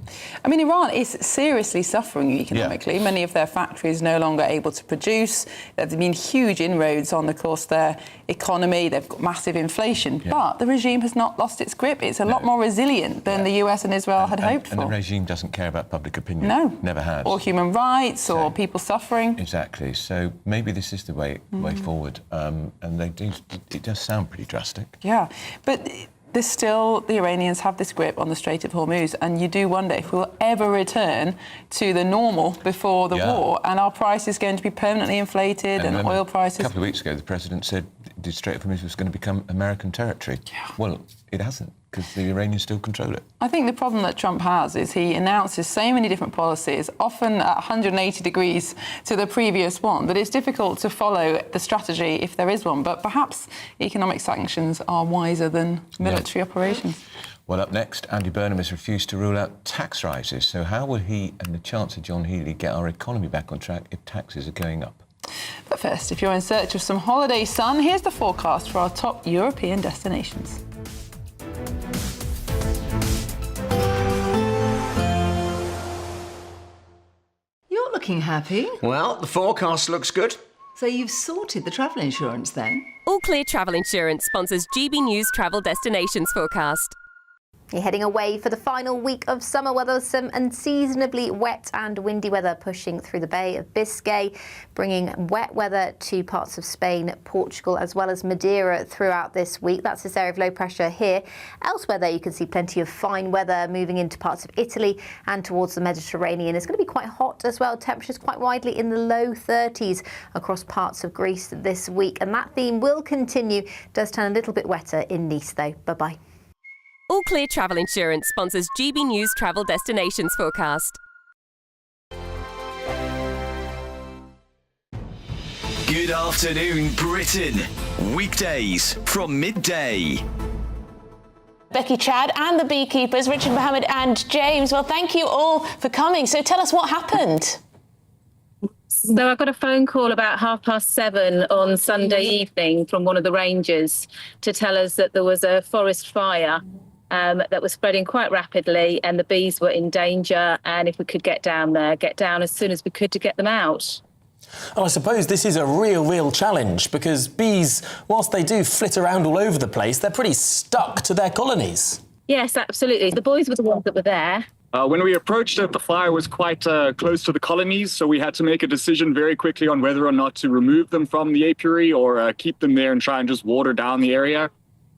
I mean, Iran is seriously suffering economically. Yeah. Many of their factories no longer able to produce. There have been huge inroads on, of course, their economy. They've got massive inflation, but the regime has not lost its grip. It's a lot more resilient than the US and Israel had hoped for. And the regime doesn't care about public opinion. No. Never has. Or human rights, or people suffering. Exactly. So maybe this is the way forward. And it does sound pretty drastic. Yeah, but there's still, the Iranians have this grip on the Strait of Hormuz, and you do wonder if we'll ever return to the normal before the war, and our price is going to be permanently inflated, and oil prices... A couple of weeks ago, the President said the Strait of Hormuz was going to become American territory. Yeah. Well, it hasn't, because the Iranians still control it. I think the problem that Trump has is he announces so many different policies, often at 180 degrees to the previous one, that it's difficult to follow the strategy if there is one. But perhaps economic sanctions are wiser than military operations. Well, up next, Andy Burnham has refused to rule out tax rises. So how will he and the Chancellor John Healey get our economy back on track if taxes are going up? But first, if you're in search of some holiday sun, here's the forecast for our top European destinations. You're looking happy. Well, the forecast looks good. So you've sorted the travel insurance then? All Clear Travel Insurance sponsors GB News Travel Destinations forecast. You're heading away for the final week of summer weather, some unseasonably wet and windy weather pushing through the Bay of Biscay, bringing wet weather to parts of Spain, Portugal, as well as Madeira throughout this week. That's this area of low pressure here. Elsewhere, though, you can see plenty of fine weather moving into parts of Italy and towards the Mediterranean. It's going to be quite hot as well. Temperatures quite widely in the low 30s across parts of Greece this week. And that theme will continue. Does turn a little bit wetter in Nice, though. Bye-bye. All Clear Travel Insurance sponsors GB News Travel Destinations forecast. Good afternoon, Britain. Weekdays from midday. Becky, Chad and the beekeepers, Richard, Mohammed and James. Well, thank you all for coming. So tell us what happened. So I got a phone call about 7:30 on Sunday evening from one of the rangers to tell us that there was a forest fire that was spreading quite rapidly and the bees were in danger, and if we could get down as soon as we could to get them out. And I suppose this is a real challenge, because bees, whilst they do flit around all over the place, they're pretty stuck to their colonies. Yes, absolutely. The boys were the ones that were there. When we approached it, the fire was quite close to the colonies, so we had to make a decision very quickly on whether or not to remove them from the apiary or keep them there and try and just water down the area.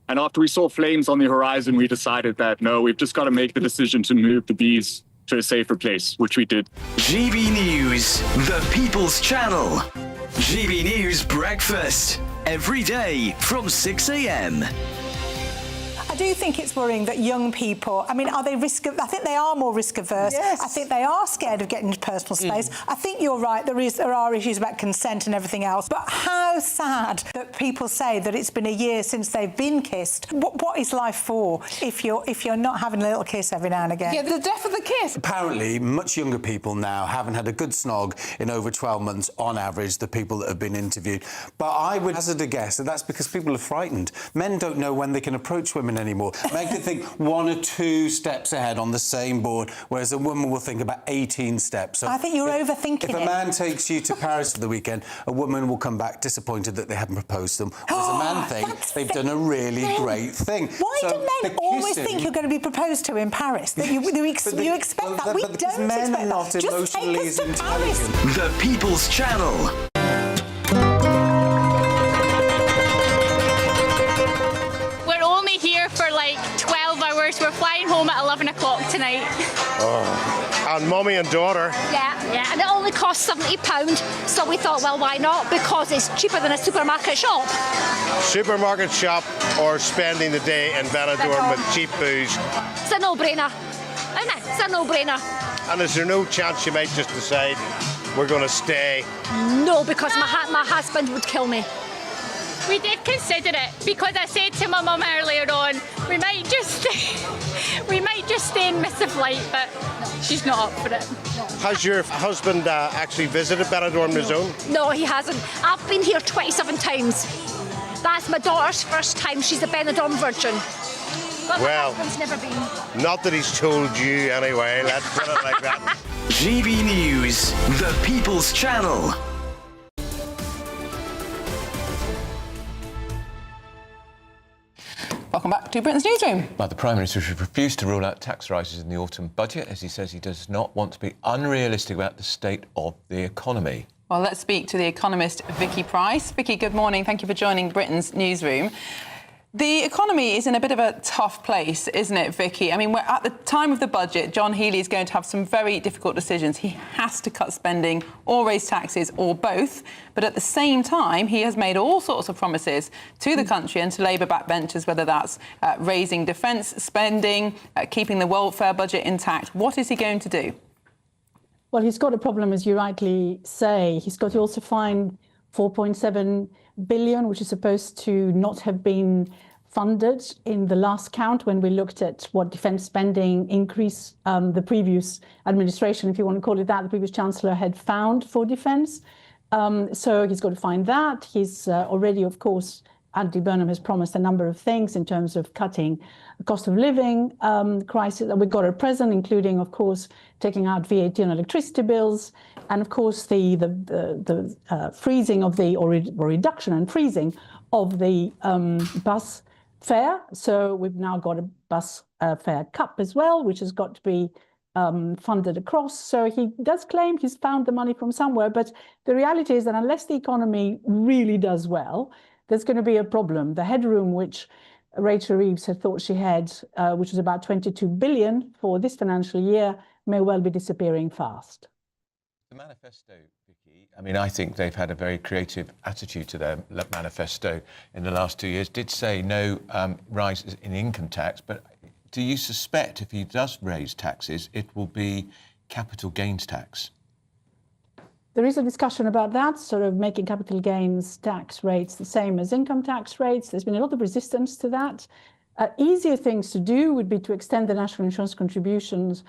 And after we saw flames on the horizon, we decided that, no, we've just got to make the decision to move the bees to a safer place, which we did. GB News, the People's Channel. GB News Breakfast, every day from 6 a.m. I do think it's worrying that young people, I mean, are they I think they are more risk averse. Yes. I think they are scared of getting into personal space. I think you're right, there are issues about consent and everything else. But how sad that people say that it's been a year since they've been kissed. What is life for if you're not having a little kiss every now and again? Yeah, the death of the kiss. Apparently, much younger people now haven't had a good snog in over 12 months on average, the people that have been interviewed. But I would hazard a guess that that's because people are frightened. Men don't know when they can approach women anymore. Men can think 1 or 2 steps ahead on the same board, whereas a woman will think about 18 steps. So I think you're overthinking it. If a man takes you to Paris for the weekend, a woman will come back disappointed that they haven't proposed them, whereas a man thinks they've done a really great thing. Why do men always think you're going to be proposed to in Paris? That you expect that? We don't expect men that. are not Just take us to Paris. The People's Channel. Here for like 12 hours. We're flying home at 11 o'clock tonight. Oh, and mummy and daughter. Yeah, and it only costs £70, so we thought, well, why not? Because it's cheaper than a supermarket shop. Supermarket shop or spending the day in Benidorm with cheap booze. It's a no-brainer, isn't it? It's a no-brainer. And is there no chance you might just decide we're going to stay? No, because my husband would kill me. We did consider it because I said to my mum earlier on, we might just stay and miss the flight, but she's not up for it. Has your husband actually visited Benidorm on his own? No, he hasn't. I've been here 27 times. That's my daughter's first time. She's a Benidorm virgin. But well, my husband's never been. Not that he's told you anyway, let's put it like that. GB News, the People's Channel. Welcome back to Britain's Newsroom. Well, the Prime Minister has refused to rule out tax rises in the autumn budget, as he says he does not want to be unrealistic about the state of the economy. Well, let's speak to the economist Vicky Price. Vicky, good morning. Thank you for joining Britain's Newsroom. The economy is in a bit of a tough place, isn't it, Vicky? I mean, we're at the time of the budget, John Healey is going to have some very difficult decisions. He has to cut spending or raise taxes or both. But at the same time, he has made all sorts of promises to the country and to Labour backbenchers, whether that's raising defence spending, keeping the welfare budget intact. What is he going to do? Well, he's got a problem, as you rightly say. He's got to also find 4.7 billion, which is supposed to not have been funded in the last count when we looked at what defence spending increase the previous administration, if you want to call it that, the previous Chancellor had found for defence. So he's got to find that. He's already, of course, Andy Burnham has promised a number of things in terms of cutting the cost of living crisis that we've got at present, including, of course, taking out VAT on electricity bills, and, of course, the freezing of the, or reduction and freezing of the bus fare. So we've now got a bus fare cap as well, which has got to be funded across. So he does claim he's found the money from somewhere, but the reality is that unless the economy really does well, there's going to be a problem. The headroom which Rachel Reeves had thought she had, which was about 22 billion for this financial year, may well be disappearing fast. The manifesto, Vicky, I mean, I think they've had a very creative attitude to their manifesto in the last 2 years. Did say no rise in income tax, but do you suspect if he does raise taxes, it will be capital gains tax? There is a discussion about that, sort of making capital gains tax rates the same as income tax rates. There's been a lot of resistance to that. Easier things to do would be to extend the national insurance contributions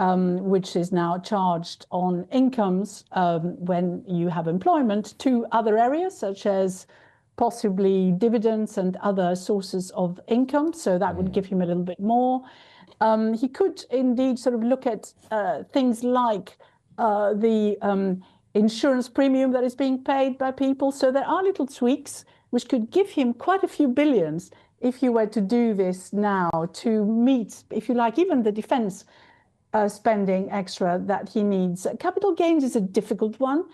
which is now charged on incomes when you have employment, to other areas such as possibly dividends and other sources of income. So that would give him a little bit more. He could indeed sort of look at things like the insurance premium that is being paid by people. So there are little tweaks which could give him quite a few billions if you were to do this now to meet, if you like, even the defense spending extra that he needs. Capital gains is a difficult one,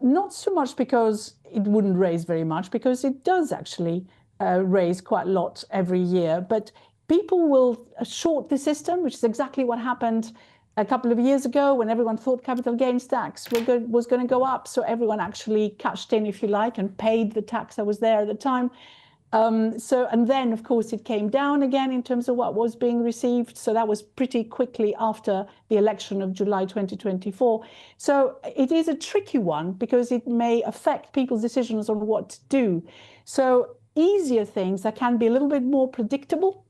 not so much because it wouldn't raise very much, because it does actually raise quite a lot every year, but people will short the system, which is exactly what happened a couple of years ago when everyone thought capital gains tax was going to go up. So everyone actually cashed in, if you like, and paid the tax that was there at the time. And then, of course, it came down again in terms of what was being received. So that was pretty quickly after the election of July 2024. So it is a tricky one because it may affect people's decisions on what to do. So easier things that can be a little bit more predictable,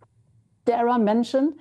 dare I mention,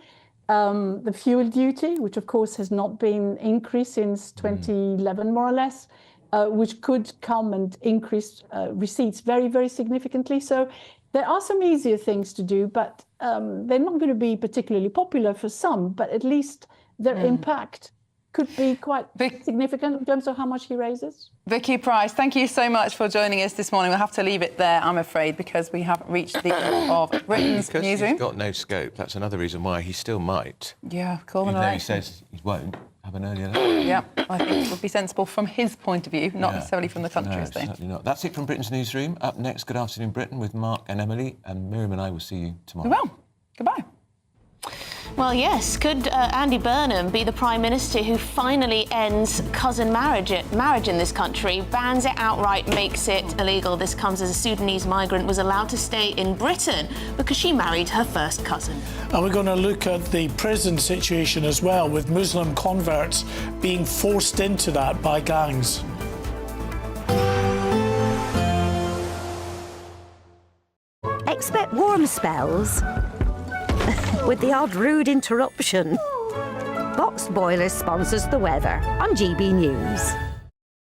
the fuel duty, which of course has not been increased since 2011, more or less, which could come and increase receipts very, very significantly. So there are some easier things to do, but they're not going to be particularly popular for some, but at least their impact could be quite significant in terms of how much he raises. Vicky Price, thank you so much for joining us this morning. We'll have to leave it there, I'm afraid, because we have reached the end of Britain's Because Newsroom. he's got no scope, that's another reason why he still might. Yeah, call him Even though he election. says he won't have an early election. Yeah, I think it would be sensible from his point of view, not necessarily from the country's No, certainly not. That's it from Britain's Newsroom. Up next, Good Afternoon Britain with Mark and Emily, and Miriam and I will see you tomorrow. We will. Goodbye. Well, yes, could Andy Burnham be the Prime Minister who finally ends cousin marriage in this country, bans it outright, makes it illegal? This comes as a Sudanese migrant was allowed to stay in Britain because she married her first cousin. And we're going to look at the prison situation as well, with Muslim converts being forced into that by gangs. Expect warm spells with the odd rude interruption. Boxed Boilers sponsors the weather on GB News.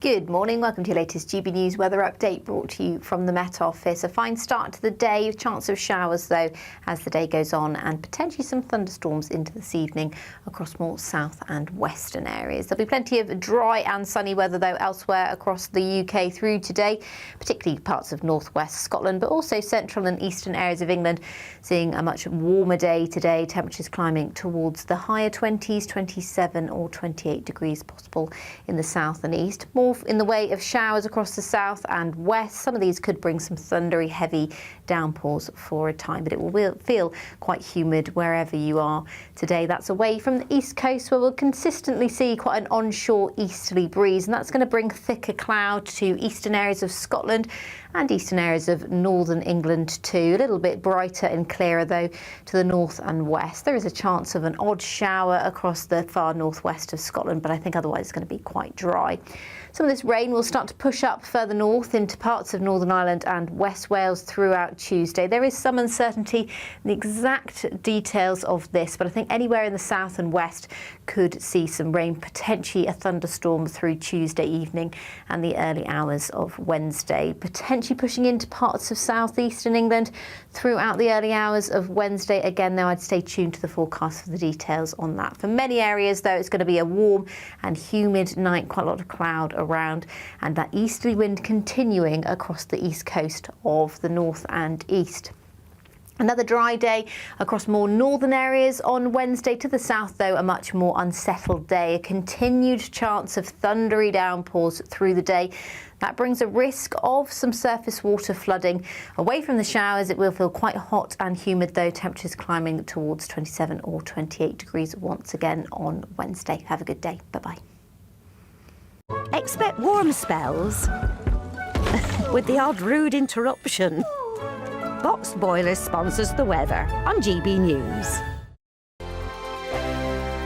Good morning, welcome to your latest GB News weather update, brought to you from the Met Office. A fine start to the day, chance of showers though as the day goes on, and potentially some thunderstorms into this evening across more south and western areas. There'll be plenty of dry and sunny weather though elsewhere across the UK through today, particularly parts of northwest Scotland, but also central and eastern areas of England, seeing a much warmer day today. Temperatures climbing towards the higher 20s, 27 or 28 degrees possible in the south and east. More in the way of showers across the south and west. Some of these could bring some thundery, heavy downpours for a time, but it will feel quite humid wherever you are today. That's away from the east coast, where we'll consistently see quite an onshore easterly breeze, and that's going to bring thicker cloud to eastern areas of Scotland and eastern areas of northern England too. A little bit brighter and clearer though to the north and west. There is a chance of an odd shower across the far northwest of Scotland, but I think otherwise it's going to be quite dry. Some of this rain will start to push up further north into parts of Northern Ireland and West Wales throughout Tuesday. There is some uncertainty in the exact details of this, but I think anywhere in the south and west could see some rain, potentially a thunderstorm through Tuesday evening and the early hours of Wednesday, potentially pushing into parts of southeastern England throughout the early hours of Wednesday. Again, though, I'd stay tuned to the forecast for the details on that. For many areas, though, it's going to be a warm and humid night, quite a lot of cloud around, and that easterly wind continuing across the east coast of the north and east. Another dry day across more northern areas on Wednesday. To the south, though, a much more unsettled day. A continued chance of thundery downpours through the day. That brings a risk of some surface water flooding. Away from the showers, it will feel quite hot and humid, though. Temperatures climbing towards 27 or 28 degrees once again on Wednesday. Have a good day. Bye-bye. Expect warm spells with the odd rude interruption. Boxed Boilers sponsors the weather on GB News.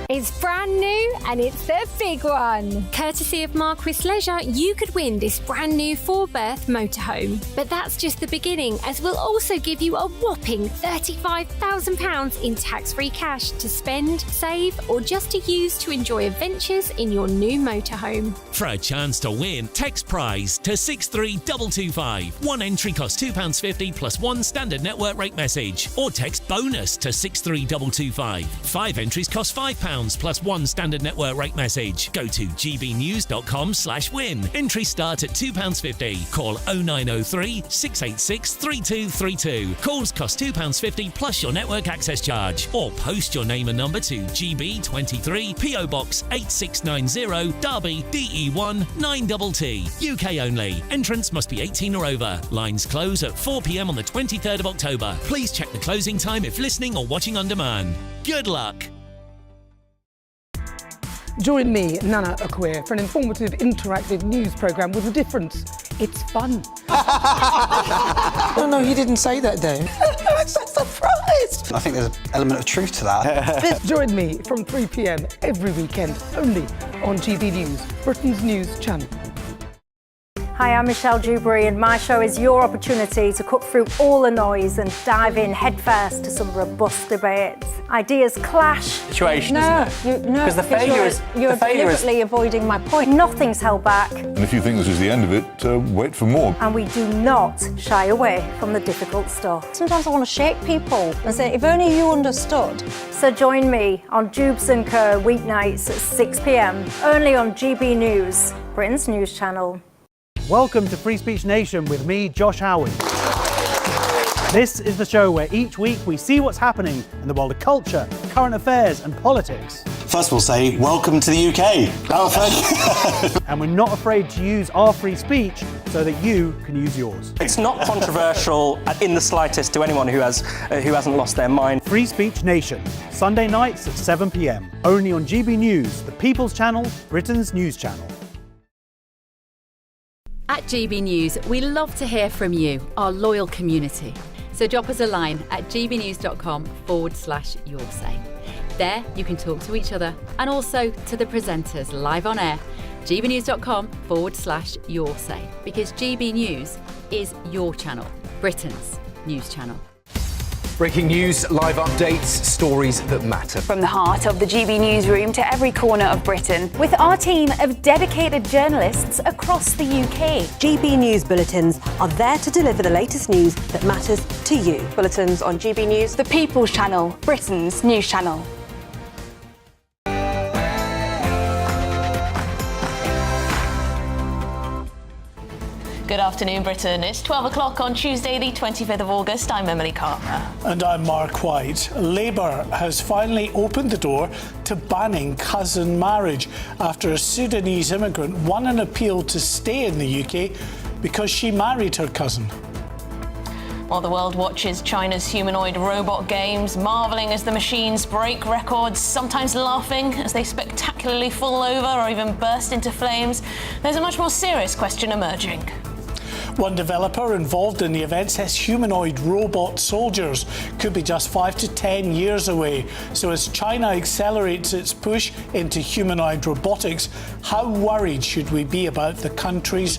It's brand new and it's the big one. Courtesy of Marquis Leisure, you could win this brand new 4-berth motorhome. But that's just the beginning, as we'll also give you a whopping £35,000 in tax-free cash to spend, save, or just to use to enjoy adventures in your new motorhome. For a chance to win, text prize to 63225. One entry costs £2.50 plus one standard network rate message. Or text bonus to 63225. 5 entries cost £5 plus one standard network rate message. Go to gbnews.com/win. Entries start at £2.50. Call 0903 686 3232. Calls cost £2.50 plus your network access charge. Or post your name and number to GB23 PO Box 8690 Derby DE1 9TT. UK only. Entrants must be 18 or over. Lines close at 4 p.m. on the 23rd of October. Please check the closing time if listening or watching on demand. Good luck. Join me, Nana Akwe, for an informative, interactive news programme with a difference. It's fun. No, he didn't say that, Dave. I'm so surprised. I think there's an element of truth to that. Join me from 3 p.m. every weekend, only on GB News, Britain's news channel. Hi, I'm Michelle Dewberry, and my show is your opportunity to cut through all the noise and dive in headfirst to some robust debates. Ideas clash. Situation, isn't it? Because the failure is you're deliberately avoiding my point. Nothing's held back, And if you think this is the end of it, wait for more. and we do not shy away from the difficult stuff. Sometimes I want to shake people and say, if only you understood. So join me on Jubes & Co weeknights at 6 p.m. only on GB News, Britain's news channel. Welcome to Free Speech Nation with me, Josh Howard. This is the show where each week we see what's happening in the world of culture, current affairs and politics. First we'll say, welcome to the UK. And we're not afraid to use our free speech so that you can use yours. It's not controversial in the slightest to anyone who hasn't lost their mind. Free Speech Nation, Sunday nights at 7 p.m. Only on GB News, the People's Channel, Britain's news channel. At GB News, we love to hear from you, our loyal community. So drop us a line at gbnews.com/yoursay. There you can talk to each other and also to the presenters live on air. gbnews.com/yoursay, because GB News is your channel, Britain's news channel. Breaking news, live updates, stories that matter. From the heart of the GB Newsroom to every corner of Britain, with our team of dedicated journalists across the UK. GB News bulletins are there to deliver the latest news that matters to you. Bulletins on GB News, the People's Channel, Britain's news channel. Good afternoon, Britain. It's 12 o'clock on Tuesday, the 25th of August. I'm Emily Carter. And I'm Mark White. Labour has finally opened the door to banning cousin marriage after a Sudanese immigrant won an appeal to stay in the UK because she married her cousin. While the world watches China's humanoid robot games, marvelling as the machines break records, sometimes laughing as they spectacularly fall over or even burst into flames, there's a much more serious question emerging. One developer involved in the event says humanoid robot soldiers could be just 5 to 10 years away. So as China accelerates its push into humanoid robotics, how worried should we be about the country's